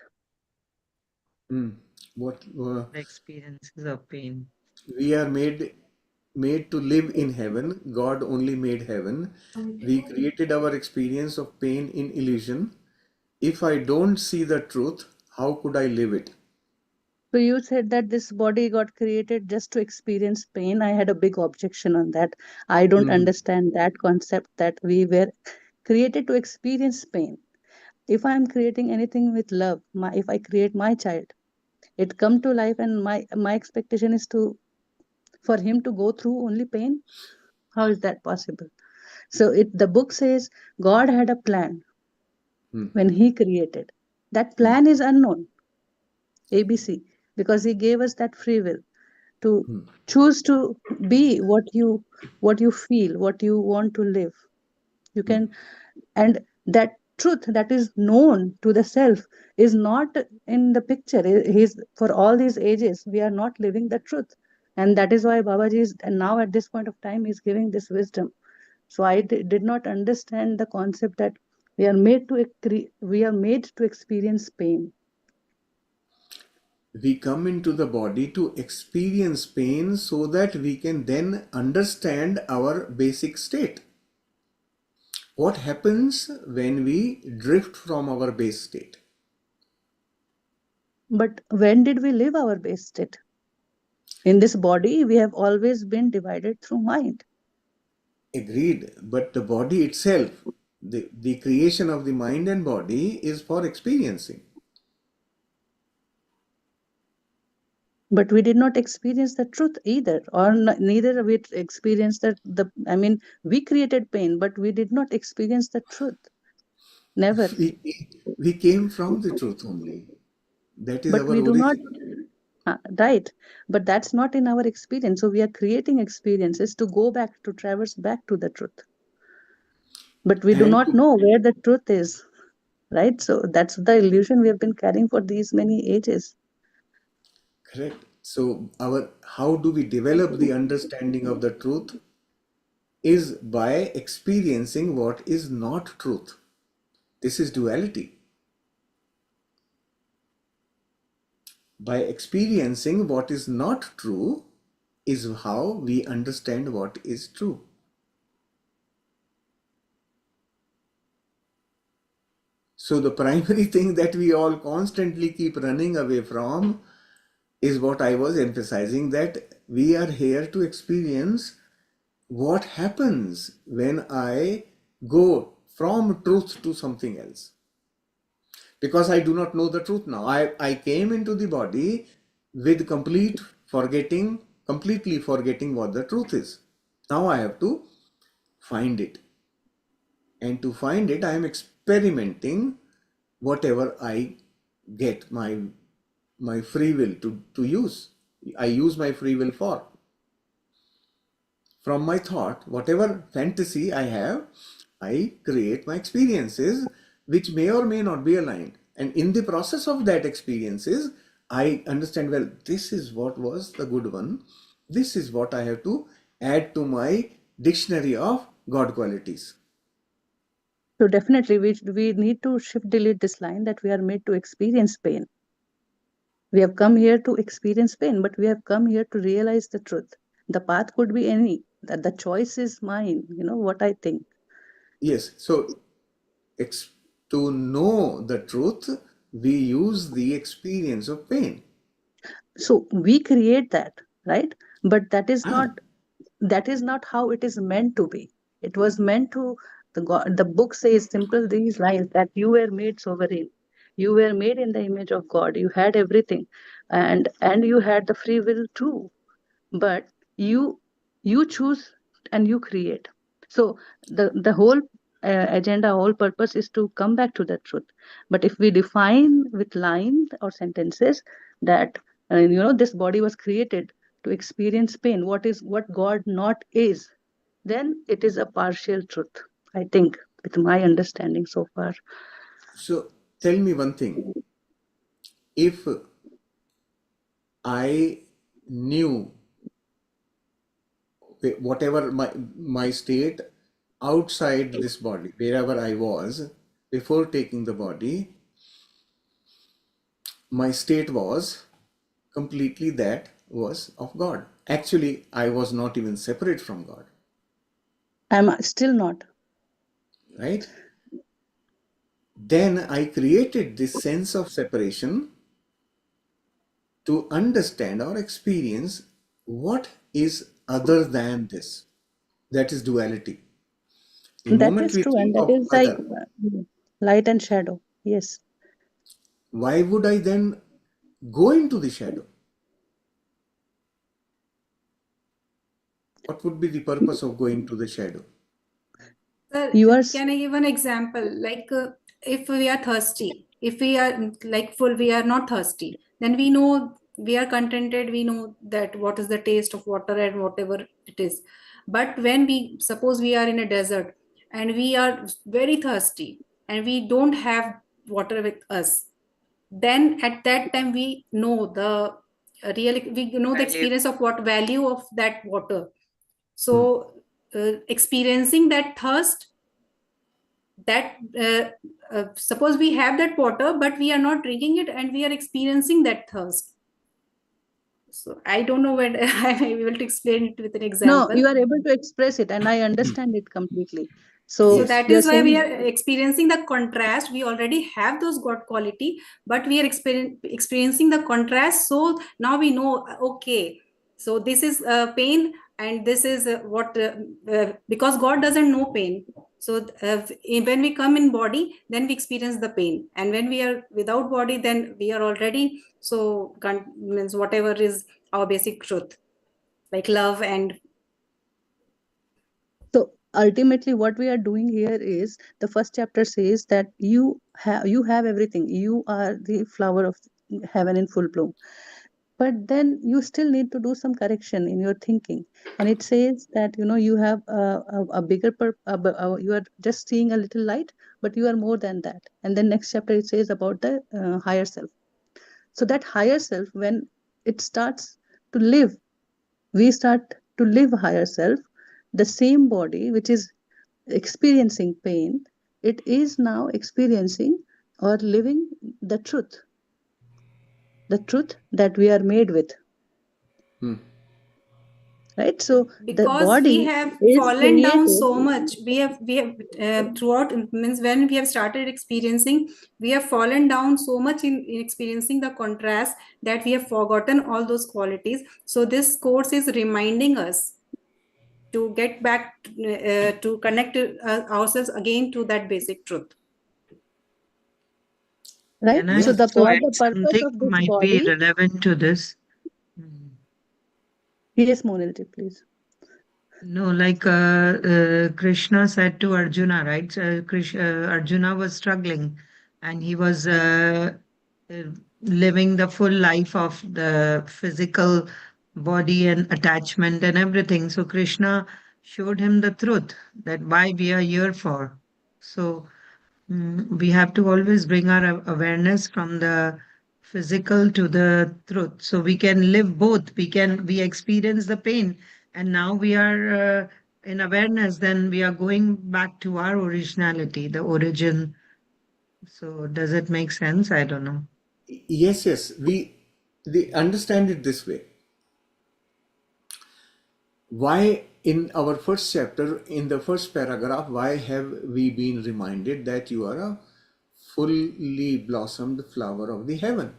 What The experiences of pain. we are made to live in heaven. God only made heaven. We created our experience of pain in illusion. If I don't see the truth, how could I live it? So you said that this body got created just to experience pain. I had a big objection on that. I don't Mhm. understand that concept that we were created to experience pain. If I am creating anything with love, if I create my child, it come to life, and my expectation is to for him to go through only pain. How is that possible? So the book says God had a plan Hmm. when he created. That Hmm. plan is unknown, ABC, because he gave us that free will to Hmm. choose to be what you feel, what you want to live. You Hmm. can, and that truth that is known to the self is not in the picture. He's for all these ages we are not living the truth, and that is why Babaji is, and now at this point of time is giving this wisdom. So I did not understand the concept that we are made to experience pain. We come into the body to experience pain so that we can then understand our basic state. What happens when we drift from our base state? But when did we live our base state? In this body we have always been divided through mind. Agreed, but the body itself, the creation of the mind and body is for experiencing. But we did not experience the truth either, or neither we experienced the I mean, we created pain, but we did not experience the truth. Never. We, we came from the truth only. That is But our we do not, origin. right, but that's not in our experience. So we are creating experiences to go back, to traverse back to the truth, but we do And not to, know where the truth is, right? So that's the illusion we have been carrying for these many ages. correct. So our how do we develop the understanding of the truth is by experiencing what is not truth. This is duality. By experiencing what is not true is how we understand what is true. So the primary thing that we all constantly keep running away from is what I was emphasizing, that we are here to experience what happens when I go from truth to something else. Because I do not know the truth now. I came into the body with completely forgetting what the truth is. Now I have to find it. And to find it, I am experimenting whatever I get my free will to use. I use my free will for. From my thought, whatever fantasy I have, I create my experiences which may or may not be aligned. And in the process of that experiences, I understand, well, this is what was the good one. This is what I have to add to my dictionary of God qualities. So definitely we need to shift delete this line that we are made to experience pain. We have come here to experience pain, but we have come here to realize the truth. The path could be any, that the choice is mine, what I think. Yes, so ex- to know the truth, we use the experience of pain. So we create that, right? But Ah, that is not how it is meant to be. It was meant to, the book says simple these lines, that you were made sovereign. You were made in the image of God. You had everything, and you had the free will too, but you choose and you create. So the whole agenda, whole purpose is to come back to the truth. But if we define with lines or sentences that this body was created to experience pain, what God not is, then it is a partial truth, I think, with my understanding so far. so tell me one thing. if I knew whatever my state outside this body, wherever I was before taking the body, my state was completely that was of God. Actually, I was not even separate from God, I'm still not. right? Then I created this sense of separation to understand or experience what is other than this. That is duality. The That moment is we true, and think that of is like other, light and shadow. Yes. why would I then go into the shadow? What would be the purpose of going to the shadow? Sir, You are can I give an example? Like, if we are thirsty, if we are like full, we are not thirsty, then we know we are contented. We know that what is the taste of water and whatever it is. But when we suppose we are in a desert and we are very thirsty and we don't have water with us, then at that time we know the real, we know the Value. experience of what value of that water. Hmm. So experiencing that thirst, that suppose we have that water but we are not drinking it and we are experiencing that thirst. So I don't know whether I'm able to explain it with an no, example. you are able to express it, and I understand it completely. So So Yes. that you're is why we saying, are experiencing the contrast. We already have those God quality, but we are experiencing the contrast. So now we know, okay, so this is pain, and this is because God doesn't know pain. So when we come in body, then we experience the pain, and when we are without body, then we are already so means whatever is our basic truth, like love and so ultimately what we are doing here is the first chapter says that you have everything. You are the flower of heaven in full bloom. But then you still need to do some correction in your thinking, and it says that you have a bigger you are just seeing a little light, but you are more than that. And then next chapter it says about the higher self. So that higher self, when it starts to live, we start to live higher self. The same body which is experiencing pain, it is now experiencing or living the truth that we are made with, Hmm. right? So the because we body have is fallen down created. so much. We have throughout, means when we have started experiencing, we have fallen down so much in experiencing the contrast that we have forgotten all those qualities. So this course is reminding us to get back to connect ourselves again to that basic truth. Right, Can I so Yes. the also what add the purpose something of this might be body. relevant to this? Mm. Yes, Monality, please. No, like Krishna said to Arjuna, right? Arjuna was struggling and he was uh, living the full life of the physical body and attachment and everything. So Krishna showed him the truth that why we are here for. So we have to always bring our awareness from the physical to the truth. So we can live both. We experience the pain, and now we are in awareness. Then we are going back to our originality, the origin. So does it make sense? I don't know. Yes, yes. They understand it this way. Why in our first chapter, in the first paragraph, why have we been reminded that you are a fully blossomed flower of the heaven?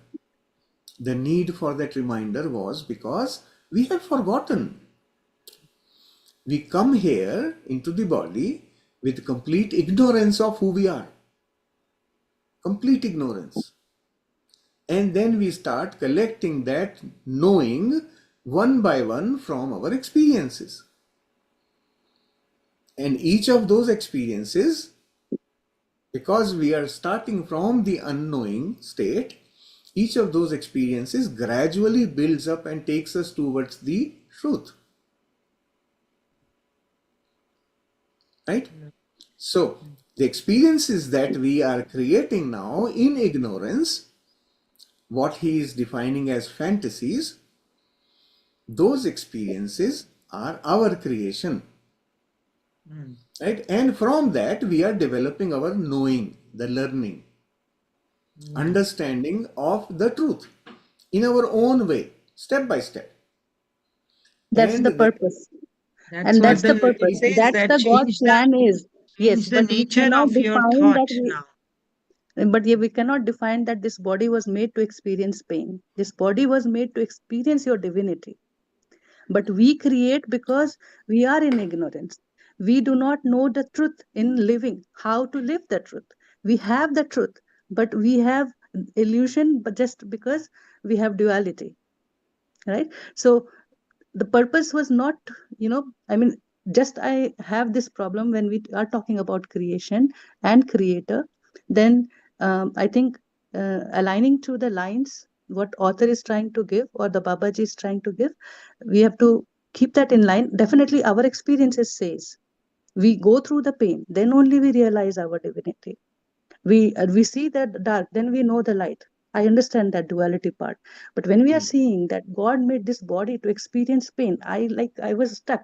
The need for that reminder was because we have forgotten. We come here into the body with complete ignorance of who we are. Complete ignorance. And then we start collecting that knowing one by one from our experiences. And each of those experiences, because we are starting from the unknowing state, each of those experiences gradually builds up and takes us towards the truth. Right? So, the experiences that we are creating now in ignorance what he is defining as fantasies, those experiences are our creation, right? And from that, we are developing our knowing, the learning, understanding of the truth in our own way, step by step. That's And the that, purpose. That's And what that's the it purpose. says, That's that the God's plan is. Yes, change the but we nature cannot of your define that thought now. but yeah, we cannot define that this body was made to experience pain. This body was made to experience your divinity. But we create because we are in ignorance. We do not know the truth in living, how to live the truth. We have the truth, but we have illusion, but just because we have duality, right? So the purpose was not, I mean, just I have this problem when we are talking about creation and creator, then I think aligning to the lines what author is trying to give or the Babaji is trying to give, we have to keep that in line. Definitely our experiences says we go through the pain, then only we realize our divinity. We see that dark, then we know the light. I understand that duality part, but when we are seeing that God made this body to experience pain, I was stuck,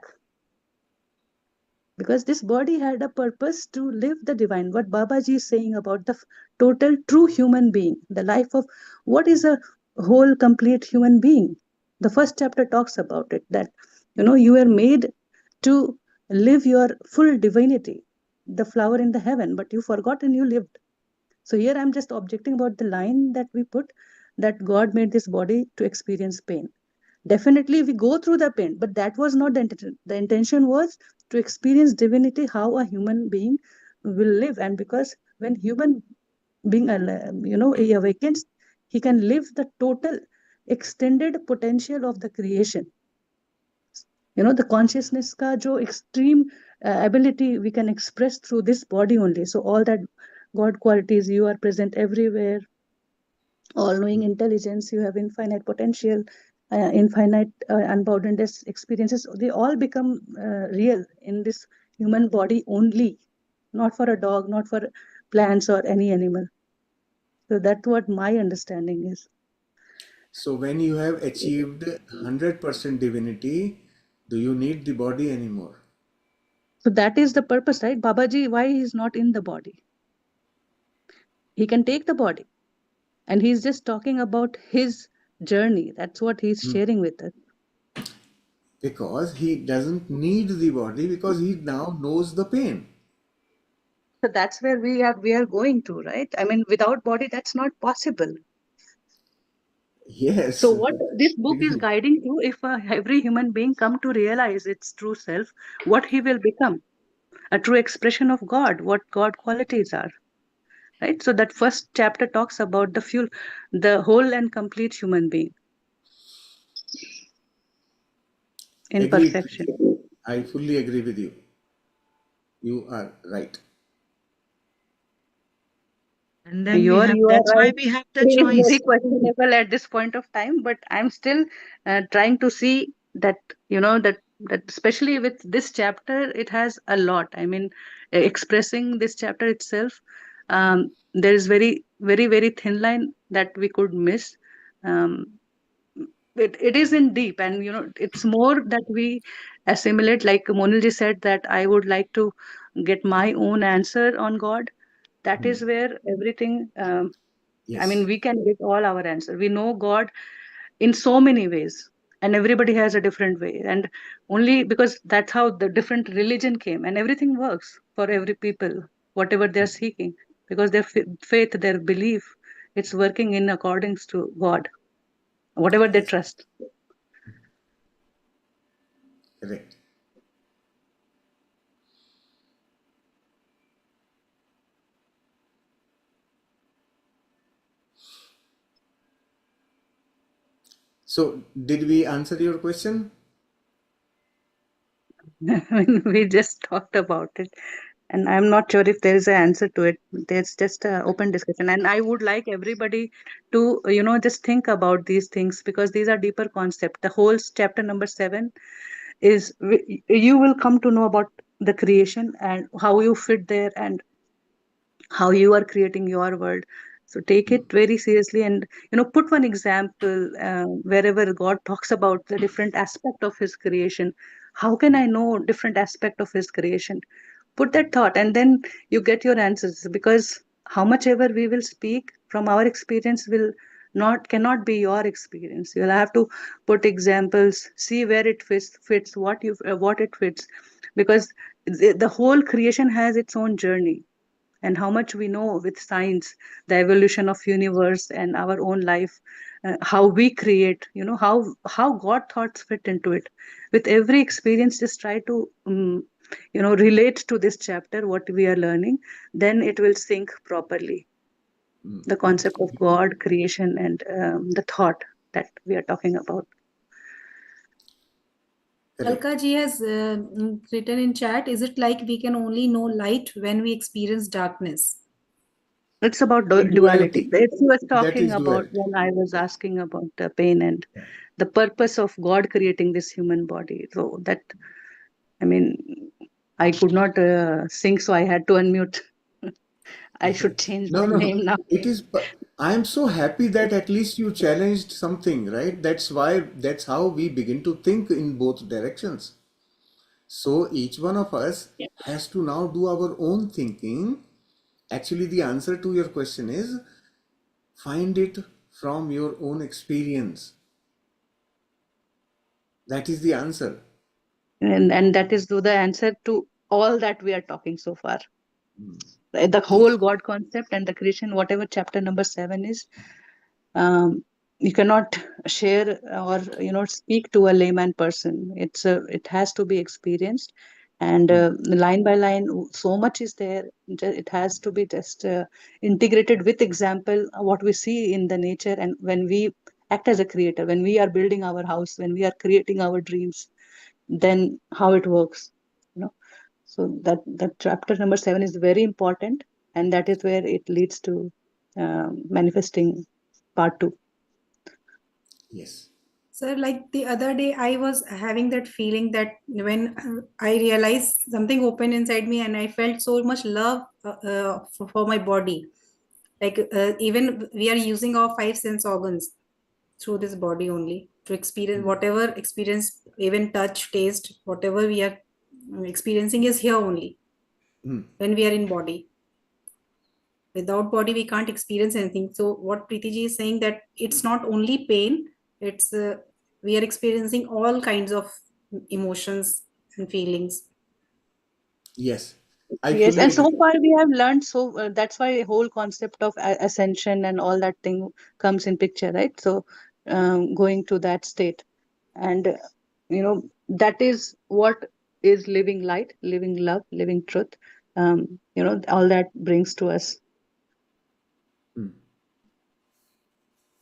because this body had a purpose to live the divine, what Babaji is saying about the total true human being, the life of what is a whole complete human being. The first chapter talks about it, that you were made to live your full divinity, the flower in the heaven, but you forgot and you lived. So here I'm just objecting about the line that we put, that God made this body to experience pain. Definitely we go through the pain, but that was not the intention. The intention was to experience divinity, how a human being will live. And because when human being, he awakens, he can live the total extended potential of the creation. The consciousness ka jo extreme ability we can express through this body only. So all that God qualities, you are present everywhere, all knowing intelligence, you have infinite potential, infinite unbounded experiences, they all become real in this human body only, not for a dog, not for plants or any animal. So that's what my understanding is. so when you have achieved 100% divinity, do you need the body anymore? So that is the purpose, right? Babaji, why he's not in the body? He can take the body, and he's just talking about his journey. That's what he's sharing with us. Because he doesn't need the body, because he now knows the pain. So that's where we are going to, right? I mean, without body, that's not possible. So Yes. what this book is guiding to, if every human being come to realize its true self, what he will become, a true expression of God, what God qualities are, right? So that first chapter talks about the fuel, the whole and complete human being in Agreed. perfection. I fully agree with you. You are right. And then we have, You are that's why right. we have the It is very choice. questionable at this point of time, but I'm still trying to see that, that especially with this chapter, it has a lot. I mean, expressing this chapter itself, there is very, very, very thin line that we could miss. Um, it is in deep, and it's more that we assimilate. Like Monilji said, that I would like to get my own answer on God. That is where everything. I mean, Yes. we can get all our answer. We know God in so many ways, and everybody has a different way. And only because that's how the different religion came, and everything works for every people, whatever they're seeking, because their faith, their belief, it's working in accordance to God, whatever they Yes. trust. Correct. So, did we answer your question? I mean, we just talked about it, and I'm not sure if there is an answer to it. There's just an open discussion, and I would like everybody to, just think about these things, because these are deeper concepts. The whole chapter number 7 is you will come to know about the creation and how you fit there, and how you are creating your world. So take it very seriously, and put one example wherever God talks about the different aspect of His creation. How can I know different aspect of His creation? Put that thought, and then you get your answers. Because how much ever we will speak from our experience will cannot be your experience. You'll have to put examples, see where it fits what it fits, because the whole creation has its own journey. And how much we know with science, the evolution of universe and our own life, how we create, how God thoughts fit into it. With every experience, just try to relate to this chapter what we are learning, then it will sink properly. The concept of God, creation, and the thought that we are talking about. Correct. Alka ji has written in chat, is it like we can only know light when we experience darkness? It's about Duality. duality. He was That talking is about duality. when I was Yeah. asking about the pain and the purpose of God creating this human body. So that, I mean, I could not sing, so I had to unmute. I should change No, my no. name now. It is, I am so happy that at least you challenged something, right? That's how we begin to think in both directions. So each one of us has to now do our own thinking. Actually, the answer to your question is find it from your own experience. That is the answer. And that is the answer to all that we are talking so far. The Yes. whole God concept and the creation, whatever chapter number 7 is, you cannot share or speak to a layman person. It has to be experienced, and line by line, so much is there. It has to be just integrated with example what we see in the nature, and when we act as a creator, when we are building our house, when we are creating our dreams, then how it works. So that chapter number 7 is very important, and that is where it leads to manifesting part 2. Yes. Sir, like the other day, I was having that feeling that when I realized something opened inside me, and I felt so much love for my body. Like even we are using our 5 sense organs through this body only to experience whatever experience, even touch, taste, whatever we are experiencing is here only when we are in body. Without body we can't experience anything. So what Preeti ji is saying, that it's not only pain, it's we are experiencing all kinds of emotions and feelings. Yes. I Yes, fully and so agree. far we have learned, so that's why whole concept of ascension and all that thing comes in picture, right? So going to that state, and that is what is living light, living love, living truth. All that brings to us.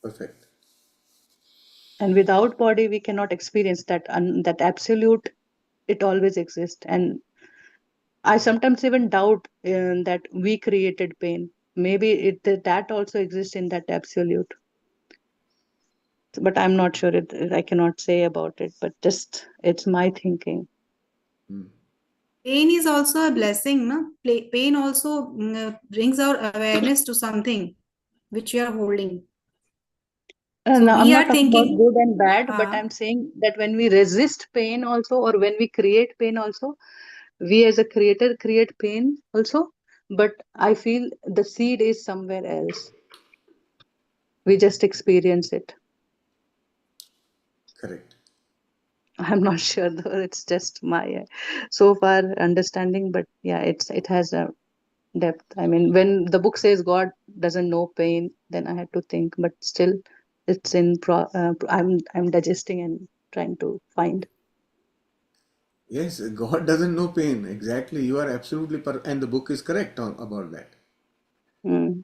Perfect. And without body we cannot experience that, that absolute. It always exists, and I sometimes even doubt that we created pain. Maybe that also exists in that absolute, but I'm not sure. I cannot say about it, but just it's my thinking. Pain is also a blessing, no? Pain also brings our awareness to something which we are holding. So No, I'm we not are talking about thinking, good and bad, but I'm saying that when we resist pain also, or when we create pain also, we as a creator create pain also. But I feel the seed is somewhere else. We just experience it. Correct. I'm not sure though. It's just my so far understanding, but yeah, it has a depth. I mean, when the book says God doesn't know pain, then I had to think, but still, it's in I'm digesting and trying to find. Yes, God doesn't know pain. Exactly. You are absolutely and the book is correct about that. Mm.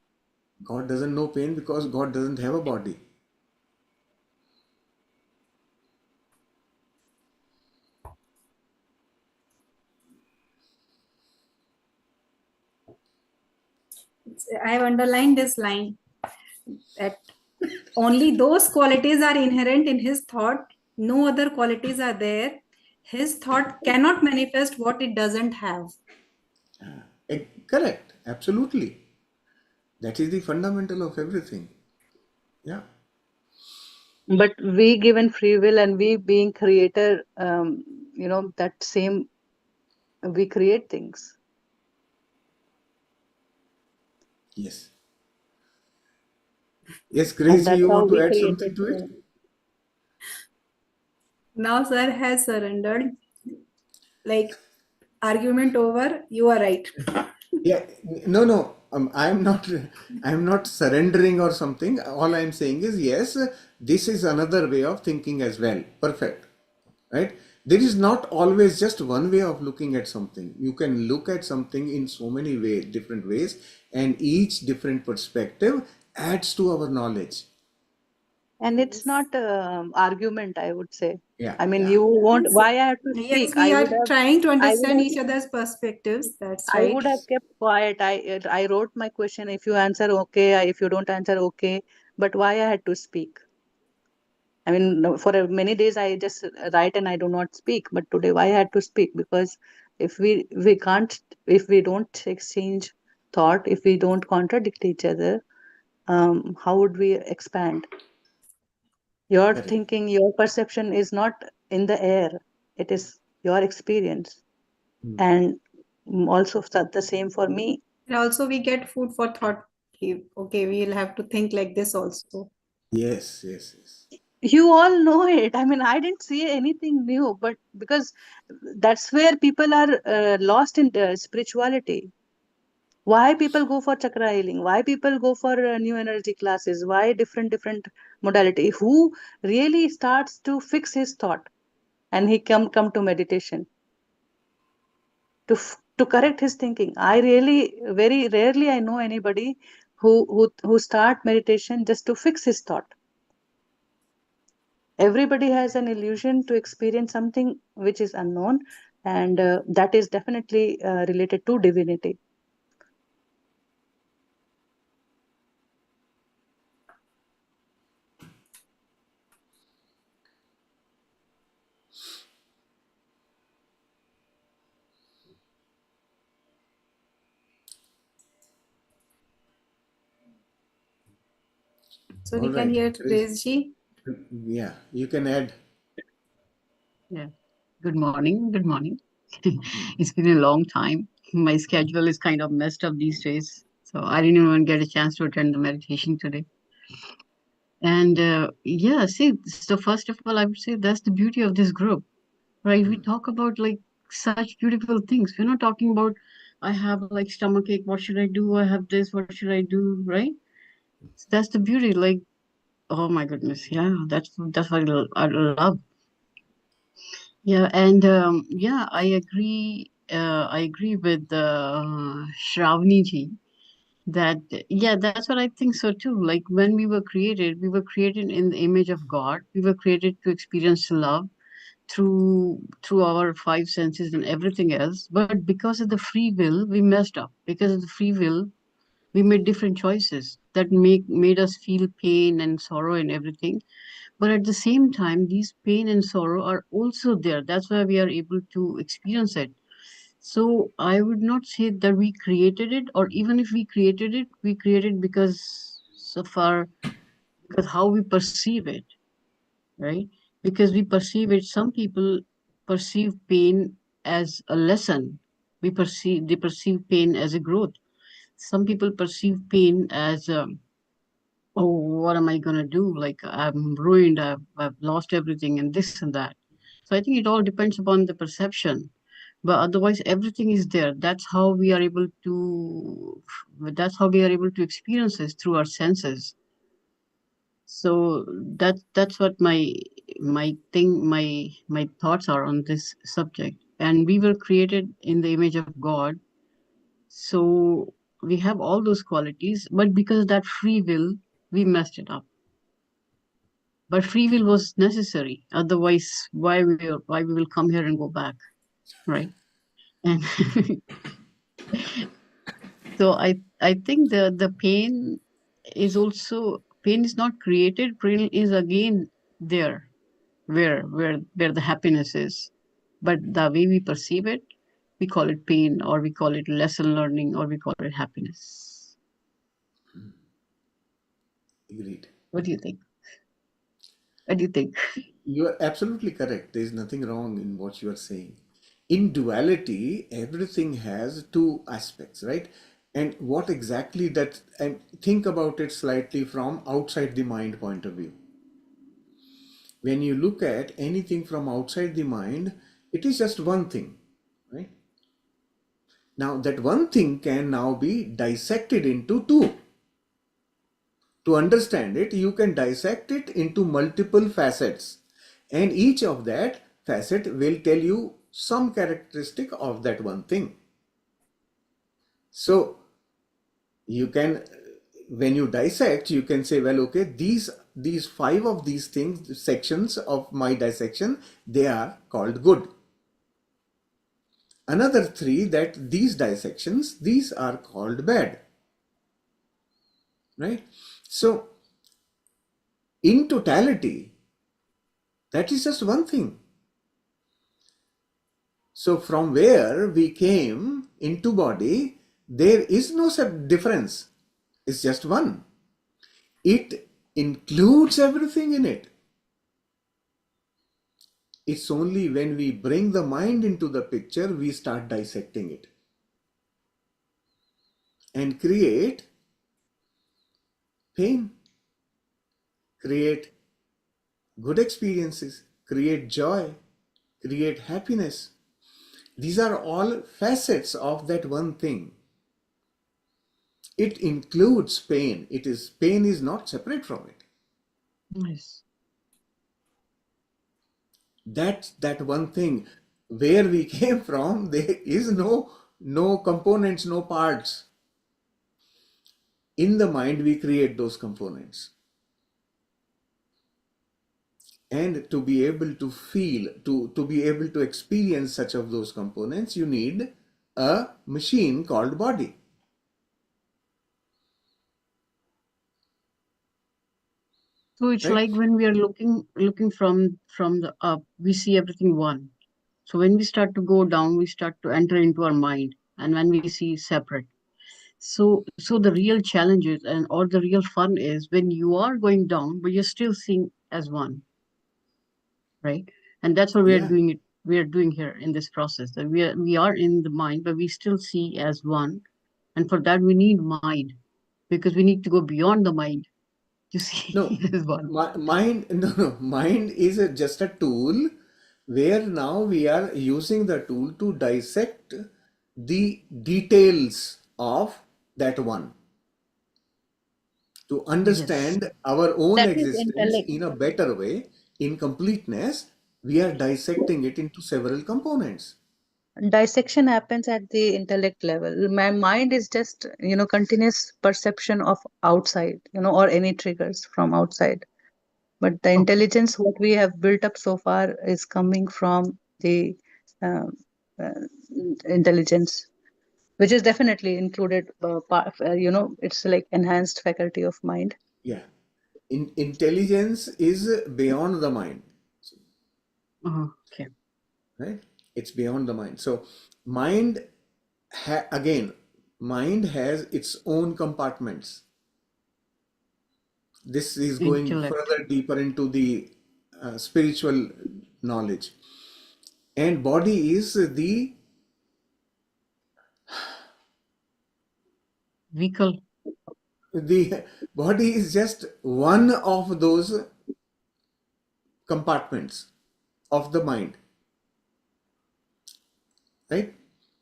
God doesn't know pain because God doesn't have a body. I have underlined this line, that only those qualities are inherent in his thought, no other qualities are there. His thought cannot manifest what it doesn't have. Correct. Absolutely. That is the fundamental of everything. Yeah. But we given free will and we being creator, that same, we create things. Yes. Yes, And Grace, that's you how want to we add created. something to it? Now sir has surrendered. Like, argument over, you are right. Yeah, no. I'm not surrendering or something. All I'm saying is, yes, this is another way of thinking as well. Perfect. Right? There is not always just one way of looking at something. You can look at something in so many ways, different ways, and each different perspective adds to our knowledge. And it's Yes. not argument, I would say. Yeah, I mean, yeah. you want Yes, why I have to yes, speak? we are trying to I would understand have each other's perspectives. That's I right. would have kept quiet. I wrote my question. If you answer, okay. If you don't answer, okay. But why I had to speak? I mean, no, for many days I just write and I do not speak. But today, why I had to speak? Because if we can't, if we don't exchange thought, if we don't contradict each other, how would we expand? Your Correct. thinking, your perception is not in the air. It is your experience, Hmm. and also the same for me. And also, we get food for thought. Okay, we'll have to think like this also. Yes, yes, yes. You all know it. I mean, I didn't see anything new, but because that's where people are lost in spirituality. Why people go for chakra healing? Why people go for new energy classes? Why different modality? Who really starts to fix his thought and he come to meditation to correct his thinking? I really very rarely I know anybody who start meditation just to fix his thought. Everybody has an illusion to experience something which is unknown, and that is definitely related to divinity. So All we can right. hear Grace, Grace ji. yeah, you can add. Yeah. Good morning. Good morning. It's been a long time. My schedule is kind of messed up these days. So I didn't even get a chance to attend the meditation today. And yeah, see, so first of all, I would say that's the beauty of this group, right? We talk about like such beautiful things. We're not talking about, I have like stomachache, what should I do? I have this, what should I do? Right? That's the beauty. Like, oh my goodness. Yeah, that's what I love. Yeah, and yeah, I agree with Shravani ji that yeah, that's what I think so too. Like when we were created in the image of God. We were created to experience love through our five senses and everything else. But because of the free will, we messed up. Because of the free will, we made different choices that made us feel pain and sorrow and everything. But at the same time, these pain and sorrow are also there. That's why we are able to experience it. So I would not say that we created it, or even if we created it, we created because so far because how we perceive it, right? Because we perceive it. Some people perceive pain as a lesson. They perceive pain as a growth. Some people perceive pain as oh, what am I gonna do? Like I'm ruined, I've lost everything and this and that. So I think it all depends upon the perception. But otherwise everything is there. That's how we are able to experience this through our senses. So that's what my thoughts are on this subject. And we were created in the image of God. So we have all those qualities, but because of that free will, we messed it up. But free will was necessary. Otherwise, why we will come here and go back, right? And so I think the pain is not created. Pain is again there, where the happiness is. But the way we perceive it, we call it pain, or we call it lesson learning, or we call it happiness. Agreed. What do you think? What do you think? You are absolutely correct. There is nothing wrong in what you are saying. In duality, everything has two aspects, right? And what exactly that, and think about it slightly from outside the mind point of view. When you look at anything from outside the mind, it is just one thing, right? Now, that one thing can now be dissected into two. To understand it, you can dissect it into multiple facets, and each of that facet will tell you some characteristic of that one thing. So you can, when you dissect, you can say, well, okay, these five of these things, sections of my dissection, they are called good. Another three, that these dissections, these are called bad, right? So in totality, that is just one thing. So from where we came into body, there is no difference. It's just one. It includes everything in it. It's only when we bring the mind into the picture, we start dissecting it and create pain, create good experiences, create joy, create happiness. These are all facets of that one thing. It includes pain. Pain is not separate from it. Yes. That's that one thing. Where we came from, there is no components, no parts. In the mind, we create those components. And to be able to feel, to be able to experience such of those components, you need a machine called body. So it's Right? like when we are looking from the up, we see everything one. So when we start to go down, we start to enter into our mind, and when we see separate. So the real challenges and or the real fun is when you are going down, but you're still seeing as one, right? And that's what we are Yeah. doing it. We are doing here in this process. That we are in the mind, but we still see as one. And for that, we need mind because we need to go beyond the mind to No, see as one. mind, no, mind is just a tool where now we are using the tool to dissect the details of that one, to Yes. understand our own That is existence intellect. in a better way, in completeness. We are dissecting it into several components. Dissection happens at the intellect level. My mind is just, continuous perception of outside, or any triggers from outside. But the Okay. intelligence, what we have built up so far, is coming from the um, uh, intelligence, which is definitely included. It's like enhanced faculty of mind. Yeah. Intelligence is beyond the mind, Okay. right? It's beyond the mind. So mind, again, mind has its own compartments. This is going Intellect. further deeper into the spiritual knowledge. And body is Vehicle. the body is just one of those compartments of the mind, right?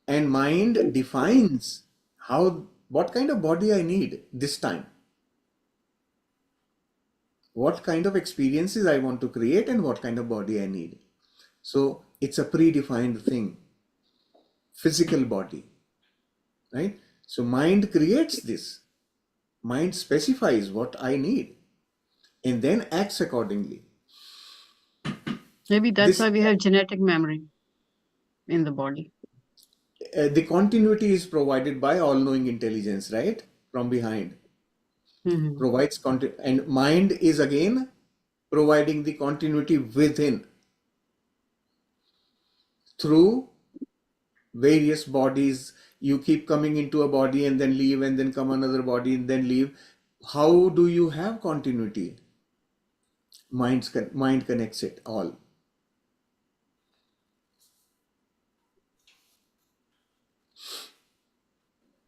And mind defines what kind of body I need this time, what kind of experiences I want to create, and what kind of body I need. So it's a predefined thing, physical body, right? So mind creates this. Mind specifies what I need and then acts accordingly. Maybe that's This why we have genetic memory in the body. the continuity is provided by all-knowing intelligence, right? From behind Hmm. provides and mind is again providing the continuity within through various bodies. You keep coming into a body and then leave, and then come another body and then leave. how do you have continuity? Mind connects it all.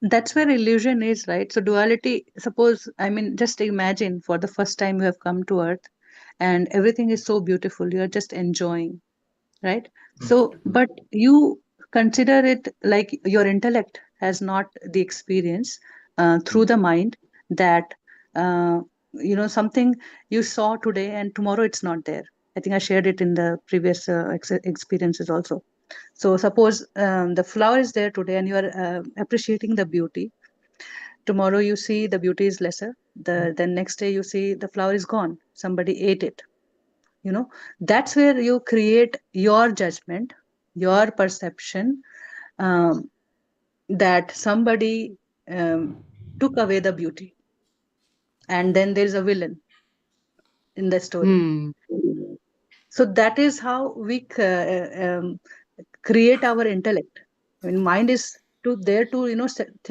That's where illusion is, right? So duality, suppose, I mean, just imagine for the first time you have come to earth and everything is so beautiful, you're just enjoying, right? So but you consider it like your intellect has not the experience through the mind that uh, something you saw today and tomorrow it's not there. I think I shared it in the previous experiences also. So suppose the flower is there today and you are appreciating the beauty. Tomorrow you see the beauty is lesser. Then next day you see the flower is gone. Somebody ate it. That's where you create your judgment, your perception, um, that somebody took away the beauty, and then there's a villain in the story. Hmm. So that is how we create our intellect. I mean, mind is to there to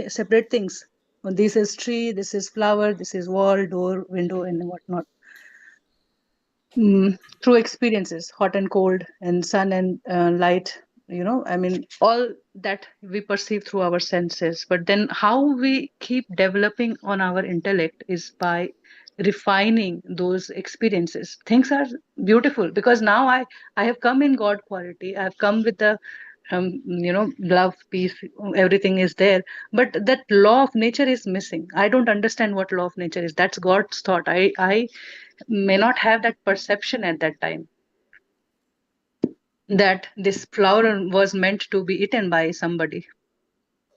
separate things. This is tree, this is flower, this is wall, door, window, and whatnot. Through experiences, hot and cold, and sun and light. I mean, all that we perceive through our senses. But then, how we keep developing on our intellect is by refining those experiences. Things are beautiful because now I have come in God quality. I have come with the love, peace, everything is there. But that law of nature is missing. I don't understand what law of nature is. That's God's thought. I may not have that perception at that time that this flower was meant to be eaten by somebody.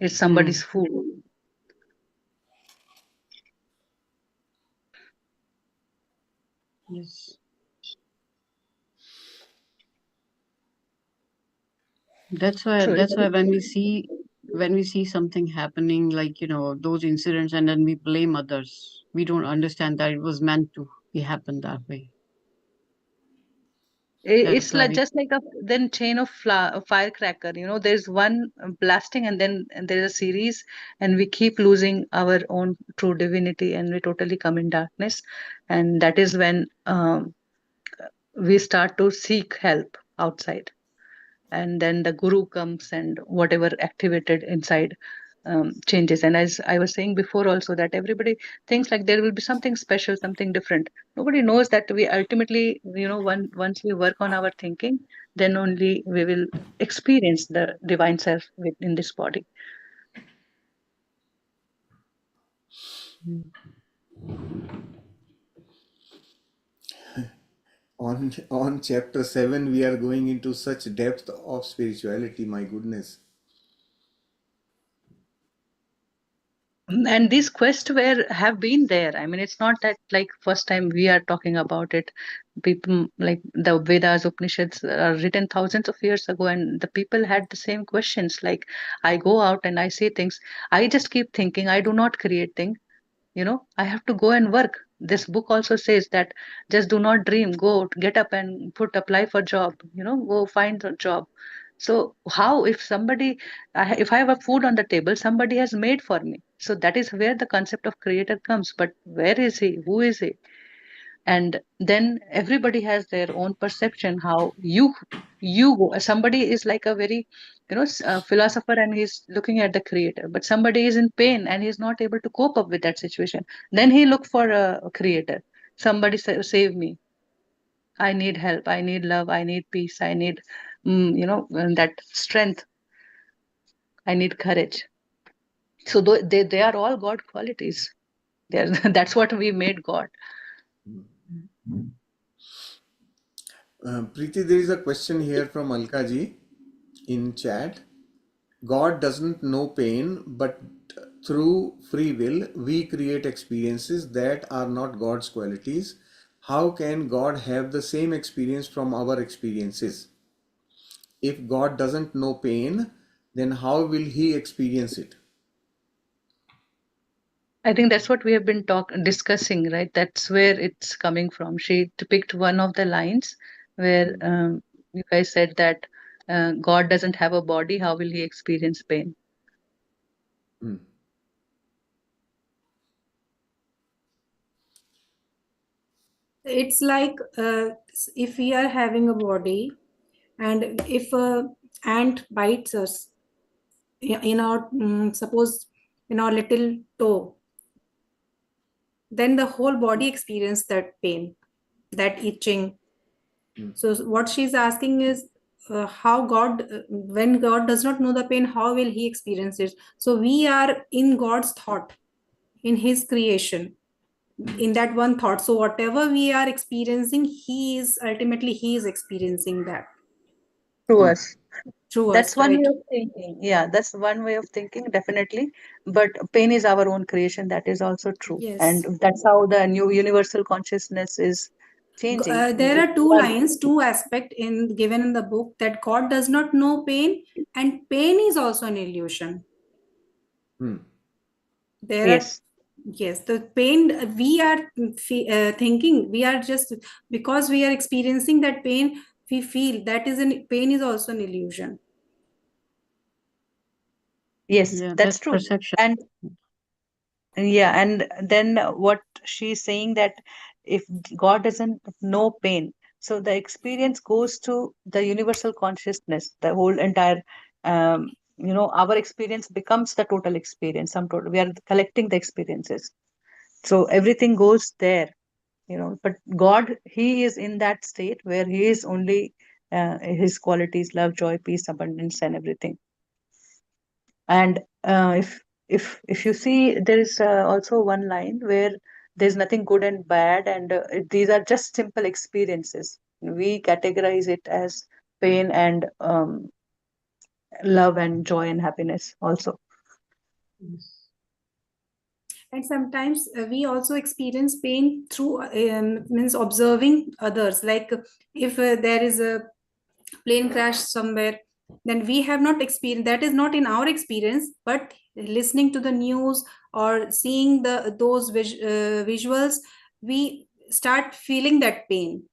It's Hmm. somebody's food. Yes. That's why when we see something happening, like, those incidents, and then we blame others, we don't understand that it was meant to be happen that way. That's It's why like we just like a then chain of firecracker. There's one blasting, and then there's a series, and we keep losing our own true divinity, and we totally come in darkness, and that is when we start to seek help outside. And then the guru comes and whatever activated inside changes. And as I was saying before also, that everybody thinks like there will be something special, something different. Nobody knows that we ultimately, once we work on our thinking, then only we will experience the divine self within this body. Hmm. On chapter 7, we are going into such depth of spirituality, my goodness. And these quests have been there. I mean, it's not that like first time we are talking about it. People like the Vedas, Upanishads are written thousands of years ago, and the people had the same questions. Like, I go out and I say things, I just keep thinking, I do not create things. I have to go and work. This book also says that just do not dream, go get up and apply for job, go find a job. So how, if somebody, if I have a food on the table, somebody has made for me. So that is where the concept of creator comes. But where is he, who is he? And then everybody has their own perception how you go. Somebody is like a very philosopher, and he's looking at the creator, but somebody is in pain and he's not able to cope up with that situation. Then he look for a creator. Somebody save me, I need help, I need love, I need peace, I need that strength, I need courage. So they are all God qualities. They're, that's what we made God. Preeti, there is a question here from Alka ji in chat. God doesn't know pain, but through free will, we create experiences that are not God's qualities. How can God have the same experience from our experiences? If God doesn't know pain, then how will he experience it? I think that's what we have been discussing, right? That's where it's coming from. She picked one of the lines where you guys said that God doesn't have a body. How will he experience pain? Hmm. It's like if we are having a body, and if a ant bites us in our suppose in our little toe, then the whole body experience that pain, that itching. So what she's asking is, how God, when God does not know the pain, how will he experience it? So we are in God's thought, in his creation, in that one thought. So whatever we are experiencing, he is experiencing that To us. through That's us, one way right? of thinking. Yeah, that's one way of thinking, definitely. But pain is our own creation. That is also true. And Yes. that's how the new universal consciousness is changing. There are two lines, two aspects in given in the book, that God does not know pain, and pain is also an illusion. There are, Yes, yes, the pain we are thinking, we are just, because we are experiencing that pain, we feel that is an pain is also an illusion. yes, Yeah, that's that's true. perception. And yeah, and then what she's saying, that if God doesn't know pain, so the experience goes to the universal consciousness, the whole entire, our experience becomes the total experience. Some total, we are collecting the experiences. So everything goes there, but God, he is in that state where he is only his qualities, love, joy, peace, abundance, and everything. And if you see, there is also one line where there's nothing good and bad, and these are just simple experiences. We categorize it as pain and love and joy and happiness also. And sometimes we also experience pain through means observing others, like if there is a plane crash somewhere, then we have not experienced, that is not in our experience, but listening to the news or seeing those visuals, we start feeling that pain,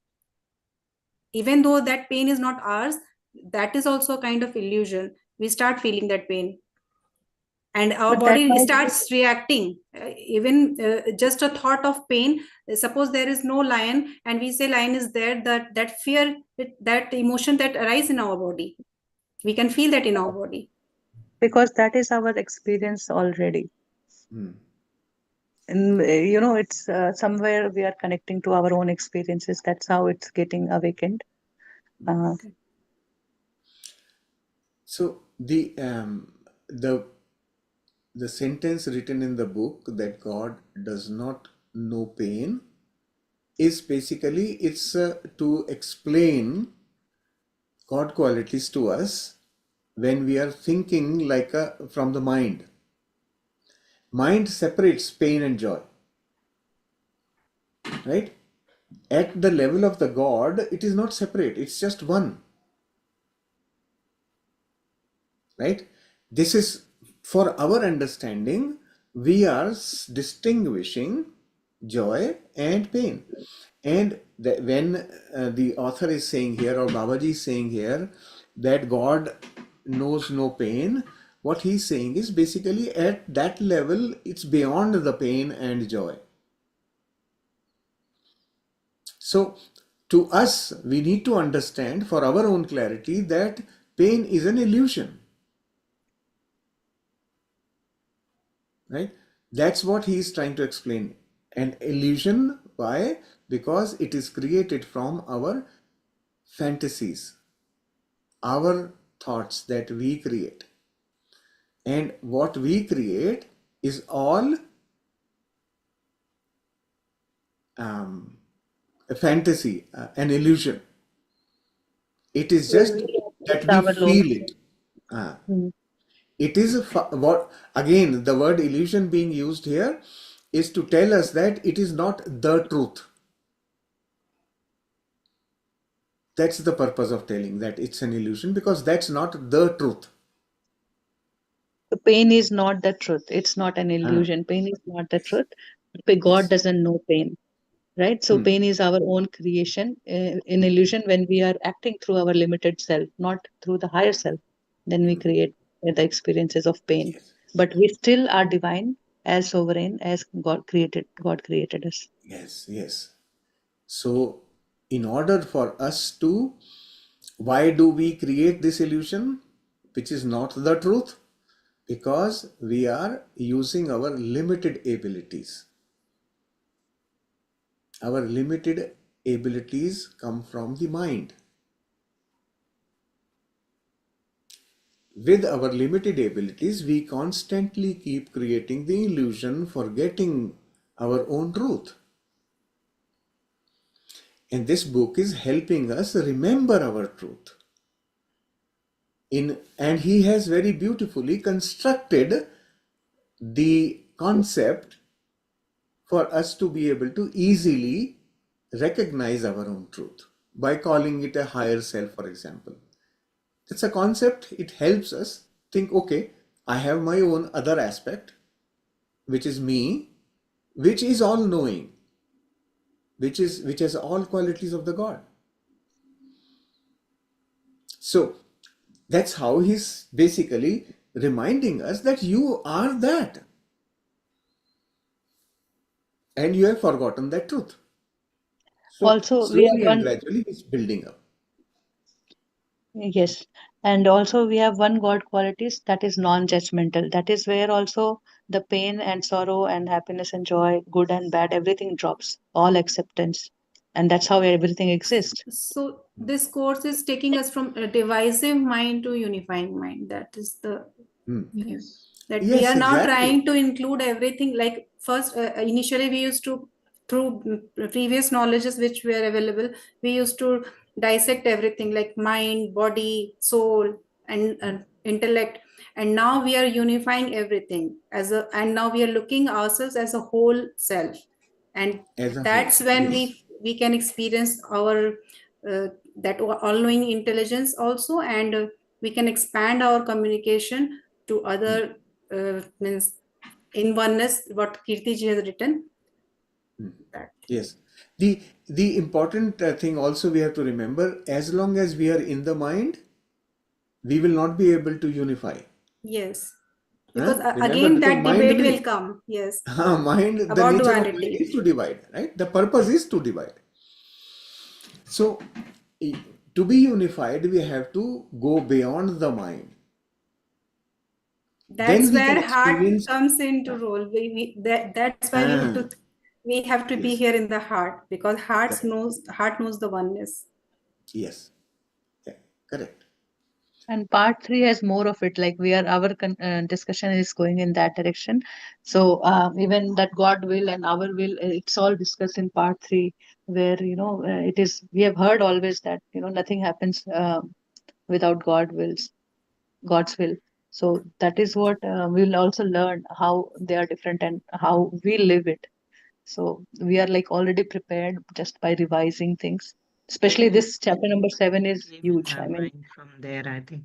even though that pain is not ours. That is also a kind of illusion. We start feeling that pain, and our But that body might be starts reacting, even just a thought of pain. Suppose there is no lion and we say lion is there, that fear, that emotion that arises in our body, we can feel that in our body. because that is our experience already. And it's somewhere we are connecting to our own experiences. That's how it's getting awakened. Uh, So the sentence written in the book that God does not know pain is basically, it's to explain God qualities to us when we are thinking like from the mind. Mind separates pain and joy, right? At the level of the God, it is not separate, it's just one, right? This is for our understanding. We are distinguishing joy and pain. And when the author is saying here, or Babaji is saying here, that God knows no pain, what he's saying is basically at that level, it's beyond the pain and joy. So, to us, we need to understand for our own clarity that pain is an illusion, right? That's what he is trying to explain. An illusion, why? Because it is created from our fantasies, our thoughts that we create. And what we create is all a fantasy, an illusion. It is just it's that we our low. feel it. It is what, again, the word illusion being used here is to tell us that it is not the truth. That's the purpose of telling that it's an illusion, because that's not the truth. The pain is not the truth. It's not an Ah, illusion. Pain is not the yes, truth. God yes. doesn't know pain, right? So Hmm. pain is our own creation, in illusion, when we are acting through our limited self, not through the higher self. Then we create the experiences of pain. Yes, But we still are divine, as sovereign as God created. God created us. yes, yes. So in order for us to, why do we create this illusion, which is not the truth? Because we are using our limited abilities. Our limited abilities come from the mind. With our limited abilities, we constantly keep creating the illusion, forgetting our own truth. And this book is helping us remember our truth. And he has very beautifully constructed the concept for us to be able to easily recognize our own truth by calling it a higher self, for example. It's a concept. It helps us think, okay, I have my own other aspect, which is me, which is all knowing, which has all qualities of the God. So that's how he's basically reminding us that you are that, and you have forgotten that truth. So Also, we have slowly and one, gradually it's building up. yes, and also we have one God qualities that is non-judgmental. That is where also the pain and sorrow and happiness and joy, good and bad, everything drops, all acceptance. And that's how everything exists. So this course is taking us from a divisive mind to unifying mind. That is the thing. That we Yes, are now exactly. trying to include everything. Like first, initially we used to, through previous knowledges which were available, we used to dissect everything like mind, body, soul, and intellect. And now we are unifying everything and now we are looking ourselves as a whole self. And As a whole. that's when Yes. we can experience our that all-knowing intelligence also, and we can expand our communication to other means in oneness, what Kirti ji has written. That Yes. The important thing also we have to remember, as long as we are in the mind, we will not be able to unify. yes, because Remember, again because that mind debate will, will come. Yes, mind, the about nature of mind duality. is to divide, right? The purpose is to divide. So, to be unified, we have to go beyond the mind. Then That's we can where heart experience. comes into role. That's why Ah, we have to be yes, here in the heart, because correct. heart knows the oneness. Yes, yeah, correct. And part three has more of it. Like we are, our discussion is going in that direction. So even that God will and our will, it's all discussed in part three, where it is. We have heard always that nothing happens without God's will. So that is what we'll also learn how they are different and how we live it. So we are like already prepared just by revising things. Especially this chapter number 7 is Even huge. I our mean, mind from there, I think.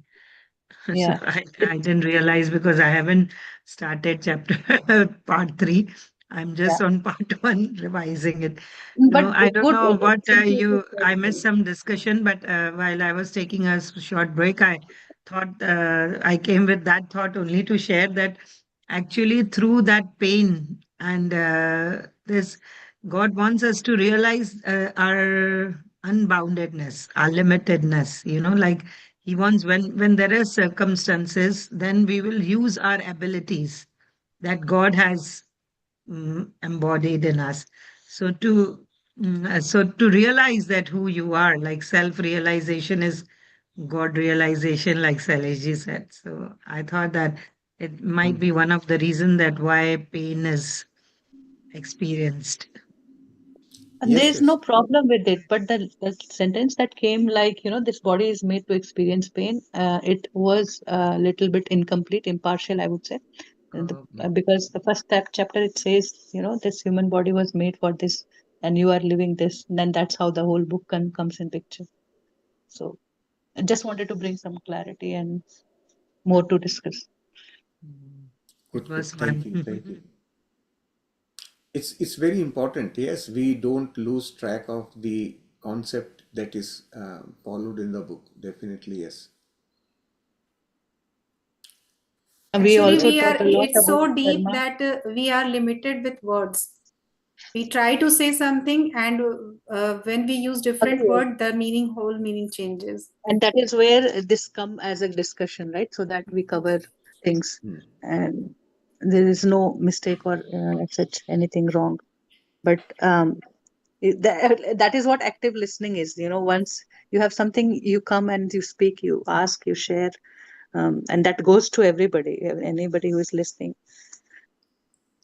So yeah. I didn't realize because I haven't started chapter part three. I'm Yeah. just on part one, revising it. But No, I don't good. know what Since you just said I missed so. some discussion, but while I was taking a short break, I thought I came with that thought only to share that actually through that pain and this, God wants us to realize our unboundedness, our limitedness, like he wants when there are circumstances, then we will use our abilities that God has embodied in us. So to realize that who you are, like self-realization is God realization, like Saleji said. So I thought that it might be one of the reason that why pain is experienced. And Yes, there's no yes. problem with it. But the sentence that came like, this body is made to experience pain, it was a little bit incomplete, impartial, I would say. And Okay. because the first chapter it says, this human body was made for this, and you are living this. Then that's how the whole book comes in picture. So I just wanted to bring some clarity and more to discuss. It Good, good. was Thank fun. you. Thank you. It's very important. Yes, we don't lose track of the concept that is followed in the book. Definitely, yes. We Actually, also talk a lot it's about so deep karma. that we are limited with words. We try to say something and when we use different word, the whole meaning changes. And that is where this come as a discussion, right? So that we cover things Hmm. and there is no mistake or such anything wrong. But that is what active listening is. Once you have something, you come and you speak, you ask, you share, and that goes to everybody, anybody who is listening.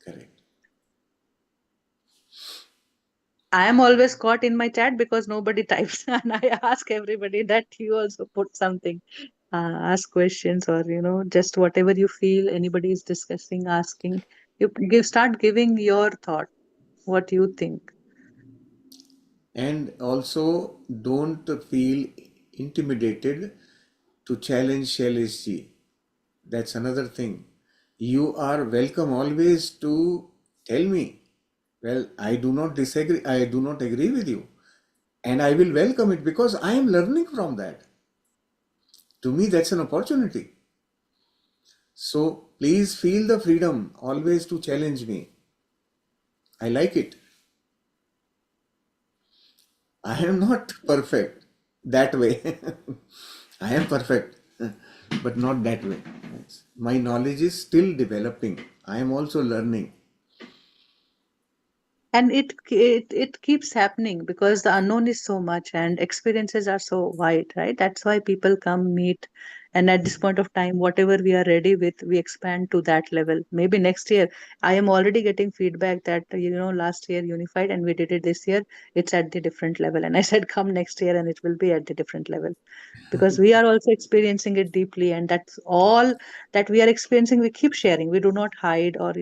Correct. I am always caught in my chat because nobody types, and I ask everybody that you also put something, ask questions, or just whatever you feel anybody is discussing, asking. Start giving your thought, what you think. And also, don't feel intimidated to challenge Shailesh. That's another thing. You are welcome always to tell me, well, I do not disagree, I do not agree with you. And I will welcome it because I am learning from that. To me, that's an opportunity. So please feel the freedom always to challenge me. I like it. I am not perfect that way. I am perfect, but not that way. My knowledge is still developing. I am also learning. And it keeps happening because the unknown is so much and experiences are so wide, right? That's why people come meet, and at this point of time, whatever we are ready with, we expand to that level. Maybe next year, I am already getting feedback that last year unified and we did it this year, it's at the different level, and I said come next year and it will be at the different level, because we are also experiencing it deeply, and that's all that we are experiencing, we keep sharing, we do not hide, or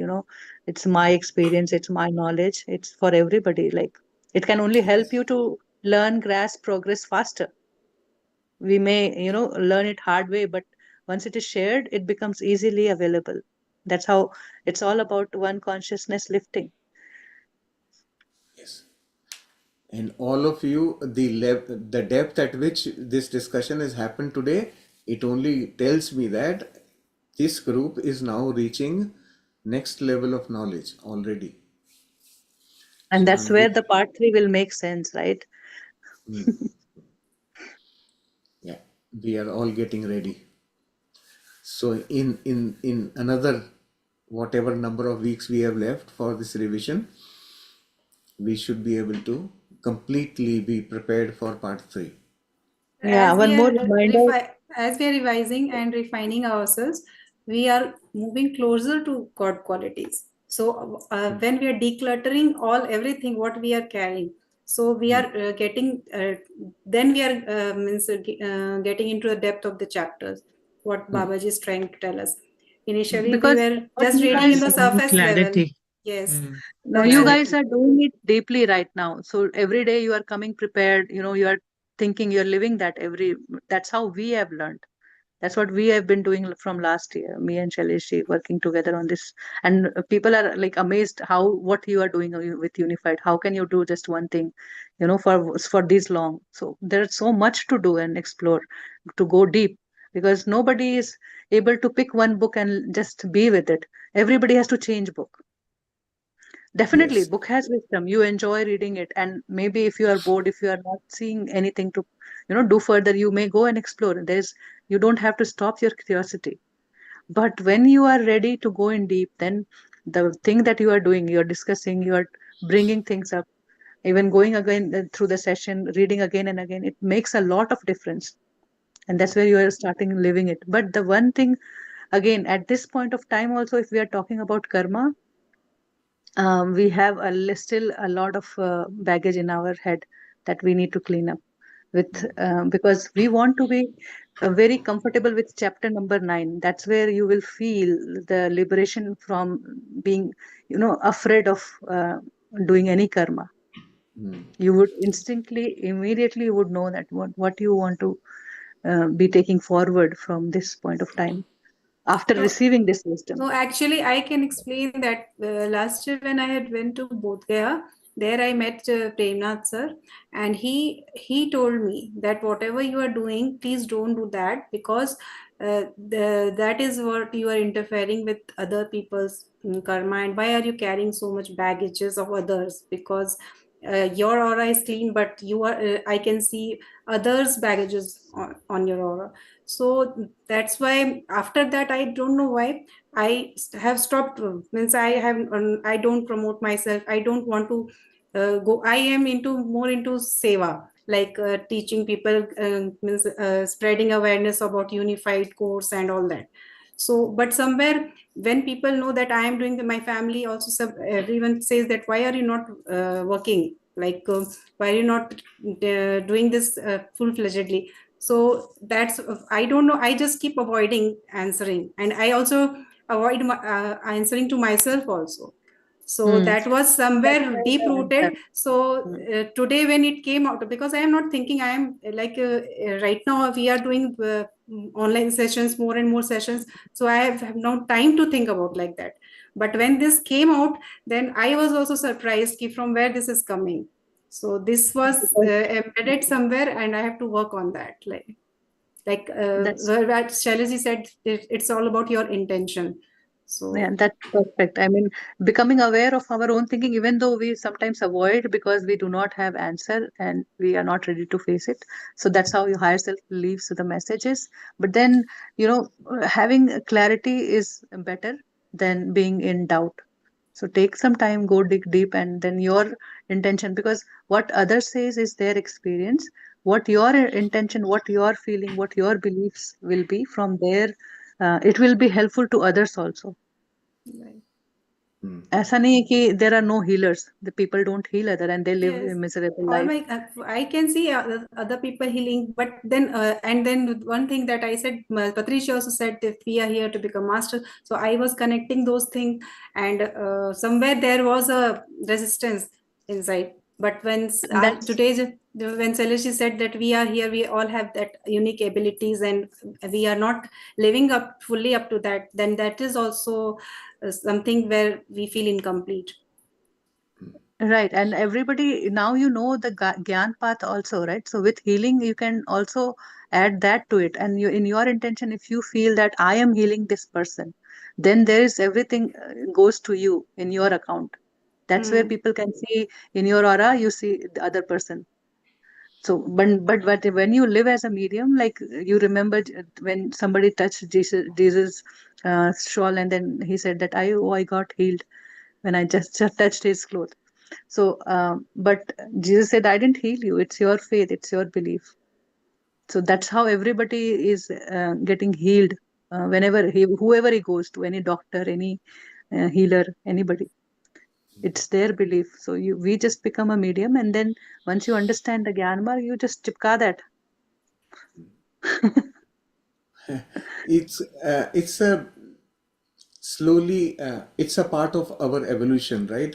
it's my experience, it's my knowledge, it's for everybody. Like, it can only help you to learn, grasp, progress faster. We may learn it hard way, but once it is shared, it becomes easily available. That's how it's all about one consciousness lifting. Yes. And all of you, the depth at which this discussion has happened today, it only tells me that this group is now reaching next level of knowledge already. And So that's I'm where really, the part 3 will make sense, right? yeah, we are all getting ready. So in another whatever number of weeks we have left for this revision, we should be able to completely be prepared for part 3. Yeah, As we one more are reminder. as we are revising and refining ourselves, we are moving closer to God qualities. So when we are decluttering everything what we are carrying, so we are getting then we are getting into the depth of the chapters. What Babaji is trying to tell us. Initially, we Because were what just you reading in guys the More surface level. clarity. Yes, Hmm. now that's you what. guys are doing it deeply right now. So every day you are coming prepared, you are thinking, you're living that that's how we have learned. That's what we have been doing from last year, me and Shailesh working together on this. And people are like amazed how what you are doing with Unified. How can you do just one thing, for this long? So there's so much to do and explore, to go deep, because nobody is able to pick one book and just be with it. Everybody has to change book. Definitely, Yes, book has wisdom. You enjoy reading it, and maybe if you are bored, if you are not seeing anything to, do further, you may go and explore. You don't have to stop your curiosity. But when you are ready to go in deep, then the thing that you are doing, you are discussing, you are bringing things up, even going again through the session, reading again and again, it makes a lot of difference, and that's where you are starting living it. But the one thing, again, at this point of time, also, if we are talking about karma, we have still a lot of baggage in our head that we need to clean up with, because we want to be very comfortable with chapter number 9. That's where you will feel the liberation from being afraid of doing any karma. You would instinctly, immediately, you would know that what you want to be taking forward from this point of time after So, receiving this wisdom. so actually, I can explain that last year when I had went to Bodh Gaya, there I met Premnath sir, and he told me that whatever you are doing, please don't do that, because that is what you are interfering with other people's karma, and why are you carrying so much baggages of others? Because your aura is clean, but you are I can see others baggages on your aura. So that's why after that, I don't know why I have stopped, means I have I don't promote myself, I don't want to go. I am into more into seva, like teaching people, means spreading awareness about unified course and all that. So but somewhere when people know that I am doing my family also, everyone says that why are you not working, like why are you not doing this full-fledgedly. So that's, I don't know, I just keep avoiding answering, and I also avoid answering to myself also. So Hmm. that was That's somewhere why deep I rooted. answer. So Hmm. today when it came out, because I am not thinking, I am like right now we are doing online sessions, more and more sessions, so I have no time to think about like that. But when this came out, then I was also surprised ki from where this is coming. So this was Because embedded somewhere, and I have to work on that. Like that's what Shailaji said, it's all about your intention. Yeah, So that's perfect. I mean, becoming aware of our own thinking, even though we sometimes avoid because we do not have answer and we are not ready to face it. So that's how your higher self leaves the messages. But then, having clarity is better than being in doubt. So take some time, go dig deep, and then your intention, because what others says is their experience. What your intention, what your feeling, what your beliefs will be from there, it will be helpful to others also. right. Hmm. ऐसा नहीं है कि there are no healers. The people don't heal other and they live Yes, a miserable all life. my I can see other people healing, but then and then one thing that I said, Patricia also said that we are here to become master. So I was connecting those things, and somewhere there was a resistance inside. But when And that's today, when Seleshi said that we are here, we all have that unique abilities, and we are not living up fully up to that, then that is also something where we feel incomplete. right. And everybody, now you know the Gyan path also, right? So with healing, you can also add that to it. And you, in your intention, if you feel that I am healing this person, then there is everything goes to you in your account. That's where Hmm. people can see in your aura, you see the other person. So, but when you live as a medium, like you remember when somebody touched Jesus shawl, and then he said that I got healed when I just touched his cloth. So, but Jesus said, I didn't heal you. It's your faith. It's your belief. So that's how everybody is getting healed whenever whoever he goes to, any doctor, any healer, anybody. It's their belief. So we just become a medium, and then once you understand the Gyanmar, you just chipka that. It's a slowly, it's a part of our evolution, right?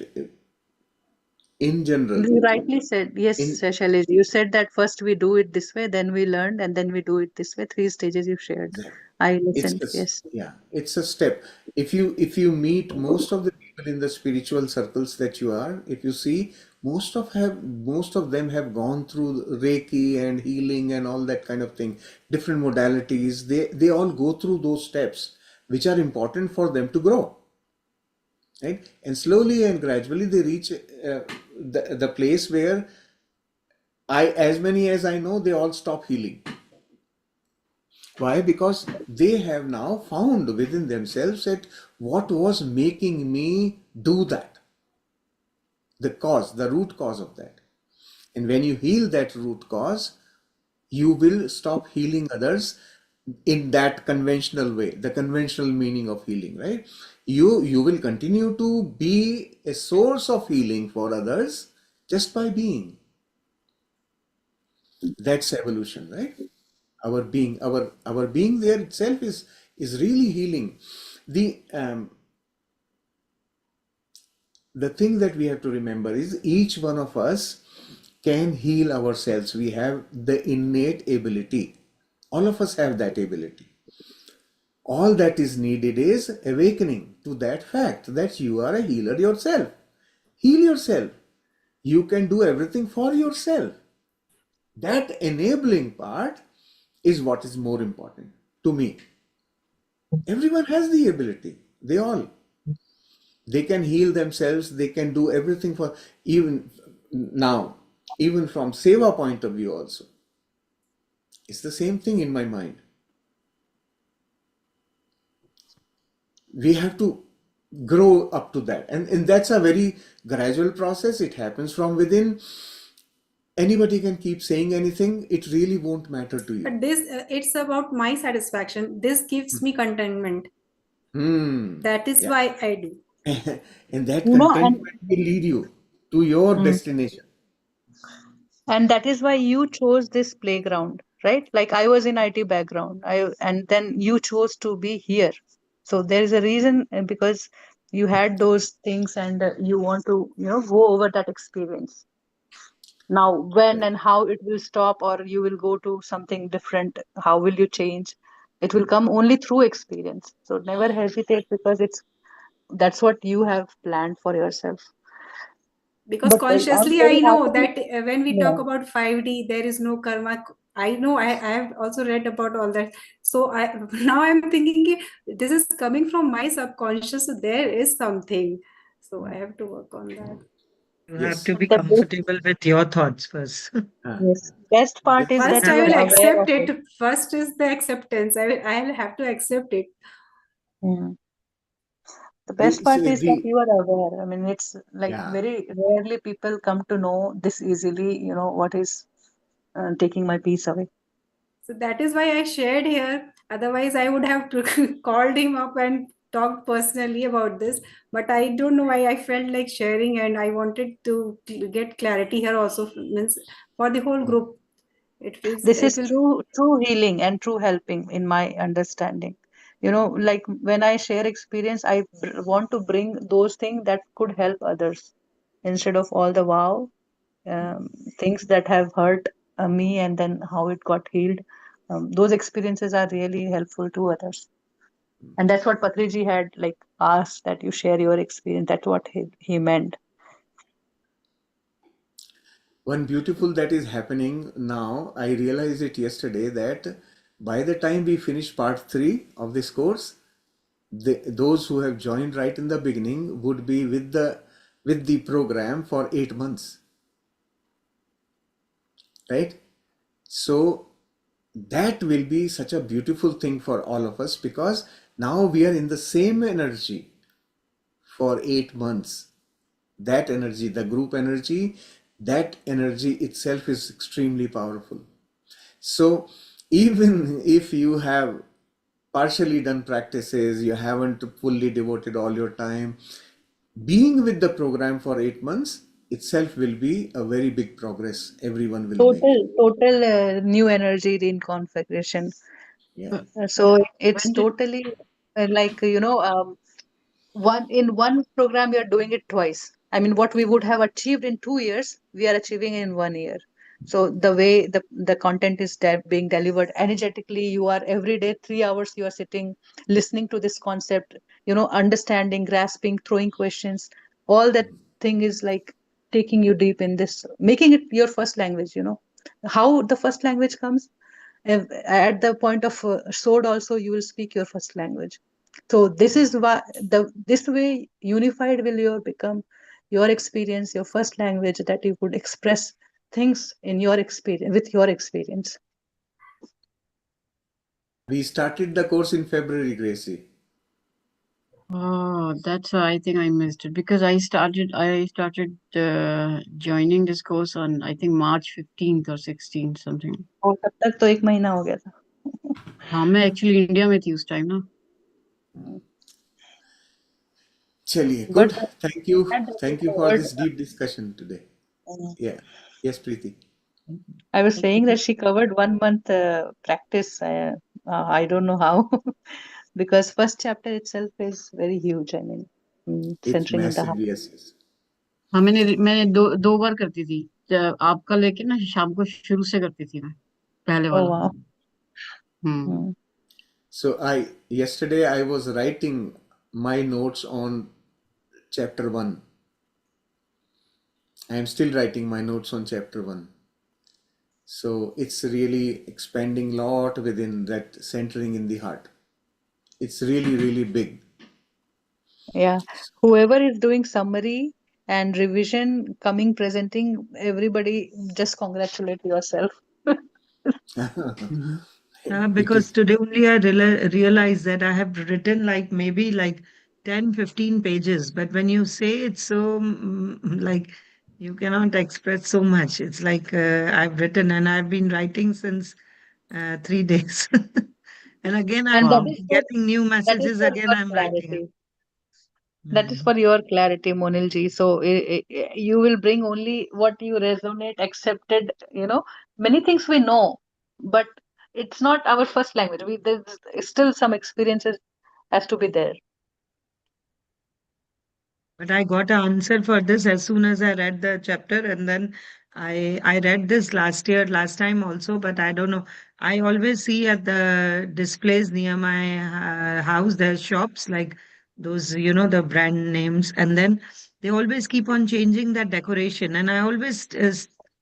In general, You rightly said, yes, in Shailesh. You said that first we do it this way, then we learned, and then we do it this way. Three stages you shared. exactly. I It's listened. a Yes. yeah, it's a step. If you meet most of the people in the spiritual circles that you are, if you see, most of them have gone through Reiki and healing and all that kind of thing, different modalities. They all go through those steps, which are important for them to grow, right? And slowly and gradually they reach the place where as many as I know, they all stop healing. Why? Because they have now found within themselves that what was making me do that, the cause, the root cause of that. And when you heal that root cause, you will stop healing others in that conventional way, the conventional meaning of healing, right? You will continue to be a source of healing for others just by being. That's evolution, right? Our being there itself is really healing. The thing that we have to remember is each one of us can heal ourselves. We have the innate ability. All of us have that ability. All that is needed is awakening to that fact that you are a healer yourself. Heal yourself. You can do everything for yourself. That enabling part is what is more important to me. Everyone has the ability. They can heal themselves. They can do everything for, even Now, even from seva point of view also, it's the same thing in my mind. We have to grow up to that, and that's a very gradual process. It happens from within. Anybody can keep saying anything, it really won't matter to you. But this, it's about my satisfaction. This gives me contentment. That is Yeah. why I do. And that You know, and contentment will lead you to your mm, destination. and that is why you chose this playground, right? Like I was in IT background, and then you chose to be here. So there is a reason, because you had those things, and you want to, go over that experience. Now, when Right. and how it will stop, or you will go to something different, how will you change? It will come only through experience. So never hesitate, because that's what you have planned for yourself. Because But I'm consciously I very know happy. that when we talk Yeah. about 5D, there is no karma. I know, I have also read about all that. So I now I'm thinking ki this is coming from my subconscious, so there is something. So I have to work on that. You have Yes. to be The best, comfortable with your thoughts first. Ah, yes, best part is You First that have I you will are to aware accept of it. it. First is the acceptance. I will have to accept it. Mm. The the, best so part is that the you are aware. I mean, it's like yeah. very rarely people come to know this easily, what is taking my peace away. So that is why I shared here. Otherwise, I would have called him up and talked personally about this. But I don't know why I felt like sharing, and I wanted to get clarity here also. Means for the whole group, This it is will. true healing and true helping, in my understanding. Like when I share experience, I want to bring those things that could help others, instead of all the wow um, things that have hurt me, and then how it got healed. Those experiences are really helpful to others. And that's what Patriji had like asked, that you share your experience. That's what he meant. One beautiful that is happening now, I realized it yesterday that by the time we finish part 3 of this course, those who have joined right in the beginning would be with the program for 8 months, right? So that will be such a beautiful thing for all of us, because now we are in the same energy for 8 months. That energy, the group energy, that energy itself is extremely powerful. So even if you have partially done practices, you haven't fully devoted all your time, being with the program for 8 months itself will be a very big progress everyone will make. Total new energy reconfiguration. Yeah. So it's When did totally like, one program we are doing it twice. I mean, what we would have achieved in 2 years, we are achieving in 1 year. So the way the content is being delivered energetically, you are every day 3 hours you are sitting listening to this concept, understanding, grasping, throwing questions. All that thing is like taking you deep in this, making it your first language. How the first language comes, at the point of sword also, you will speak your first language. So this is why this way unified will your become your experience, your first language, that you could express things in your experience, with your experience. We started the course in February, Gracie. Oh, that's I think I missed it because I started joining this course on I think March 15th or 16th something. और तब तक तो 1 महीना हो गया था. हाँ मैं एक्चुअली इंडिया में थी उस टाइम ना. Chaliye, But good. Thank you. glad that you Thank you for covered. this deep discussion today. Yeah. Yes, Preeti. I was Thank saying you. that she covered 1 month practice. I don't know how, because first chapter itself is very huge. I mean, It's centering in the massive. heart. Yes, yes. हाँ मैंने दो बार करती थी. आपका लेके ना शाम को शुरू से करती थी मैं पहले Oh वाला. wow. Hmm. Mm. So yesterday I was writing my notes on chapter 1. I am still writing my notes on chapter 1. So it's really expanding lot within that centering in the heart. It's really, really big. Yeah. Whoever is doing summary, and revision coming, presenting, everybody just congratulate yourself. Mhm. It Because is. today only I realized that I have written like maybe like 10, 15 pages. But when you say it's so like you cannot express so much. It's like I've written and I've been writing since 3 days. And again, And I'm that Wow. is for getting new that is messages. for Again, your I'm writing. clarity. That is Mm. for your clarity, Monilji. So you will bring only what you resonate, accepted. Many things we know, but it's not our first language. There's still some experiences has to be there. But I got an answer for this as soon as I read the chapter, and then I read this last time also, but I don't know. I always see at the displays near my house, there's shops like those, the brand names, and then they always keep on changing that decoration, and I always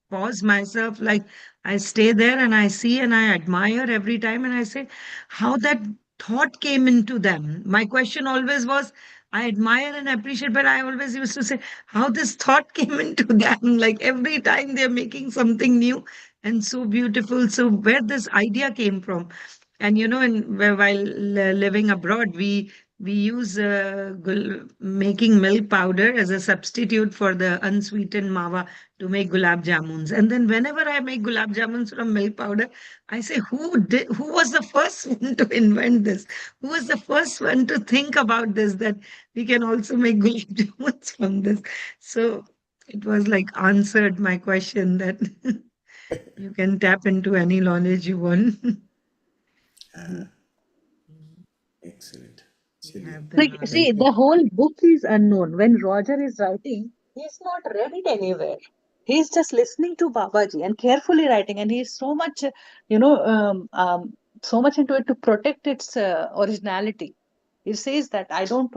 pause myself, like I stay there and I see and I admire every time, and I say how that thought came into them. My question always was I admire and appreciate, but I always used to say how this thought came into them. Like every time they're making something new and so beautiful. So where this idea came from, and while living abroad, we use making milk powder as a substitute for the unsweetened mava to make gulab jamuns. And then whenever I make gulab jamuns from milk powder, I say, who was the first one to invent this? Who was the first one to think about this? That we can also make gulab jamuns from this. So it was like answered my question that you can tap into any knowledge you want. Ah, excellent. We Chaliye. have the Like, knowledge. see, Thank you. the whole book is unknown. When Roger is writing, he's not read it anywhere. He's just listening to Babaji and carefully writing, and he's so much, you know, so much into it to protect its originality. He says that I don't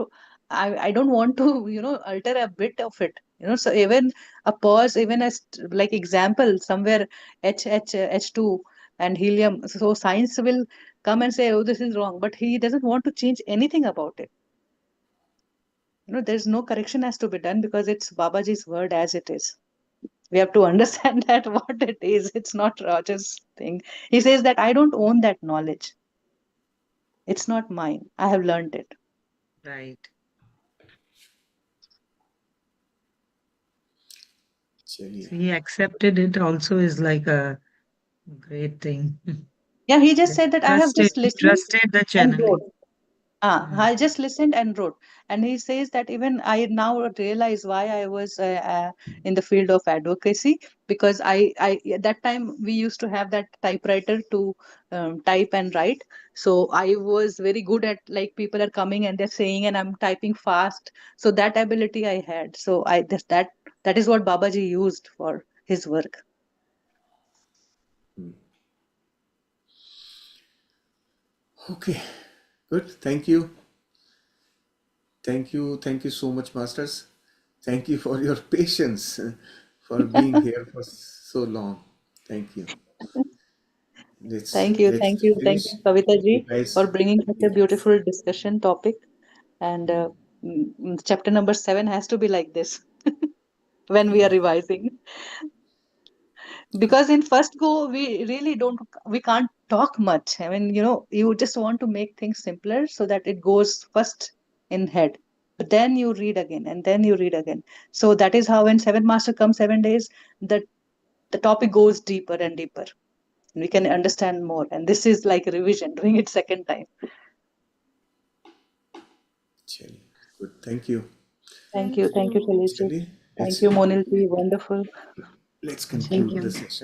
want to, alter a bit of it. So even a pause, even as like example, somewhere H2 and helium. So science will come and say, oh, this is wrong, but he doesn't want to change anything about it. There's no correction has to be done because it's Babaji's word as it is. We have to understand that what it is. It's not Roger's thing. He says that I don't own that knowledge. It's not mine. I have learned it. Right. Chaliye. So he accepted it also is like a great thing. Yeah, he just That said that I have just he listened trusted the and channeling. wrote. Mm. I just listened and wrote. And he says that even I now realize why I was in the field of advocacy because at that time we used to have that typewriter to type and write. So I was very good at like people are coming and they're saying and I'm typing fast. So that ability I had. So that is what Babaji used for his work. Okay. Good. Thank you. Thank you. Thank you so much, Masters. Thank you for your patience, for being here for so long. Thank you. Let's Thank finish. you, Kavita You ji, guys. for bringing such a Yeah. beautiful discussion topic. And chapter number 7 has to be like this when we are revising. Because in first go, we can't talk much. I mean, you just want to make things simpler so that it goes first in head. But then you read again and then you read again. So that is how when seven master comes 7 days, the topic goes deeper and deeper. We can understand more. And this is like a revision, doing it second time. Chali. Good. Thank you. Thank Thank you. Thank you, you. Shailesh ji. Chali. Thank you, Monil ji. Wonderful. Let's Thank conclude you. the session.